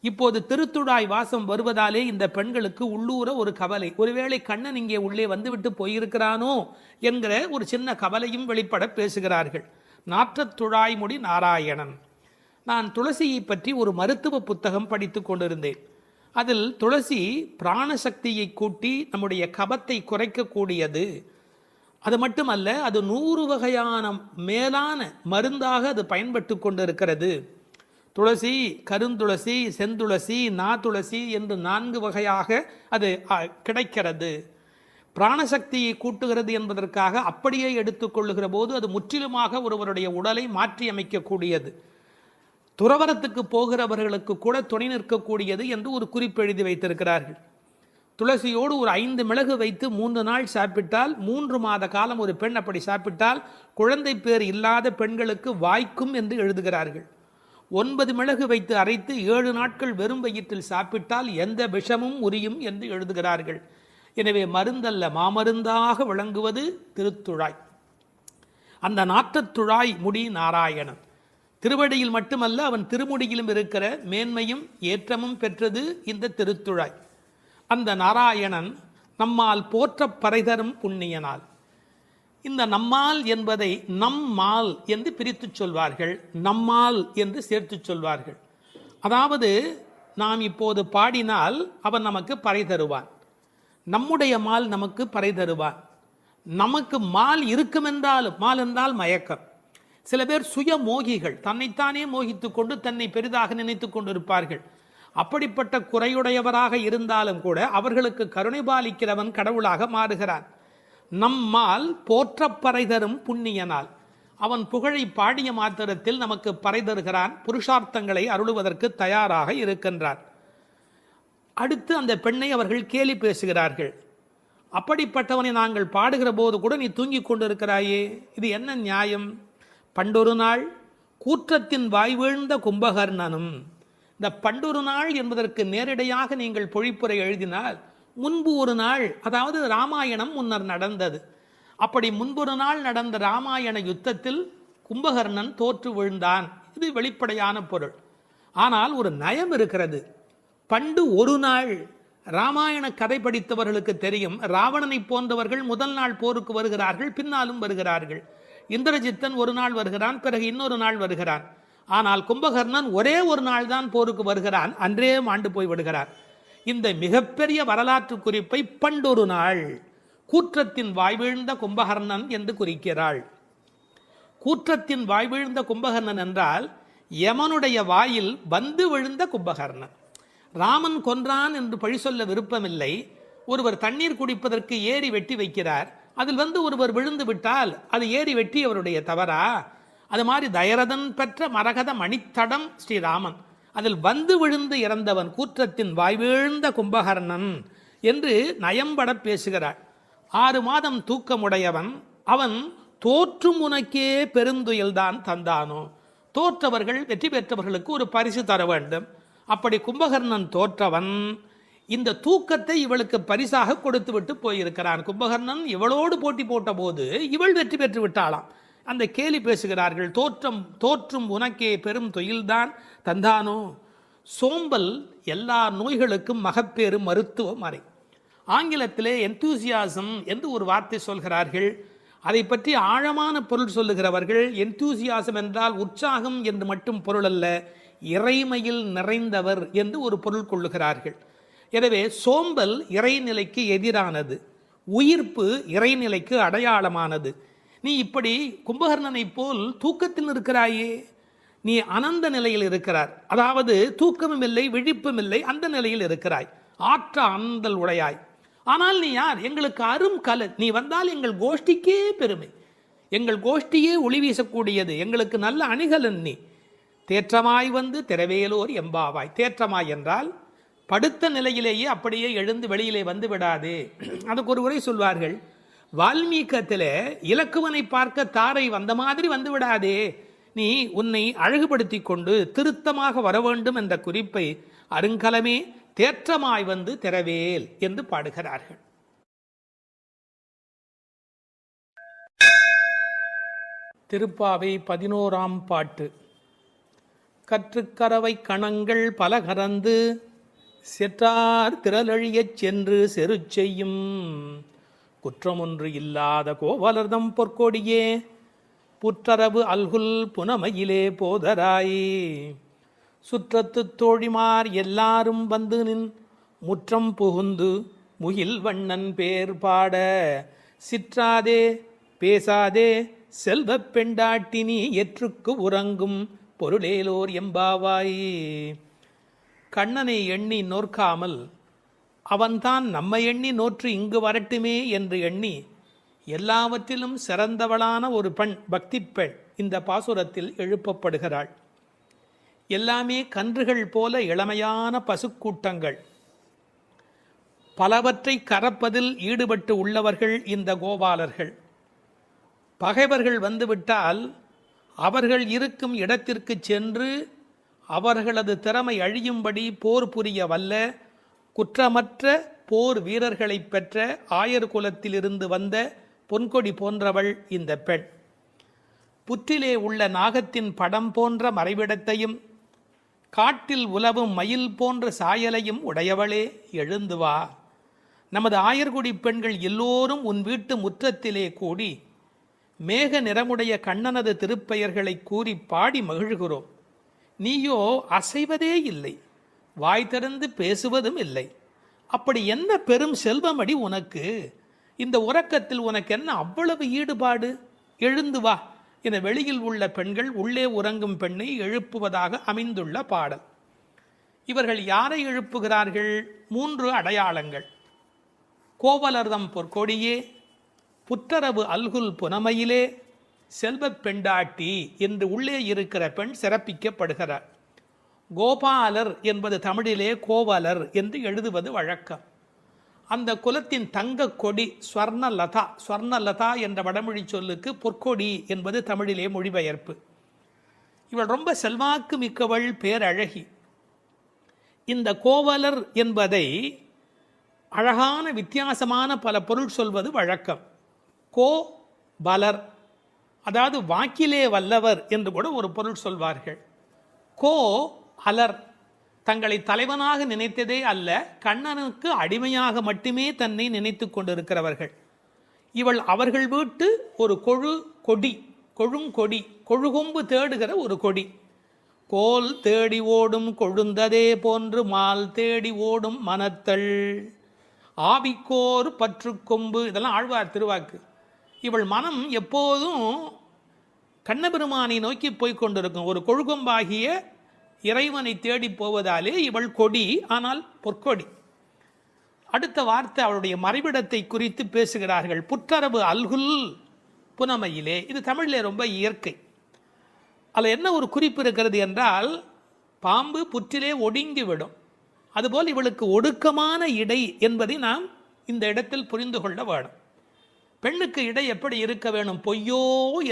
இப்போது திருத்துழாய் வாசம் வருவதாலே இந்த பெண்களுக்கு உள்ளூர ஒரு கவலை, ஒருவேளை கண்ணன் இங்கே உள்ளே வந்துவிட்டு போயிருக்கிறானோ என்கிற ஒரு சின்ன கவலையும் வெளிப்பட பேசுகிறார்கள். நாற்றத்துழாய்முடி நாராயணன். நான் துளசியை பற்றி ஒரு மருத்துவ புத்தகம் படித்து கொண்டிருந்தேன். அதில் துளசி பிராணசக்தியை கூட்டி நம்முடைய கபத்தை குறைக்கக்கூடியது. அது மட்டுமல்ல, அது 100 வகையான மேலான மருந்தாக அது பயன்பட்டு கொண்டிருக்கிறது. துளசி, கருந்துளசி, செந்துளசி, நாதுளசி என்று 4 வகையாக அது கிடைக்கிறது. பிராணசக்தியை கூட்டுகிறது என்பதற்காக அப்படியே எடுத்துக்கொள்ளுகிற போது அது முற்றிலுமாக ஒருவருடைய உடலை மாற்றி அமைக்கக்கூடியது. துறவரத்துக்கு போகிறவர்களுக்கு கூட துணை நிற்கக்கூடியது என்று ஒரு குறிப்பு எழுதி வைத்திருக்கிறார்கள். துளசியோடு ஒரு 5 மிளகு வைத்து 3 நாள் சாப்பிட்டால் 3 மாத காலம் ஒரு பெண் அப்படி சாப்பிட்டால் குழந்தை பேர் இல்லாத பெண்களுக்கு வாய்க்கும் என்று எழுதுகிறார்கள். 9 மிளகு வைத்து அரைத்து 7 நாட்கள் வெறும் வயிற்றில் சாப்பிட்டால் எந்த விஷமும் உரியும் என்று எழுதுகிறார்கள். எனவே மருந்தல்ல, மாமருந்தாக விளங்குவது திருத்துழாய். அந்த நாற்றத்துழாய் முடி நாராயணன். திருவடியில் மட்டுமல்ல, அவன் திருமுடியிலும் இருக்கிற மேன்மையும் ஏற்றமும் பெற்றது இந்த திருத்துழாய். அந்த நாராயணன் நம்மால் போற்ற பறைதரும் புண்ணியனால். இந்த நம்மால் என்பதை நம்மால் என்று பிரித்து சொல்வார்கள், நம்மால் என்று சேர்த்து சொல்வார்கள். அதாவது நாம் இப்போது பாடினால் அவன் நமக்கு பறை தருவான், நம்முடைய மால் நமக்கு பறை தருவான். நமக்கு மால் இருக்குமென்றாலும், மால் என்றால் மயக்கம். சில பேர் சுய மோகிகள், தன்னைத்தானே மோகித்து கொண்டு தன்னை பெரிதாக நினைத்து கொண்டிருப்பார்கள். அப்படிப்பட்ட குறையுடையவராக இருந்தாலும் கூட அவர்களுக்கு கருணை பாலிக்கிறவன் கடவுளாக மாறுகிறான். நம்மால் போற்ற பறை தரும் புண்ணியனால். அவன் புகழை பாடிய மாத்திரத்தில் நமக்கு பறை தருகிறான், புருஷார்த்தங்களை அருளுவதற்கு தயாராக இருக்கின்றான். அடுத்து அந்த பெண்ணை அவர்கள் கேலி பேசுகிறார்கள். அப்படிப்பட்டவனை நாங்கள் பாடுகிற போது கூட நீ தூங்கி கொண்டிருக்கிறாயே, இது என்ன நியாயம்? பண்டொரு நாள் கூற்றத்தின் வாய் வீழ்ந்த கும்பகர்ணனும். இந்த பண்டொரு நாள் என்பதற்கு நேரடியாக நீங்கள் பொழிப்புரை எழுதினால் முன்பு ஒரு நாள், அதாவது ராமாயணம் முன்னர் நடந்தது. அப்படி முன்பொரு நாள் நடந்த ராமாயண யுத்தத்தில் கும்பகர்ணன் தோற்று விழுந்தான். இது வெளிப்படையான பொருள். ஆனால் ஒரு நயம் இருக்கிறது. பண்டு ஒரு நாள், ராமாயண கதை படித்தவர்களுக்கு தெரியும், ராவணனை போன்றவர்கள் முதல் நாள் போருக்கு வருகிறார்கள், பின்னாலும் வருகிறார்கள். இந்திரஜித்தன் ஒரு நாள் வருகிறான், பிறகு இன்னொரு நாள் வருகிறான். ஆனால் கும்பகர்ணன் ஒரே ஒரு நாள் தான் போருக்கு வருகிறான், அன்றே மாண்டு போய் விடுகிறார். இந்த மிகப்பெரிய வரலாற்று குறிப்பை பண்டொரு நாள் கூற்றத்தின் வாய்வீழ்ந்த கும்பகர்ணன் என்று குறிக்கிறாள். கூற்றத்தின் வாய்வீழ்ந்த கும்பகர்ணன் என்றால் யமனுடைய வாயில் வந்து விழுந்த கும்பகர்ணன். ராமன் கொன்றான் என்று பழி சொல்ல விருப்பமில்லை. ஒருவர் தண்ணீர் குடிப்பதற்கு ஏரி வெட்டி வைக்கிறார், அதில் வந்து ஒருவர் விழுந்து விட்டால் அது ஏரி வெட்டி அவருடைய தவறா? அது மாதிரி தயரதன் பெற்ற மரகத மணித்தடம் ஸ்ரீராமன், அதில் வந்து விழுந்து இறந்தவன் கூற்றத்தின் வாய்வீழ்ந்த கும்பகர்ணன் என்று நயம்பட பேசுகிறாள். 6 மாதம் தூக்கமுடையவன் அவன் தோற்றும் உனக்கே பெருந்துயல்தான் தந்தானோ. தோற்றவர்கள், வெற்றி பெற்றவர்களுக்கு ஒரு பரிசு தர வேண்டும். அப்படி கும்பகர்ணன் தோற்றவன் இந்த தூக்கத்தை இவளுக்கு பரிசாக கொடுத்து விட்டு போயிருக்கிறான். கும்பகர்ணன் இவளோடு போட்டி போட்ட போது இவள் வெற்றி பெற்று விட்டாளாம். அந்த கேலி பேசுகிறார்கள், தோற்றும் உனக்கே பெரும் தொழில்தான் தந்தானோ. சோம்பல் எல்லா நோய்களுக்கும் மகப்பேறு மருத்துவ மறை. ஆங்கிலத்திலே என்தூசியாசம் என்று ஒரு வார்த்தை சொல்கிறார்கள். அதை பற்றி ஆழமான பொருள் சொல்லுகிறவர்கள், என்தூசியாசம் என்றால் உற்சாகம் என்று மட்டும் பொருள் அல்ல, இறைமையில் நிறைந்தவர் என்று ஒரு பொருள் கொள்ளுகிறார்கள். எனவே சோம்பல் இறைநிலைக்கு எதிரானது, உயிர்ப்பு இறைநிலைக்கு அடையாளமானது. நீ இப்படி கும்பகர்ணனை போல் தூக்கத்தில் இருக்கிறாயே, நீ அனந்த நிலையில் இருக்கிறார், அதாவது தூக்கமும் இல்லை விழிப்பும் இல்லை, அந்த நிலையில் இருக்கிறாய், ஆற்ற அனந்தல் உடையாய். ஆனால் நீ யார்? எங்களுக்கு அரும் கலை. நீ வந்தால் எங்கள் கோஷ்டிக்கே பெருமை, எங்கள் கோஷ்டியே ஒளி வீசக்கூடியது, எங்களுக்கு நல்ல அணிகலன் நீ. தேற்றமாய் வந்து திரவேலோர் எம்பாவாய். தேற்றமாய் என்றால் படுத்த நிலையிலேயே அப்படியே எழுந்து வெளியிலே வந்து விடாதே. அதுக்கு ஒரு உரை சொல்வார்கள், வால்மீகத்தில் இலக்குவனை பார்க்க தாரை வந்த மாதிரி வந்து விடாதே, நீ உன்னை அழகுபடுத்தி கொண்டு திருத்தமாக வர வேண்டும் என்ற குறிப்பை அருங்கலமே தேற்றமாய் வந்து திரவேல் என்று பாடுகிறார்கள். திருப்பாவை 11ஆம் பாட்டு. கற்றுக்கரவை கணங்கள் பல கறந்து செற்றார் திரளழியச் சென்று செரு செய்யும் குற்றமொன்று இல்லாத கோவலர்தம் பொற்கொடியே புற்றரவு அல்குல் புனமையிலே போதராய். சுற்றத்துத் தோழிமார் எல்லாரும் வந்து நின் முற்றம் புகுந்து முகில் வண்ணன் பேர் பாட, சிற்றாதே பேசாதே செல்வப் பெண்டாட்டினி எற்றுக்கு உறங்கும் பொருளேலோர் எம்பாவாய். கண்ணனை எண்ணி நோற்காமல் அவன்தான் நம்மை எண்ணி நோற்று இங்கு வரட்டுமே என்று எண்ணி எல்லாவற்றிலும் சிறந்தவளான ஒரு பெண், பக்தி பெண் இந்த பாசுரத்தில் எழுப்பப்படுகிறாள். எல்லாமே கன்றுகள் போல இளமையான பசுக்கூட்டங்கள், பலவற்றை கறப்பதில் ஈடுபட்டு உள்ளவர்கள் இந்த கோபாலர்கள். பகைவர்கள் வந்துவிட்டால் அவர்கள் இருக்கும் இடத்திற்கு சென்று அவர்களது திறமை அழியும்படி போர் புரிய வல்ல குற்றமற்ற போர் வீரர்களை பெற்ற ஆயர் குலத்திலிருந்து வந்த பொன்கொடி போன்றவள் இந்த பெண். புற்றிலே உள்ள நாகத்தின் படம் போன்ற மறைவிடத்தையும் காட்டில் உலவும் மயில் போன்ற சாயலையும் உடையவளே, எழுந்து வா. நமது ஆயர்குடி பெண்கள் எல்லோரும் உன் வீட்டு முற்றத்திலே கூடி மேக நிறமுடைய கண்ணனது திருப்பெயர்களை கூறி பாடி மகிழ்கிறோம். நீயோ அசைவதே இல்லை, வாய் திறந்து பேசுவதும் இல்லை. அப்படி என்ன பெரும் செல்வமடி உனக்கு? இந்த உறக்கத்தில் உனக்கு என்ன அவ்வளவு ஈடுபாடு? எழுந்து வா என வெளியில் உள்ள பெண்கள் உள்ளே உறங்கும் பெண்ணை எழுப்புவதாக அமைந்துள்ள பாடல். இவர்கள் யாரை எழுப்புகிறார்கள்? 3 அடையாளங்கள். கோவலர்தம் பொற்கொடியே, புற்றரவு அல்குல் புனமையிலே, செல்வப் பெண்டாட்டி என்று உள்ளே இருக்கிற பெண் சிறப்பிக்கப்படுகிறார். கோபாலர் என்பது தமிழிலே கோவலர் என்று எழுதுவது வழக்கம். அந்த குலத்தின் தங்க கொடி ஸ்வர்ணலதா, ஸ்வர்ணலதா என்ற வடமொழி சொல்லுக்கு பொற்கொடி என்பது தமிழிலே மொழிபெயர்ப்பு. இவள் ரொம்ப செல்வாக்கு மிக்கவள், பேரழகி. இந்த கோவலர் என்பதை அழகான வித்தியாசமான பல பொருள் சொல்வது வழக்கம். கோ பலர், அதாவது வாக்கிலே வல்லவர் என்று கூட ஒரு பொருள் சொல்வார்கள். கோ அலர், தங்களை தலைவனாக நினைத்ததே அல்ல, கண்ணனுக்கு அடிமையாக மட்டுமே தன்னை நினைத்து கொண்டிருக்கிறவர்கள். இவள் அவர்கள் வீட்டு ஒரு கொடி, கொழுங்கொடி, கொழுகொம்பு தேடுகிற ஒரு கொடி. கோல் தேடி ஓடும் கொழுந்ததே போன்று மால் தேடி ஓடும் மனத்தள், ஆவிக்கோர் பற்று கொம்பு, இதெல்லாம் ஆழ்வார் திருவாக்கு. இவள் மனம் எப்போதும் கண்ணபெருமானை நோக்கி போய்கொண்டிருக்கும். ஒரு கொழுகொம்பாகிய இறைவனை தேடி போவதாலே இவள் கொடி, ஆனால் பொற்கொடி. அடுத்த வார்த்தை அவளுடைய மறைவிடத்தை குறித்து பேசுகிறார்கள். புற்றரவு அல்குல் புனமையிலே, இது தமிழிலே ரொம்ப இயற்கை. அதில் என்ன ஒரு குறிப்பு இருக்கிறது என்றால், பாம்பு புற்றிலே ஒடுங்கிவிடும், அதுபோல் இவளுக்கு ஒடுக்கமான இடை என்பதை நாம் இந்த இடத்தில் புரிந்து கொள்ள வேணும். பெண்ணுக்கு இடை எப்படி இருக்க வேணும்? பொய்யோ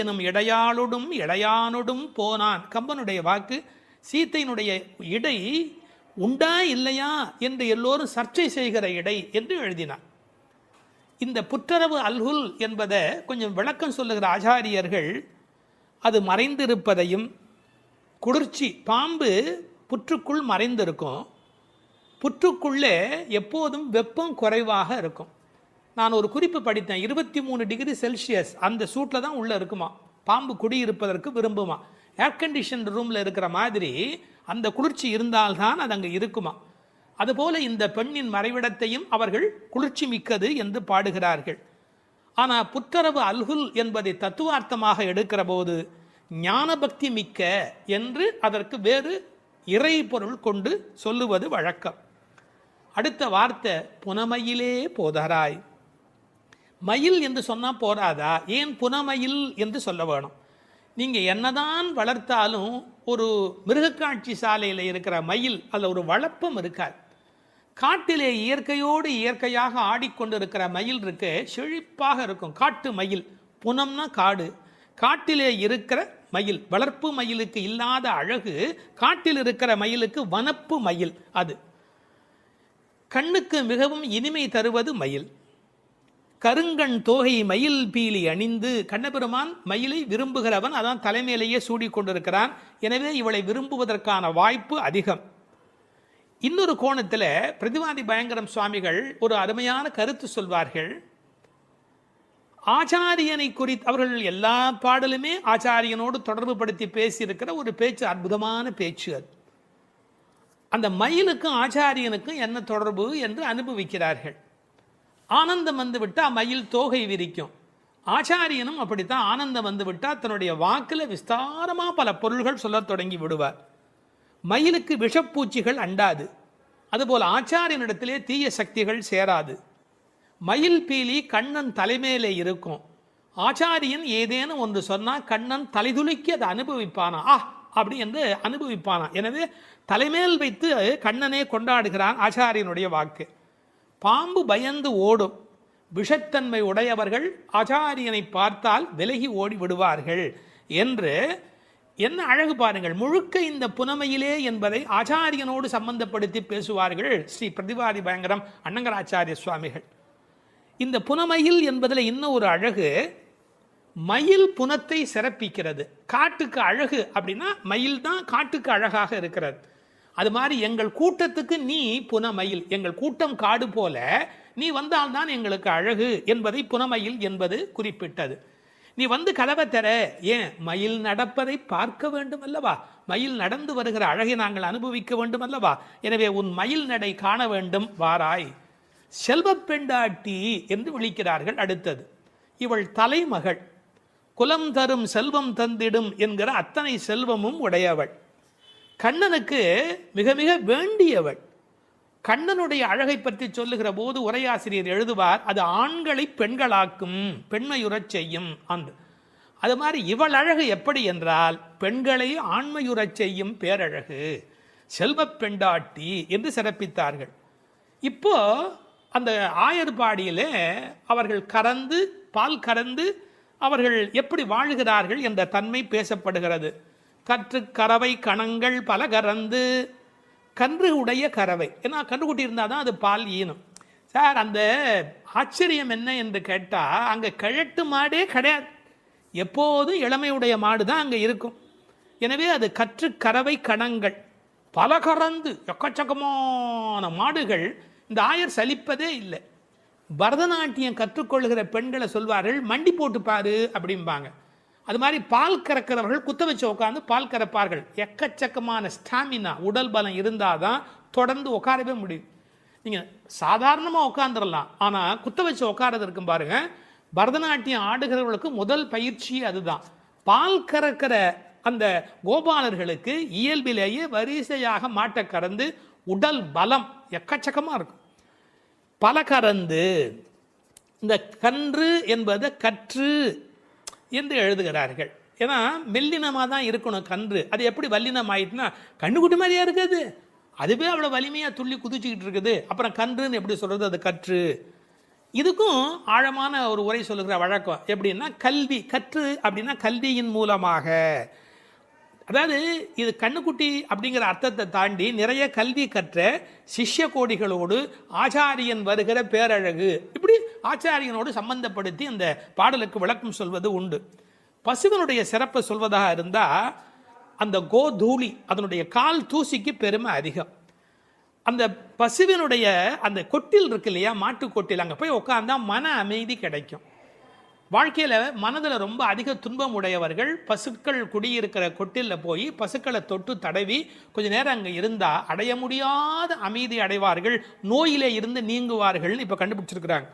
எனும் இடையாளொடும் இடையானொடும் போனான், கம்பனுடைய வாக்கு. சீத்தையினுடைய இடை உண்டா இல்லையா என்று எல்லோரும் சர்ச்சை செய்கிற இடை என்று எழுதினார். இந்த புற்றரவு அல்குல் என்பதை கொஞ்சம் விளக்கம் சொல்லுகிற ஆச்சாரியர்கள் அது மறைந்திருப்பதையும், குளிர்ச்சி, பாம்பு புற்றுக்குள் மறைந்திருக்கும், புற்றுக்குள்ளே எப்போதும் வெப்பம் குறைவாக இருக்கும். நான் ஒரு குறிப்பு படித்தேன், 23 டிகிரி செல்சியஸ் அந்த சூட்டில் தான் உள்ளே இருக்குமா பாம்பு குடியிருப்பதற்கு விரும்புமா. ஏர் கண்டிஷன் ரூமில் இருக்கிற மாதிரி அந்த குளிர்ச்சி இருந்தால்தான் அது அங்கே இருக்குமா. அதுபோல இந்த பெண்ணின் மறைவிடத்தையும் அவர்கள் குளிர்ச்சி மிக்கது என்று பாடுகிறார்கள். ஆனால் புற்றரவு அல்குல் என்பதை தத்துவார்த்தமாக எடுக்கிற போது ஞான பக்தி மிக்க என்று அதற்கு வேறு இறை பொருள் கொண்டு சொல்லுவது வழக்கம். அடுத்த வார்த்தை புனமையிலே போதராய். மயில் என்று சொன்னால் போராதா? ஏன் புனமயில் என்று சொல்ல வேணும்? நீங்கள் என்னதான் வளர்த்தாலும் ஒரு மிருகக்காட்சி சாலையில் இருக்கிற மயில் அதில் ஒரு வளப்பம் இருக்காது. காட்டிலே இயற்கையோடு இயற்கையாக ஆடிக்கொண்டு இருக்கிற மயில் இருக்கு, செழிப்பாக இருக்கும். காட்டு மயில், புனம்னா காடு, காட்டிலே இருக்கிற மயில். வளர்ப்பு மயிலுக்கு இல்லாத அழகு காட்டில் இருக்கிற மயிலுக்கு வனப்பு மயில். அது கண்ணுக்கு மிகவும் இனிமை தருவது மயில். கருங்கண் தோகை மயில் பீலி அணிந்து, கண்ணபெருமான் மயிலை விரும்புகிறவன், அதான் தலைமையிலேயே சூடிக்கொண்டிருக்கிறான். எனவே இவளை விரும்புவதற்கான வாய்ப்பு அதிகம். இன்னொரு கோணத்தில் பிரதிவாதி பயங்கரம் சுவாமிகள் ஒரு அருமையான கருத்து சொல்வார்கள். ஆச்சாரியனை குறித்து அவர்கள் எல்லா பாடலுமே ஆச்சாரியனோடு தொடர்பு படுத்தி பேசியிருக்கிற ஒரு பேச்சு, அற்புதமான பேச்சு அது. அந்த மயிலுக்கும் ஆச்சாரியனுக்கும் என்ன தொடர்பு என்று அனுபவிக்கிறார்கள். ஆனந்தம் வந்து விட்டால் மயில் தோகை விரிக்கும். ஆச்சாரியனும் அப்படித்தான், ஆனந்தம் வந்து விட்டால் தன்னுடைய வாக்கில் விஸ்தாரமாக பல பொருள்கள் சொல்ல தொடங்கி விடுவார். மயிலுக்கு விஷப்பூச்சிகள் அண்டாது, அதுபோல் ஆச்சாரியனிடத்திலே தீய சக்திகள் சேராது. மயில் பீலி கண்ணன் தலைமையிலே இருக்கும். ஆச்சாரியன் ஏதேனும் ஒன்று சொன்னால் கண்ணன் தலைதுலுக்கி அதை அனுபவிப்பானா, அப்படி என்று அனுபவிப்பானா. எனவே தலைமேல் வைத்து கண்ணனே கொண்டாடுகிறான் ஆச்சாரியனுடைய வாக்கு. பாம்பு பயந்து ஓடும், விஷத்தன்மை உடையவர்கள் ஆச்சாரியனை பார்த்தால் விலகி ஓடி விடுவார்கள் என்று என்ன அழகு பாருங்கள். முழுக்க இந்த புனமையிலே என்பதை ஆச்சாரியனோடு சம்பந்தப்படுத்தி பேசுவார்கள் ஸ்ரீ பிரதிவாதி பயங்கரம் அண்ணங்கராச்சாரிய சுவாமிகள். இந்த புனமையில் என்பதில் இன்னும் ஒரு அழகு, மயில் புனத்தை சிறப்பிக்கிறது. காட்டுக்கு அழகு அப்படின்னா மயில் தான் காட்டுக்கு அழகாக இருக்கிறது. அது மாதிரி எங்கள் கூட்டத்துக்கு நீ புனமயில், எங்கள் கூட்டம் காடு போல நீ வந்தால்தான் எங்களுக்கு அழகு என்பதை புனமயில் என்பது குறிப்பிட்டது. நீ வந்து கதவை தர, ஏன் மயில் நடப்பதை பார்க்க வேண்டும் அல்லவா, மயில் நடந்து வருகிற அழகை நாங்கள் அனுபவிக்க வேண்டும் அல்லவா, எனவே உன் மயில் நடை காண வேண்டும், வாராய். செல்வ பெண்டாட்டி என்று விழிக்கிறார்கள். அடுத்தது, இவள் தலைமகள், குலம் தரும் செல்வம் தந்திடும் என்கிற அத்தனை செல்வமும் உடையவள், கண்ணனுக்கு மிக மிக வேண்டியவள். கண்ணனுடைய அழகை பற்றி சொல்லுகிற போது உரையாசிரியர் எழுதுவார், அது ஆண்களை பெண்களாக்கும், பெண்மையுறச் செய்யும். அது மாதிரி இவள் அழகு எப்படி என்றால் பெண்களை ஆண்மையுறச் செய்யும் பேரழகு, செல்வ பெண்டாட்டி என்று சிறப்பித்தார்கள். இப்போ அந்த ஆயர்பாடியிலே அவர்கள் கறந்து பால் கறந்து அவர்கள் எப்படி வாழ்கிறார்கள் என்ற தன்மை பேசப்படுகிறது. கற்று கறவை கணங்கள் பல கறந்து, கன்று உடைய கறவை, ஏன்னா கன்றுக்குட்டி இருந்தால் தான் அது பால் ஈனும். சார் அந்த ஆச்சரியம் என்ன என்று கேட்டால், அங்கே கிழட்டு மாடே கிடையாது, எப்போதும் இளமையுடைய மாடு தான் அங்கே இருக்கும். எனவே அது கற்று கறவை கணங்கள் பல கறந்து, எக்கச்சக்கமான மாடுகள். இந்த ஆயர் சலிப்பதே இல்லை. பரதநாட்டியம் கற்றுக்கொள்கிற பெண்களை சொல்வார்கள், மண்டி போட்டு பாரு அப்படிம்பாங்க. அது மாதிரி பால் கறக்கிறவர்கள் குத்த வச்சு உட்காந்து பால் கறப்பார்கள். எக்கச்சக்கமான ஸ்டாமினா, உடல் பலம் இருந்தால் தான் தொடர்ந்து உட்காரவே முடியும். நீங்கள் சாதாரணமாக உட்காந்துடலாம், ஆனால் குத்த வச்சு உட்காரது இருக்கும் பாருங்க. பரதநாட்டியம் ஆடுகிறவர்களுக்கு முதல் பயிற்சி அதுதான். பால் கறக்கிற அந்த கோபாலர்களுக்கு இயல்பிலேயே வரிசையாக மாட்டை கறந்து உடல் பலம் எக்கச்சக்கமாக இருக்கும். பல கறந்து, இந்த கன்று என்பதை கற்று என்று எழுதுகிறார்கள். ஏன்னா மெல்லினமாக தான் இருக்கணும் கன்று. அது எப்படி வல்லினம் ஆயிட்டுனா, கண்ணுக்குட்டி மாதிரியா இருக்குது, அதுவே அவ்வளோ வலிமையாக துள்ளி குதிச்சுக்கிட்டு இருக்குது, அப்புறம் கன்றுன்னு எப்படி சொல்கிறது, அது கற்று. இதுக்கும் ஆழமான ஒரு உரை சொல்லுகிற வழக்கம் எப்படின்னா, கல்வி கற்று அப்படின்னா கல்வியின் மூலமாக. அதாவது இது கண்ணுக்குட்டி அப்படிங்கிற அர்த்தத்தை தாண்டி நிறைய கல்வி கற்ற சிஷ்ய கோடிகளோடு ஆச்சாரியன் வருகிற பேரழகு, இப்படி ஆச்சாரியனோடு சம்பந்தப்படுத்தி அந்த பாடலுக்கு விளக்கம் சொல்வது உண்டு. பசுவனுடைய சிறப்பை சொல்வதாக இருந்தால், அந்த கோதூளி, அதனுடைய கால் தூசிக்கு பெருமை அதிகம். அந்த பசுவினுடைய அந்த கொட்டில் இருக்கு இல்லையா, மாட்டு கொட்டில், அங்கே போய் உட்காந்தா மன அமைதி கிடைக்கும். வாழ்க்கையில் மனதில் ரொம்ப அதிக துன்பம் உடையவர்கள் பசுக்கள் குடியிருக்கிற கொட்டிலில் போய் பசுக்களை தொட்டு தடவி கொஞ்ச நேரம் அங்கே இருந்தால் அடைய முடியாத அமைதி அடைவார்கள், நோயிலே இருந்து நீங்குவார்கள்னு இப்போ கண்டுபிடிச்சிருக்கிறாங்க.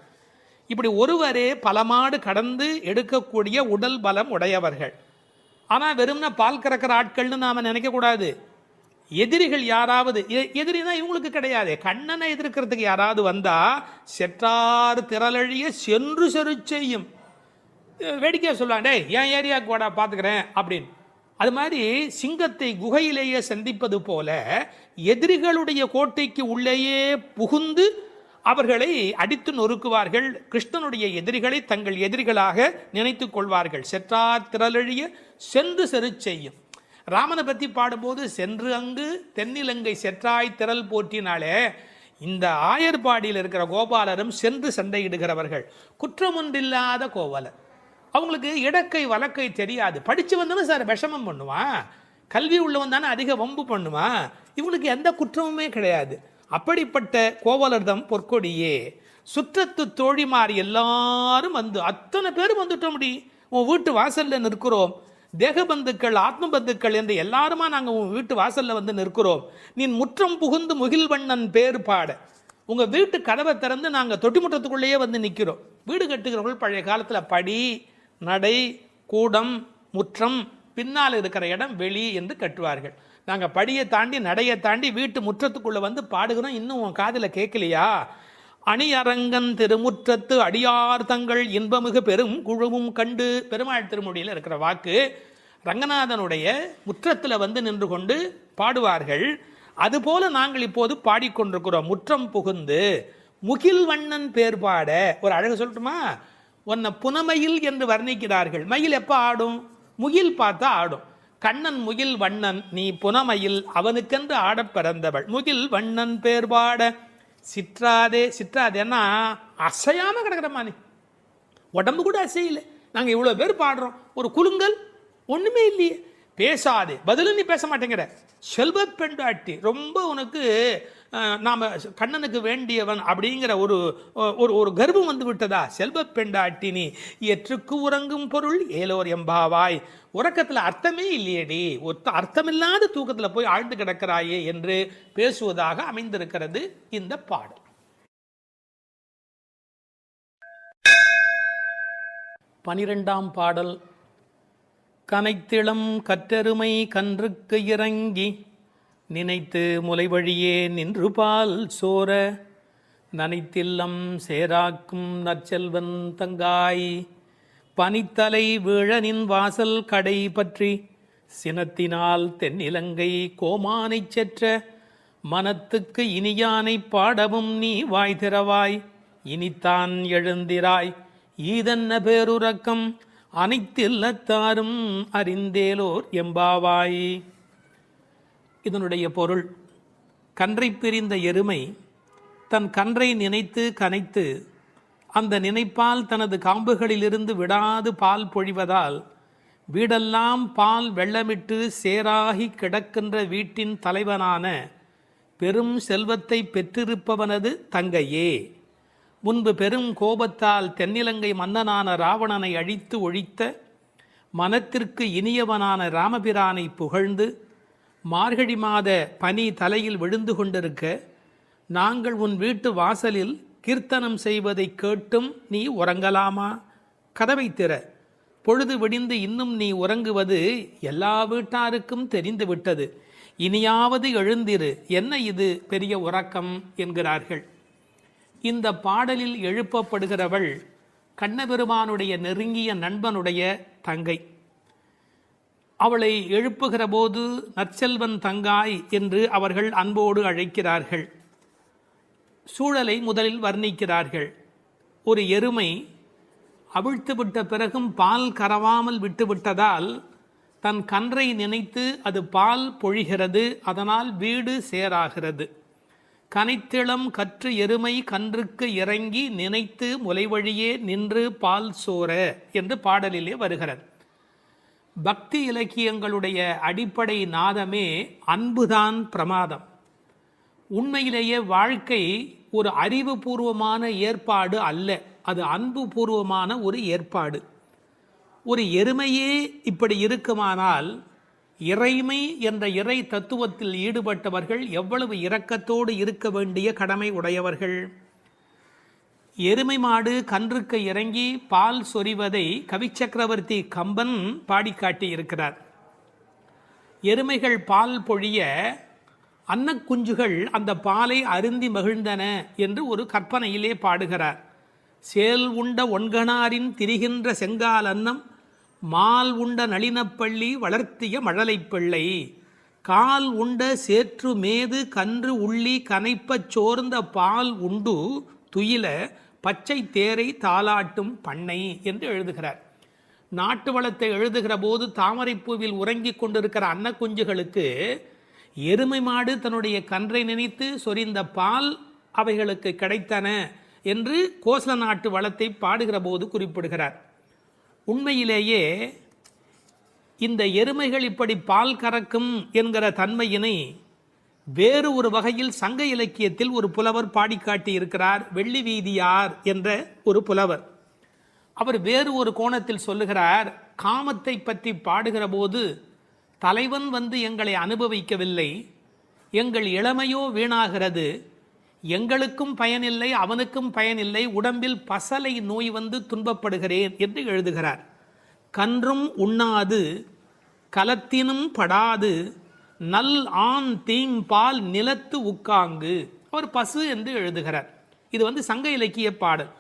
இப்படி ஒருவரே பல மாடு கடந்து எடுக்கக்கூடிய உடல் பலம் உடையவர்கள். ஆனால் வெறும்னா பால் கறக்கிற ஆட்கள்னு நாம் நினைக்கக்கூடாது. எதிரிகள் யாராவது, எதிரினா இவங்களுக்கு கிடையாது, கண்ணனை எதிர்க்கிறதுக்கு யாராவது வந்தால் செற்றார் திரளழிய சென்று செரு செய்யும். வேடிக்கையாக சொல்லுவாங்க, டேய் என் ஏரியாவுக்கு வாடா பார்த்துக்கிறேன் அப்படின்னு. அது மாதிரி சிங்கத்தை குகையிலேயே சந்திப்பது போல எதிரிகளுடைய கோட்டைக்கு உள்ளேயே புகுந்து அவர்களை அடித்து நொறுக்குவார்கள். கிருஷ்ணனுடைய எதிரிகளை தங்கள் எதிரிகளாக நினைத்து கொள்வார்கள். செற்றார் திரளழிய சென்று செரு செய்யும். ராமனை பற்றி பாடும்போது சென்று அங்கு தென்னிலங்கை செற்றாய் திரள் போற்றினாலே, இந்த ஆயர்பாடியில் இருக்கிற கோபாலரும் சென்று சண்டையிடுகிறவர்கள், குற்றமொன்றில்லாத கோவலர். அவங்களுக்கு இடக்கை வழக்கை தெரியாது. படித்து வந்தாலும் சார் விஷமம் பண்ணுவான், கல்வி உள்ளவன் தானே அதிக வம்பு பண்ணுவான், இவங்களுக்கு எந்த குற்றமுமே கிடையாது. அப்படிப்பட்ட கோவலர்தம் பொற்கொடியே சுற்றத்து தோழிமார் எல்லாரும் வந்து அத்தனை பேரும் வந்துட்டோம். உன் வீட்டு வாசல்ல நிற்கிறோம். தேக பந்துக்கள், ஆத்ம பந்துக்கள் என்று எல்லாருமா நாங்கள் உன் வீட்டு வாசல்ல வந்து நிற்கிறோம். நீ முற்றம் புகுந்து முகில்வண்ணன் பேர் பாட. உங்க வீட்டு கதவை திறந்து நாங்கள் தொட்டி முற்றத்துக்குள்ளேயே வந்து நிற்கிறோம். வீடு கட்டுகிறவர்கள் பழைய காலத்தில் படி, நடை, கூடம், முற்றம், பின்னால் இருக்கிற இடம் வெளி என்று கட்டுவார்கள். நாங்கள் படியை தாண்டி நடையை தாண்டி வீட்டு முற்றத்துக்குள்ளே வந்து பாடுகிறோம். இன்னும் உன் காதில் கேட்கலையா? அணியரங்கன் திருமுற்றத்து அடியார் தங்கள் இன்பமிகு பெரும் குழுவும் கண்டு. பெருமாள் திருமொழியில் இருக்கிற வாக்கு. ரங்கநாதனுடைய முற்றத்தில் வந்து நின்று கொண்டு பாடுவார்கள். அதுபோல நாங்கள் இப்போது பாடிக்கொண்டிருக்கிறோம். முற்றம் புகுந்து முகில் வண்ணன் பேர் பாட. ஒரு அழகு சொல்லட்டுமா? உன்னை புனமயில் என்று வர்ணிக்கிறார்கள். மயில் எப்போ ஆடும்? முகில் பார்த்தா ஆடும். கண்ணன் முகில் வண்ணன், நீ புனமயில், அவனுக்கென்று ஆடப் பிறந்தவள். முகில் வண்ணன் பேர் பாட சிற்றாதே. சிற்றாதேன்னா அசையாம கிடக்கிறமா, நீ உடம்பு கூட அசையில. நாங்கள் இவ்வளோ பேர் பாடுறோம், ஒரு குலுங்கல் ஒன்றுமே இல்லையே. பேசாதே, பதிலும் நீ பேச மாட்டேங்கிற. செல்வ பெண்டாட்டி, ரொம்ப உனக்கு நாம் கண்ணனுக்கு வேண்டியவன் அப்படிங்கிற ஒரு ஒரு கர்வம் வந்து விட்டதா? செல்வ பெண்டாட்டி நீ எற்றுக்கு உறங்கும் பொருள் ஏலோர் எம்பாவாய். உறக்கத்தில் அர்த்தமே இல்லையேடி, அர்த்தமில்லாத தூக்கத்தில் போய் ஆழ்ந்து கிடக்கிறாயே என்று பேசுவதாக அமைந்திருக்கிறது இந்த பாடல். 12ஆம் பாடல். கனைத்திளம் கற்றெருமை கன்றுக்கு இறங்கி நினைத்து முலை வழியே நின்று பால் சோர நனைத்தில்லம் சேராக்கும் நற்செல்வன் தங்காய் பனித்தலை வீழனின் வாசல் கடை பற்றி சினத்தினால் தென்னிலங்கை கோமானை செற்ற மனத்துக்கு இனியானை பாடவும் நீ வாய் திறவாய். இனித்தான் எழுந்திராய் ஈதன்ன பேருறக்கம் அனைத்தில்லத்தாரும் அறிந்தேலோர் எம்பாவாய். இதனுடைய பொருள், கன்றை பிரிந்த எருமை தன் கன்றை நினைத்து கனைத்து அந்த நினைப்பால் தனது காம்புகளிலிருந்து விடாது பால் பொழிவதால் வீடெல்லாம் பால் வெள்ளமிட்டு சேராகி கிடக்கின்ற வீட்டின் தலைவனான பெரும் செல்வத்தை பெற்றிருப்பவனது தங்கையே. முன்பு பெரும் கோபத்தால் தென்னிலங்கை மன்னனான ராவணனை அழித்து ஒழித்த மனத்திற்கு இனியவனான ராமபிரானை புகழ்ந்து மார்கழி மாத பனி தலையில் விழுந்து கொண்டிருக்க நாங்கள் உன் வீட்டு வாசலில் கீர்த்தனம் செய்வதை கேட்டும் நீ உறங்கலாமா? கதவை திற, பொழுது விடிந்து இன்னும் நீ உறங்குவது எல்லா வீட்டாருக்கும் தெரிந்துவிட்டது. இனியாவது எழுந்திரு, என்ன இது பெரிய உறக்கம் என்கிறார்கள். இந்த பாடலில் எழுப்பப்படுகிறவள் கண்ணபெருமானுடைய நெருங்கிய நண்பனுடைய தங்கை. அவளை எழுப்புகிற போது நற்செல்வன் தங்காய் என்று அவர்கள் அன்போடு அழைக்கிறார்கள். சூழலை முதலில் வர்ணிக்கிறார்கள். ஒரு எருமை அவிழ்த்துவிட்ட பிறகும் பால் கறவாமல் விட்டுவிட்டதால் தன் கன்றை நினைத்து அது பால் பொழிகிறது. அதனால் வீடு சேராகிறது. கனைத்திளம் கற்று எருமை கன்றுக்கு இறங்கி நினைத்து முலைவழியே நின்று பால் சோர என்று பாடலிலே வருகிறது. பக்தி இலக்கியங்களுடைய அடிப்படை நாதமே அன்புதான் பிரமாதம். உண்மையிலேயே வாழ்க்கை ஒரு அறிவுபூர்வமான ஏற்பாடு அல்ல, அது அன்பு பூர்வமான ஒரு ஏற்பாடு. ஒரு எருமையே இப்படி இருக்குமானால் இறைமை என்ற இறை தத்துவத்தில் ஈடுபட்டவர்கள் எவ்வளவு இரக்கத்தோடு இருக்க வேண்டிய கடமை உடையவர்கள். எருமை மாடு கன்றுக்கு இறங்கி பால் சொரிவதை கவிச்சக்கரவர்த்தி கம்பன் பாடிக்காட்டி இருக்கிறார். எருமைகள் பால் பொழிய அன்னக்குஞ்சுகள் அந்த பாலை அருந்தி மகிழ்ந்தன என்று ஒரு கற்பனையிலே பாடுகிறார். சேல் உண்ட ஒன்கணாரின் திரிகின்ற செங்கால் அன்னம் மால் உண்ட நளினப்பள்ளி வளர்த்திய மழலை பிள்ளை கால் உண்ட சேற்று மேது கன்று உள்ளி கனைப்பச் சோர்ந்த பால் உண்டு துயில பச்சை தேரை தாலாட்டும் பண்ணை என்று எழுதுகிறார். நாட்டு வளத்தை எழுதுகிற போது தாமரைப்பூவில் உறங்கிக் கொண்டிருக்கிற அன்னக்குஞ்சுகளுக்கு எருமை மாடு தன்னுடைய கன்றை நினைத்து சொரிந்த பால் அவைகளுக்கு கிடைத்தன என்று கோசல நாட்டு வளத்தை பாடுகிற போது குறிப்பிடுகிறார். உண்மையிலேயே இந்த எருமைகள் இப்படி பால் கறக்கும் என்கிற தன்மையினை வேறு ஒரு வகையில் சங்க இலக்கியத்தில் ஒரு புலவர் பாடி காட்டி இருக்கிறார். வெள்ளி வீதியார் என்ற ஒரு புலவர். அவர் வேறு ஒரு கோணத்தில் சொல்லுகிறார், காமத்தை பற்றி பாடுகிற போது தலைவன் வந்து எங்களை அனுபவிக்கவில்லை, எங்கள் இளமையோ வீணாகிறது, எங்களுக்கும் பயனில்லை அவனுக்கும் பயனில்லை, உடம்பில் பசலை நோய் வந்து துன்பப்படுகிறேன் என்று எழுதுகிறார். கன்றும் உண்ணாது கலத்தினும் படாது நல் ஆண் தீம்பால் நிலத்து உக்காங்கு, அவர் பசு என்று எழுதுகிறார். இது வந்து சங்க இலக்கிய பாடல்.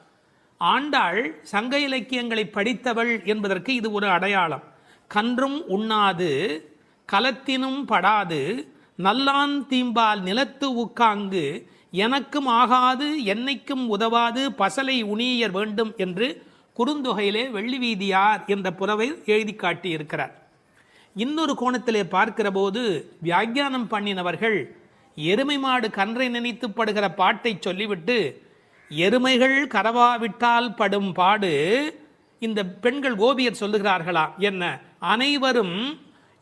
ஆண்டாள் சங்க இலக்கியங்களை படித்தவள் என்பதற்கு இது ஒரு அடையாளம். கன்றும் உண்ணாது கலத்தினும் படாது நல்லான் தீம்பால் நிலத்து உக்காங்கு எனக்கும் ஆகாது என்னைக்கும் உதவாது பசலை உணியர் வேண்டும் என்று குறுந்தொகையிலே வெள்ளி வீதியார் என்ற புலவர் எழுதி காட்டியிருக்கிறார். இன்னொரு கோணத்திலே பார்க்கிற போது வியாக்கியானம் பண்ணினவர்கள் எருமை மாடு கன்றை நினைத்து படுகிற பாட்டை சொல்லிவிட்டு எருமைகள் கரவாவிட்டால் படும் பாடு இந்த பெண்கள் கோபியர் சொல்லுகிறார்களா என்ன, அனைவரும்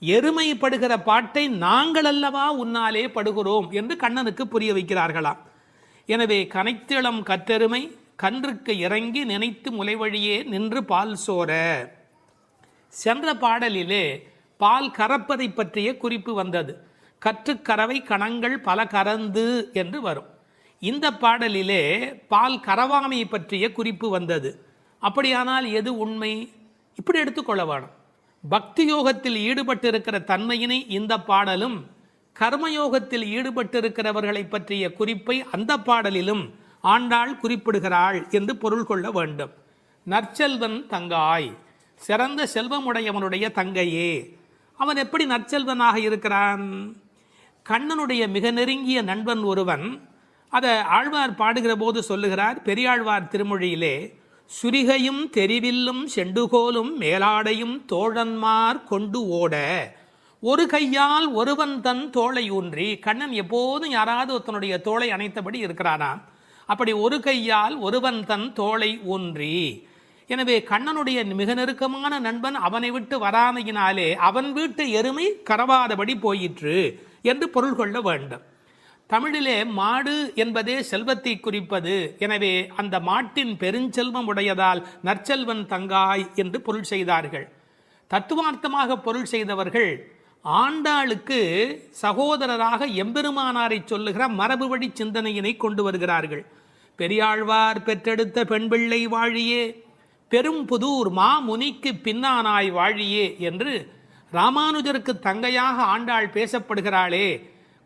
எருமை படுகிற பாட்டை நாங்கள் அல்லவா உன்னாலே படுகிறோம் என்று கண்ணனுக்கு புரிய வைக்கிறார்களாம். எனவே கனைத்திளம் கற்றெருமை கன்றுக்கு இறங்கி நினைத்து முளைவழியே நின்று பால் சோர. சென்ற பாடலிலே பால் கறப்பதை பற்றிய குறிப்பு வந்தது. கற்றுக்கறவை கணங்கள் பல கறந்து என்று வரும். இந்த பாடலிலே பால் கறவாமை பற்றிய குறிப்பு வந்தது. அப்படியானால் எது உண்மை? இப்படி எடுத்துக்கொள்ள வேணும். பக்தி யோகத்தில் ஈடுபட்டிருக்கிற தன்மையினை இந்த பாடலும், கர்மயோகத்தில் ஈடுபட்டிருக்கிறவர்களை பற்றிய குறிப்பை அந்த பாடலிலும் ஆண்டாள் குறிப்பிடுகிறாள் என்று பொருள் கொள்ள வேண்டும். நற்செல்வன் தங்காய், சிறந்த செல்வமுடையவனுடைய தங்கையே. அவன் எப்படி நற்செல்வனாக இருக்கிறான்? கண்ணனுடைய மிக நெருங்கிய நண்பன் ஒருவன். அதை ஆழ்வார் பாடுகிற போது சொல்லுகிறார் பெரியாழ்வார் திருமொழியிலே, சுரிகையும் தெரிவில்லும் செண்டுகோலும் மேலாடையும் தோழன்மார் கொண்டு ஓட ஒரு கையால் ஒருவன் தன் தோளை ஊன்றி. கண்ணன் எப்போதும் யாராவது ஒருத்தனுடைய தோளை அணைத்தபடி இருக்கிறானா? அப்படி ஒரு கையால் ஒருவன் தன் தோளை ஊன்றி. எனவே கண்ணனுடைய மிக நெருக்கமான நண்பன் அவனை விட்டு வராமையினாலே அவன் வீட்டு எருமை கறவாதபடி போயிற்று என்று பொருள் கொள்ள வேண்டும். தமிழிலே மாடு என்பதே செல்வத்தை குறிப்பது. எனவே அந்த மாட்டின் பெருஞ்செல்வம் உடையதால் நற்செல்வன் தங்காய் என்று பொருள் செய்தார்கள். தத்துவார்த்தமாக பொருள் செய்தவர்கள் ஆண்டாளுக்கு சகோதரராக எம்பெருமானாரை சொல்லுகிற மரபு வழி சிந்தனையினை கொண்டு வருகிறார்கள். பெரியாழ்வார் பெற்றெடுத்த பெண் பிள்ளை வாழியே, பெரும் புதூர் மாமுனிக்கு பின்னானாய் வாழியே என்று ராமானுஜருக்கு தங்கையாக ஆண்டாள் பேசப்படுகிறாளே,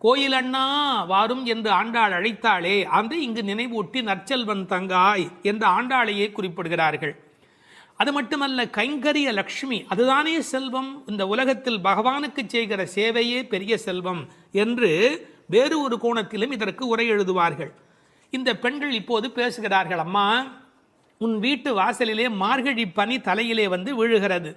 கோயில் அண்ணா வாரும் என்று ஆண்டாள் அழைத்தாளே, அந்த இங்கு நினைவூட்டி நற்செல்வன் தங்காய் என்று ஆண்டாளையே குறிப்பிடுகிறார்கள். அது மட்டுமல்ல, கைங்கரிய லக்ஷ்மி அதுதானே செல்வம், இந்த உலகத்தில் பகவானுக்கு செய்கிற சேவையே பெரிய செல்வம் என்று வேறு ஒரு கோணத்திலும் இதற்கு உரை எழுதுவார்கள். இந்த பெண்கள் இப்போது பேசுகிறார்கள், அம்மா உன் வீட்டு வாசலிலே மார்கழி பனி தலையிலே வந்து விழுகிறது,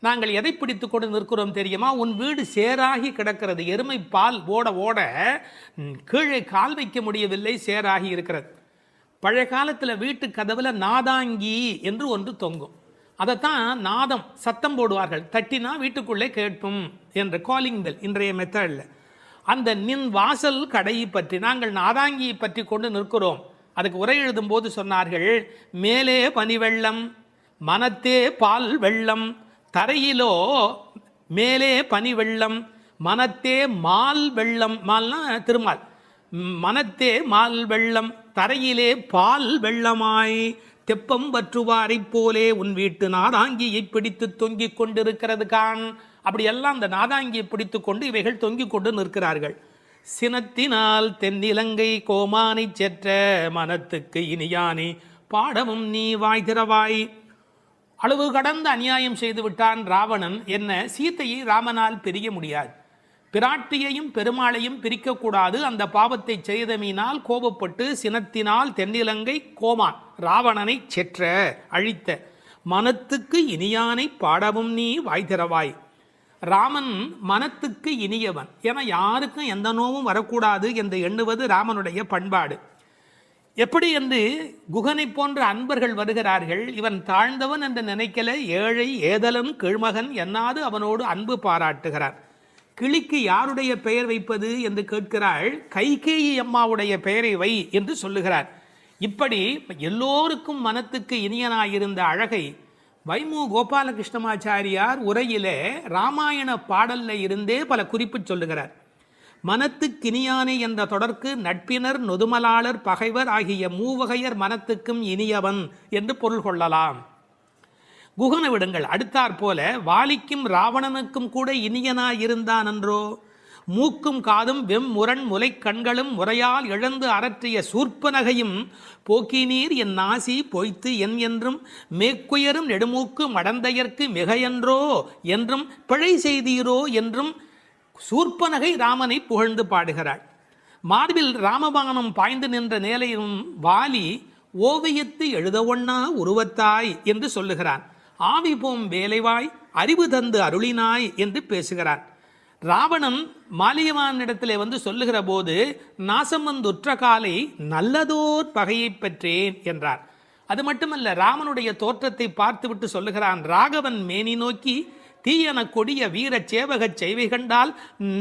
நாங்கள் எதை பிடித்து கொண்டு நிற்கிறோம் தெரியுமா? உன் வீடு சேராகி கிடக்கிறது, எருமை பால் ஓட ஓட கீழே கால் வைக்க முடியவில்லை, சேராகி இருக்கிறது. பழைய காலத்தில் வீட்டு கதவுல நாதாங்கி என்று ஒன்று தொங்கும். அதைத்தான் நாதம் சத்தம் போடுவார்கள், தட்டினா வீட்டுக்குள்ளே கேட்பும் என்ற காலிங் பெல் இன்றைய மெத்தடில். அந்த நின் வாசல் கடையை பற்றி நாங்கள் நாதாங்கியை பற்றி கொண்டு நிற்கிறோம். அதுக்கு உரை எழுதும் போது சொன்னார்கள், மேலே பனி வெள்ளம் மனத்தே பால் வெள்ளம், தரையிலோ மேலே பனி வெள்ளம் மனத்தே மால் வெள்ளம், மால்னா திருமால், மனத்தே மால் வெள்ளம் தரையிலே பால் வெள்ளமாய் தெப்பம் வற்றுவாரை போலே உன் வீட்டு நாதாங்கியை பிடித்து தொங்கிக் கொண்டிருக்கிறது கான். அப்படியெல்லாம் அந்த நாதாங்கியை பிடித்து கொண்டு இவைகள் தொங்கிக் கொண்டு நிற்கிறார்கள். சினத்தினால் தென்னிலங்கை கோமானை செற்ற மனத்துக்கு இனியானே பாடமும் நீ வாய் திறவாய். அளவு கடந்த அநியாயம் செய்து விட்டான் ராவணன். என்ன, சீத்தையை ராமனால் பிரிய முடியாது, பிராட்டியையும் பெருமாளையும் பிரிக்கக்கூடாது. அந்த பாவத்தை செய்தமையினால் கோபப்பட்டு சினத்தினால் தென்னிலங்கை கோமான் ராவணனை செற்ற அழித்த மனத்துக்கு இனியானை பாடவும் நீ வாய் திறவாய். ராமன் மனத்துக்கு இனியவன், என யாருக்கும் எந்த நோவும் வரக்கூடாது என்று எண்ணுவது ராமனுடைய பண்பாடு. எப்படி என்று குகனை போன்ற அன்பர்கள் வருகிறார்கள். இவன் தாழ்ந்தவன் என்று நினைக்கல, ஏழை ஏதலன் கீழ்மகன் என்னாது அவனோடு அன்பு பாராட்டுகிறார். கிளிக்கு யாருடைய பெயர் வைப்பது என்று கேட்கிறாள். கைகேயி அம்மாவுடைய பெயரை வை என்று சொல்லுகிறார். இப்படி எல்லோருக்கும் மனத்துக்கு இனியனாயிருந்த அழகை வைமு கோபாலகிருஷ்ணமாச்சாரியார் உரையிலே ராமாயண பாடல்ல இருந்தே பல குறிப்பு சொல்லுகிறார். மனத்துக்கினியானே என்ற தொடர்க்கு நட்பினர் நொதுமலாளர் பகைவர் ஆகிய மூவகையர் மனத்துக்கும் இனியவன் என்று பொருள் கொள்ளலாம். குகன விடுங்கள். அடுத்தாற் போல வாலிக்கும் ராவணனுக்கும் கூட இனியனாயிருந்தான் என்றோ, மூக்கும் காதும் வெம்முரண் முலை கண்களும் முறையால் இழந்து அரற்றிய சூர்ப்பனகையும் போக்கினீர் என் நாசி பொய்த்து என் என்றும் மேற்குயரும் நெடுமூக்கு மடந்தையர்க்கு மிகையன்றோ என்றும் பிழை செய்தீரோ என்றும் சூர்ப்பனகை ராமனை புகழ்ந்து பாடுகிறாள். மார்பில் ராமபானம் பாய்ந்து நின்ற நேலையும் வாலி ஓவியத்து எழுத ஒண்ணா உருவத்தாய் என்று சொல்லுகிறான். ஆவி போம் வேலைவாய் அறிவு தந்து அருளினாய் என்று பேசுகிறான். ராவணன் மாலியவானிடத்திலே வந்து சொல்லுகிற போது நாசம் வந்துற்ற காலை நல்லதோர் பகையை பெற்றேன் என்றார். அது மட்டுமல்ல, ராமனுடைய தோற்றத்தை பார்த்துவிட்டு சொல்லுகிறான், ராகவன் மேனி நோக்கி தீயன கொடிய வீர சேவகச் செய்வை கண்டால்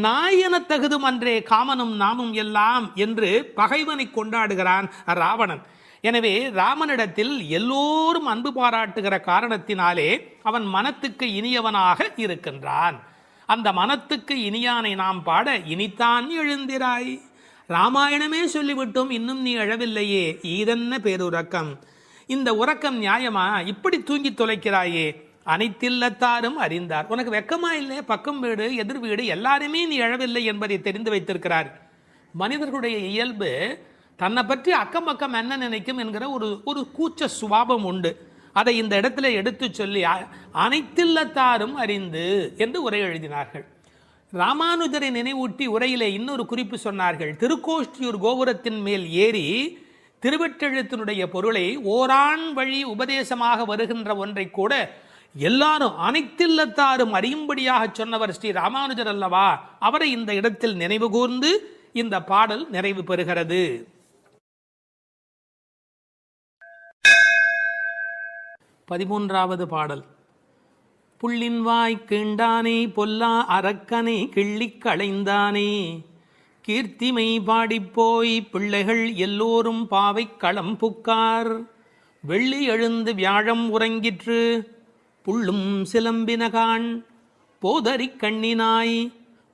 நாயன தகுதும் அன்றே காமனும் நாமும் எல்லாம் என்று பகைவனை கொண்டாடுகிறான் ராவணன். எனவே ராமனிடத்தில் எல்லோரும் அன்பு பாராட்டுகிற காரணத்தினாலே அவன் மனத்துக்கு இனியவனாக இருக்கின்றான். அந்த மனத்துக்கு இனியானை நாம் பாட இனித்தான் எழுந்திராய். ராமாயணமே சொல்லிவிட்டோம், இன்னும் நீ எழவில்லையே, ஈதென்ன பேருறக்கம். இந்த உறக்கம் நியாயமா? இப்படி தூங்கி தொலைக்கிறாயே. அனைத்தில்லத்தாரும் அறிந்தார். உனக்கு வெக்கமா இல்லை? பக்கம் வீடு எதிர் வீடு எல்லாருமே நீ எழவில்லை என்பதை தெரிந்து வைத்திருக்கிறார். மனிதர்களுடைய இயல்பு தன்னை பற்றி அக்கம் பக்கம் என்ன நினைக்கும் என்கிற ஒரு கூச்ச சுபாவம் உண்டு. அதை இந்த இடத்துல எடுத்து சொல்லி அனைத்தில்லத்தாரும் அறிந்து என்று உரை எழுதினார்கள். ராமானுஜரை நினைவூட்டி உரையிலே இன்னொரு குறிப்பு சொன்னார்கள். திருக்கோஷ்டியூர் கோபுரத்தின் மேல் ஏறி திருவெட்டெழுத்தினுடைய பொருளை ஓரான் வழி உபதேசமாக வருகின்ற ஒன்றை கூட எல்லாரும் அனைத்தில்லத்தாரும் அறியும்படியாக சொன்னவர் ஸ்ரீ ராமானுஜர் அல்லவா? அவரை இந்த இடத்தில் நினைவு கூர்ந்து இந்த பாடல் நிறைவு பெறுகிறது. 13வது பாடல். புள்ளின் வாய் கீண்டானே பொல்லா அரக்கனை கிள்ளிக் களைந்தானே, கீர்த்திமை பாடிப்போய் பிள்ளைகள் எல்லோரும் பாவை களம் புக்கார், வெள்ளி எழுந்து வியாழம் உறங்கிற்று புள்ளும் சிலம்பினகான், போதரிக் கண்ணினாய்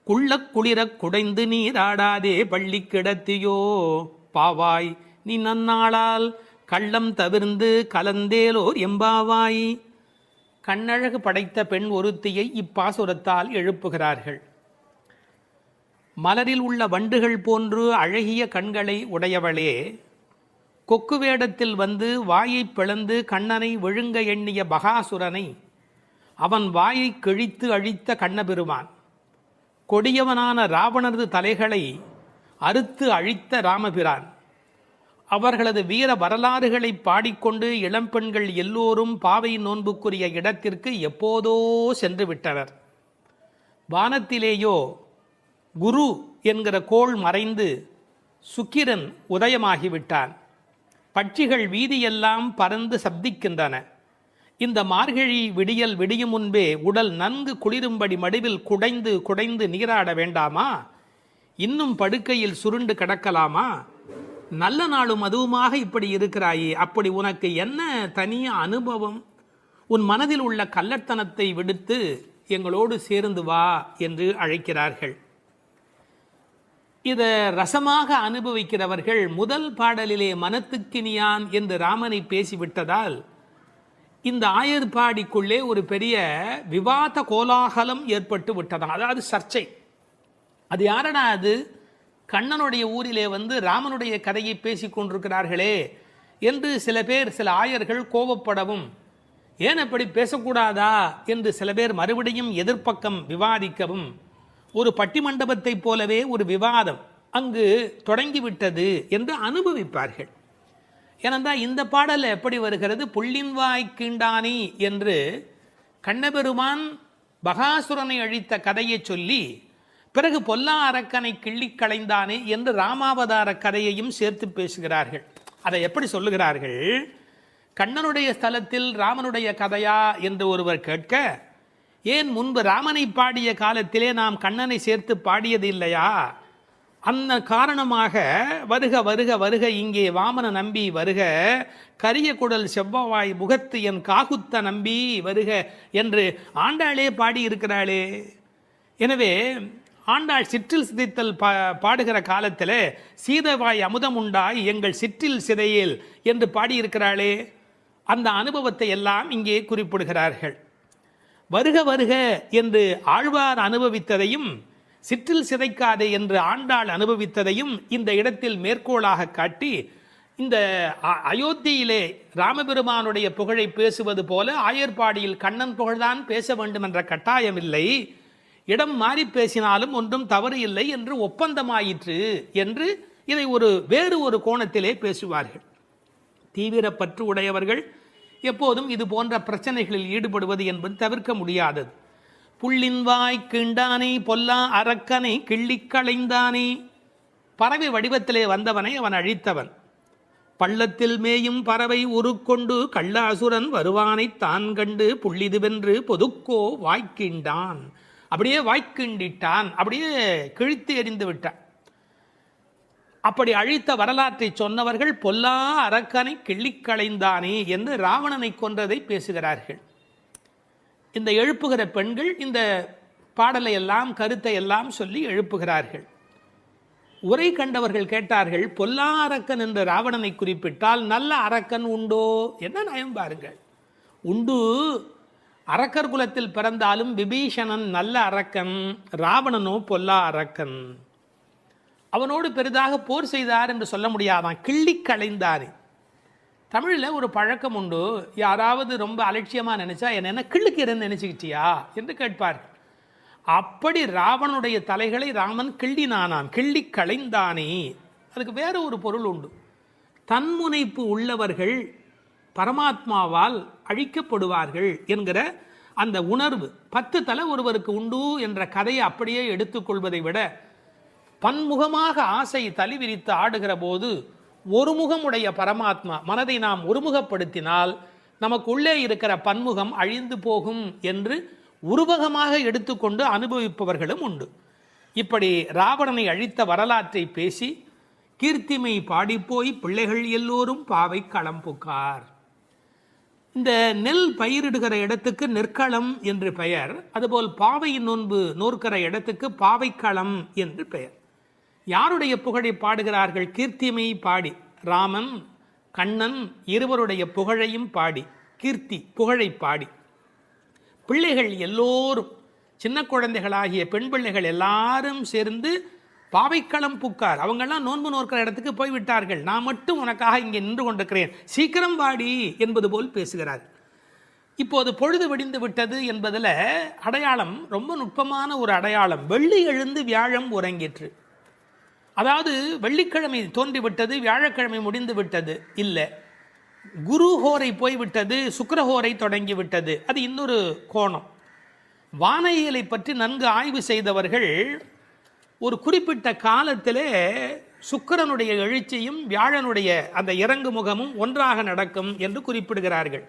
குள்ளக் குளிரக் குடைந்து நீராடாதே பள்ளி கிடத்தியோ, பாவாய் நீ நன்னாளால் கள்ளம் தவிர்ந்து கலந்தேலோர் எம்பாவாய். கண்ணழகு படைத்த பெண் ஒருத்தியை இப்பாசுரத்தால் எழுப்புகிறார்கள். மலரில் உள்ள வண்டுகள் போன்று அழகிய கண்களை உடையவளே, கொக்கு வேடத்தில் வந்து வாயை பிளந்து கண்ணனை விழுங்க எண்ணிய பகாசுரனை அவன் வாயை கிழித்து அழித்த கண்ணபெருமான், கொடியவனான ராவணரது தலைகளை அறுத்து அழித்த ராமபிரான், அவர்களது வீர வரலாறுகளை பாடிக்கொண்டு இளம்பெண்கள் எல்லோரும் பாவை நோன்புக்குரிய இடத்திற்கு எப்போதோ சென்று விட்டனர். வானத்திலேயோ குரு என்கிற கோள் மறைந்து சுக்கிரன் உதயமாகிவிட்டான். பட்சிகள் வீதியெல்லாம் பறந்து சப்திக்கின்றன. இந்த மார்கழி விடியல் விடியும் முன்பே உடல் நன்கு குளிரும்படி மடிவில் குடைந்து குடைந்து நீராட வேண்டாமா? இன்னும் படுக்கையில் சுருண்டு கிடக்கலாமா? நல்ல நாளும் அதுவுமாக இப்படி இருக்கிறாயே, அப்படி உனக்கு என்ன தனிய அனுபவம்? உன் மனதில் உள்ள கள்ளத்தனத்தை விடுத்து எங்களோடு சேர்ந்து வா என்று அழைக்கிறார்கள். இதை ரசமாக அனுபவிக்கிறவர்கள் முதல் பாடலிலே மனத்துக்கினியான் என்று ராமனை பேசிவிட்டதால் இந்த ஆயர்பாடிக்குள்ளே ஒரு பெரிய விவாத கோலாகலம் ஏற்பட்டு விட்டதாம். அதாவது சர்ச்சை. அது யாரடா அது? கண்ணனுடைய ஊரிலே வந்து ராமனுடைய கதையை பேசி கொண்டிருக்கிறார்களே என்று சில பேர், சில ஆயர்கள் கோபப்படவும், ஏன் அப்படி பேசக்கூடாதா என்று சில பேர் மறுபடியும் எதிர்ப்பக்கம் விவாதிக்கவும், ஒரு பட்டிமண்டபத்தைப் போலவே ஒரு விவாதம் அங்கு தொடங்கிவிட்டது என்று அனுபவிப்பார்கள். ஏனென்றால் இந்த பாடல் எப்படி வருகிறது? புள்ளின் வாய் கீண்டானி என்று கண்ணபெருமான் பகாசுரனை அழித்த கதையை சொல்லி, பிறகு பொல்லா அரக்கனை கிள்ளி களைந்தானே என்று ராமாவதார கதையையும் சேர்த்து பேசுகிறார்கள். அதை எப்படி சொல்லுகிறார்கள்? கண்ணனுடைய ஸ்தலத்தில் ராமனுடைய கதையா என்று ஒருவர் கேட்க, ஏன் முன்பு ராமனை பாடிய காலத்திலே நாம் கண்ணனை சேர்த்து பாடியது இல்லையா? அந்த காரணமாக வருக வருக வருக இங்கே வாமன நம்பி வருக, கரிய குடல் செவ்வவாய் முகத்து என் காகுத்த நம்பி வருக என்று ஆண்டாளே பாடியிருக்கிறாளே. எனவே ஆண்டாள் சிற்றில் சிதைத்தல் பாடுகிற காலத்தில் சீதவாய் அமுதம் உண்டாய் எங்கள் சிற்றில் சிதையேல் என்று பாடியிருக்கிறாளே. அந்த அனுபவத்தை எல்லாம் இங்கே குறிப்பிடுகிறார்கள். வருக வருக என்று ஆழ்வார் அனுபவித்ததையும் சிற்றில் சிதைக்காதே என்று ஆண்டாள் அனுபவித்ததையும் இந்த இடத்தில் மேற்கோளாக காட்டி, இந்த அயோத்தியிலே ராமபெருமானுடைய புகழை பேசுவது போல ஆயர்பாடியில் கண்ணன் புகழ்தான் பேச வேண்டும் என்ற கட்டாயம் இல்லை, இடம் மாறி பேசினாலும் ஒன்றும் தவறு இல்லை என்று ஒப்பந்தமாயிற்று என்று இதை வேறு ஒரு கோணத்திலே பேசுவார்கள். தீவிர பற்று உடையவர்கள் எப்போதும் இது போன்ற பிரச்சனைகளில் ஈடுபடுவது என்பது தவிர்க்க முடியாதது. புள்ளின் வாய் கிண்டானே பொல்லா அரக்கனை கிள்ளி களைந்தானே, பறவை வடிவத்திலே வந்தவனை அவன் அழித்தவன். பள்ளத்தில் மேயும் பறவை உருக்கொண்டு கள்ள அசுரன் வருவானை தான் கண்டு புள்ளிதுவென்று பொதுக்கோ வாய்க்கிண்டான், அப்படியே வாய்க்கிண்டிட்டான், அப்படியே கிழித்து எறிந்து விட்டான். அப்படி அழித்த வரலாற்றை சொன்னவர்கள் பொல்லா அரக்கனை கிள்ளிக்களைந்தானே என்று ராவணனை கொன்றதை பேசுகிறார்கள். இந்த எழுப்புகிற பெண்கள் இந்த பாடலை எல்லாம் கருத்தை எல்லாம் சொல்லி எழுப்புகிறார்கள். உரை கண்டவர்கள் கேட்டார்கள், பொல்லா அரக்கன் என்று ராவணனை குறிப்பிட்டால் நல்ல அரக்கன் உண்டோ? என்ன நயம் பாருங்கள். உண்டு, அரக்கர் குலத்தில் பிறந்தாலும் விபீஷணன் நல்ல அரக்கன், ராவணனோ பொல்லா அரக்கன். அவனோடு பெரிதாக போர் செய்தார் என்று சொல்ல முடியாதான், கிள்ளி களைந்தார். தமிழில் ஒரு பழக்கம் உண்டு, யாராவது ரொம்ப அலட்சியமாக நினைச்சா என்ன கிள்ளுக்கிறேன்னு நினைச்சுக்கிட்டியா என்று கேட்பார்கள். அப்படி ராவனுடைய தலைகளை ராமன் கிள்ளினானான், கிள்ளி களைந்தானே. அதுக்கு வேற ஒரு பொருள் உண்டு. தன்முனைப்பு உள்ளவர்கள் பரமாத்மாவால் அழிக்கப்படுவார்கள் என்கிற அந்த உணர்வு 10 தலை ஒருவருக்கு உண்டு என்ற கதையை அப்படியே எடுத்துக்கொள்வதை விட, பன்முகமாக ஆசை தலி விரித்து ஆடுகிற போது ஒரு முகமுடைய பரமாத்மா மனதை நாம் ஒருமுகப்படுத்தினால் நமக்கு உள்ளே இருக்கிற பன்முகம் அழிந்து போகும் என்று உருவகமாக எடுத்துக்கொண்டு அனுபவிப்பவர்களும் உண்டு. இப்படி ராவணனை அழித்த வரலாற்றை பேசி கீர்த்திமை பாடிப்போய் பிள்ளைகள் எல்லோரும் பாவை களம் புக்கார். இந்த நெல் பயிரிடுகிற இடத்துக்கு நெற்களம் என்று பெயர், அதுபோல் பாவையின் நோன்பு நோற்கிற இடத்துக்கு பாவைக்களம் என்று பெயர். யாருடைய புகழை பாடுகிறார்கள்? கீர்த்திமை பாடி, ராமன் கண்ணன் இருவருடைய புகழையும் பாடி, கீர்த்தி புகழை பாடி பிள்ளைகள் எல்லோரும், சின்ன குழந்தைகளாகிய பெண் பிள்ளைகள் எல்லாரும் சேர்ந்து பாவைக்களம் புக்கார். அவங்கெல்லாம் நோன்பு நோக்கிற இடத்துக்கு போய்விட்டார்கள், நான் மட்டும் உனக்காக இங்கே நின்று கொண்டிருக்கிறேன், சீக்கிரம் வாடி என்பது போல் பேசுகிறார். இப்போது பொழுது விடிந்து விட்டது என்பதில் அடையாளம் ரொம்ப நுட்பமான ஒரு அடையாளம். வெள்ளி எழுந்து வியாழம் உறங்கிற்று. அதாவது வெள்ளிக்கிழமை தோன்றிவிட்டது, வியாழக்கிழமை முடிந்து விட்டது இல்லை, குரு ஹோரை போய்விட்டது, சுக்கிரஹோரை தொடங்கி விட்டது. அது இன்னொரு கோணம். வானியலை பற்றி நன்கு ஆய்வு செய்தவர்கள் ஒரு குறிப்பிட்ட காலத்திலே சுக்கிரனுடைய எழுச்சியும் வியாழனுடைய அந்த இறங்கு முகமும் ஒன்றாக நடக்கும் என்று குறிப்பிடுகிறார்கள்.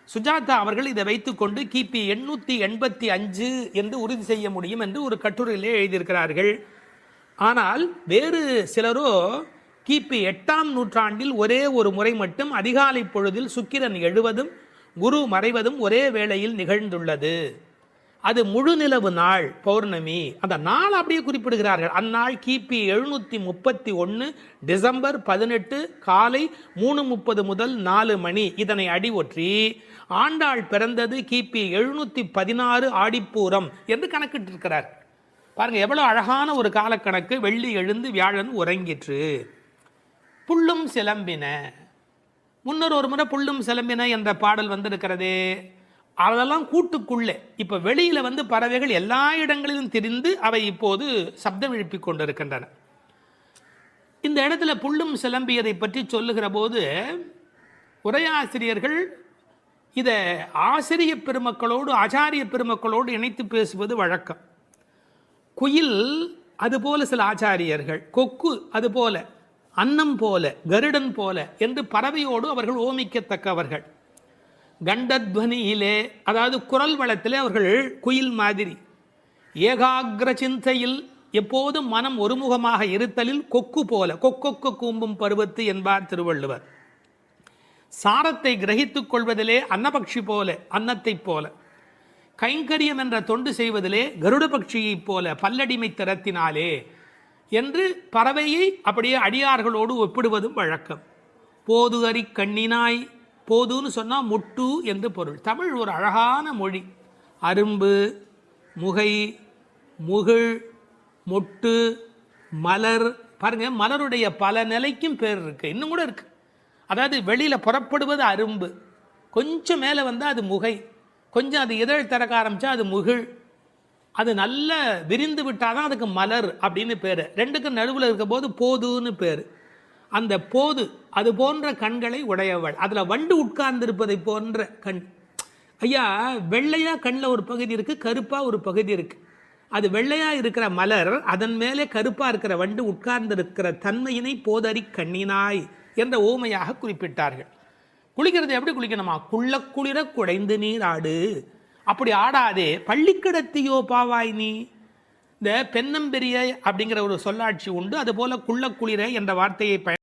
சுஜாதா அவர்கள் இதை வைத்துக்கொண்டு கிபி 885 என்று உறுதி செய்ய முடியும் என்று ஒரு கட்டுரையிலே எழுதியிருக்கிறார்கள். ஆனால் வேறு சிலரோ கிபி 8ஆம் நூற்றாண்டில் ஒரே ஒரு முறை மட்டும் அதிகாலை பொழுதில் சுக்கிரன் எழுவதும் குரு மறைவதும் ஒரே வேளையில் நிகழ்ந்துள்ளது. அது முழு நிலவு நாள், பௌர்ணமி. அந்த நாள் அப்படியே குறிப்பிடுகிறார்கள். அந்நாள் கிபி 731 டிசம்பர் 18 காலை 3:30 முதல் 4 மணி. இதனை அடி ஒற்றி ஆண்டாள் பிறந்தது கிபி 716 ஆடிப்பூரம் என்று கணக்கிட்டிருக்கிறார். பாருங்க எவ்வளவு அழகான ஒரு காலக்கணக்கு. வெள்ளி எழுந்து வியாழன் உறங்கிற்று. புள்ளும் சிலம்பின. முன்னர் ஒரு முறை புள்ளும் சிலம்பின என்ற பாடல் வந்திருக்கிறதே, அதெல்லாம் கூட்டுக்குள்ளே. இப்போ வெளியில் பறவைகள் எல்லா இடங்களிலும் திரிந்து அவை இப்போது சப்தம் எழுப்பி கொண்டிருக்கின்றன. இந்த இடத்துல புள்ளும் சிலம்பியதை பற்றி சொல்லுகிற போது உரையாசிரியர்கள் இதை ஆசிரிய பெருமக்களோடு ஆச்சாரிய பெருமக்களோடு இணைத்து பேசுவது வழக்கம். குயில் அதுபோல சில ஆச்சாரியர்கள், கொக்கு அதுபோல, அன்னம் போல, கருடன் போல என்று பறவையோடு அவர்கள் ஓமிக்கத்தக்கவர்கள். கண்டத்வனியிலே, அதாவது குரல் வளத்திலே அவர்கள் குயில் மாதிரி. ஏகாகிர சிந்தையில், எப்போதும் மனம் ஒருமுகமாக இருத்தலில் கொக்கு போல, கொக்கொக்க கூம்பும் பருவத்து என்பார் திருவள்ளுவர். சாரத்தை கிரகித்துக் கொள்வதிலே அன்னபக்ஷி போல, அன்னத்தைப் போல. கைங்கரியம் என்ற தொண்டு செய்வதிலே கருட பட்சியைப் போல, பல்லடிமை திறத்தினாலே என்று பறவையை அப்படியே அடியார்களோடு ஒப்பிடுவதும் வழக்கம். போது அறி கண்ணினாய், போதுன்னு சொன்னால் முட்டு என்று பொருள். தமிழ் ஒரு அழகான மொழி. அரும்பு, முகை, முகிழ், மொட்டு, மலர். பாருங்க, மலருடைய பல நிலைக்கும் பேர் இருக்கு, இன்னும் கூட இருக்கு. அதாவது வெளியில் புறப்படுவது அரும்பு, கொஞ்சம் மேலே வந்தால் அது முகை, கொஞ்சம் அது இதழ் திறக்க ஆரம்பித்தா அது முகிழ், அது நல்ல விரிந்து விட்டால் தான் அதுக்கு மலர் அப்படின்னு பேர். ரெண்டுக்கும் நடுவில் இருக்க போது போதுன்னு பேர். அந்த போது அது போன்ற கண்களை உடையவள். அதில் வண்டு உட்கார்ந்திருப்பதை போன்ற கண். ஐயா, வெள்ளையாக கண்ணில் ஒரு பகுதி இருக்குது, கருப்பாக ஒரு பகுதி இருக்குது. அது வெள்ளையாக இருக்கிற மலர், அதன் மேலே கருப்பாக இருக்கிற வண்டு உட்கார்ந்திருக்கிற தன்மையினை போதறி கண்ணினாய் என்ற ஓமையாக குறிப்பிட்டார்கள். குளிக்கிறது எப்படி குளிக்கணுமா? குள்ள குளிர குடைந்து நீர் ஆடு. அப்படி ஆடாதே, பள்ளிக்கிடத்தியோ பாவாய் நீ. இந்த பெண்ணம்பெரிய அப்படிங்கிற ஒரு சொல்லாட்சி உண்டு. அதுபோல குள்ள குளிர என்ற வார்த்தையை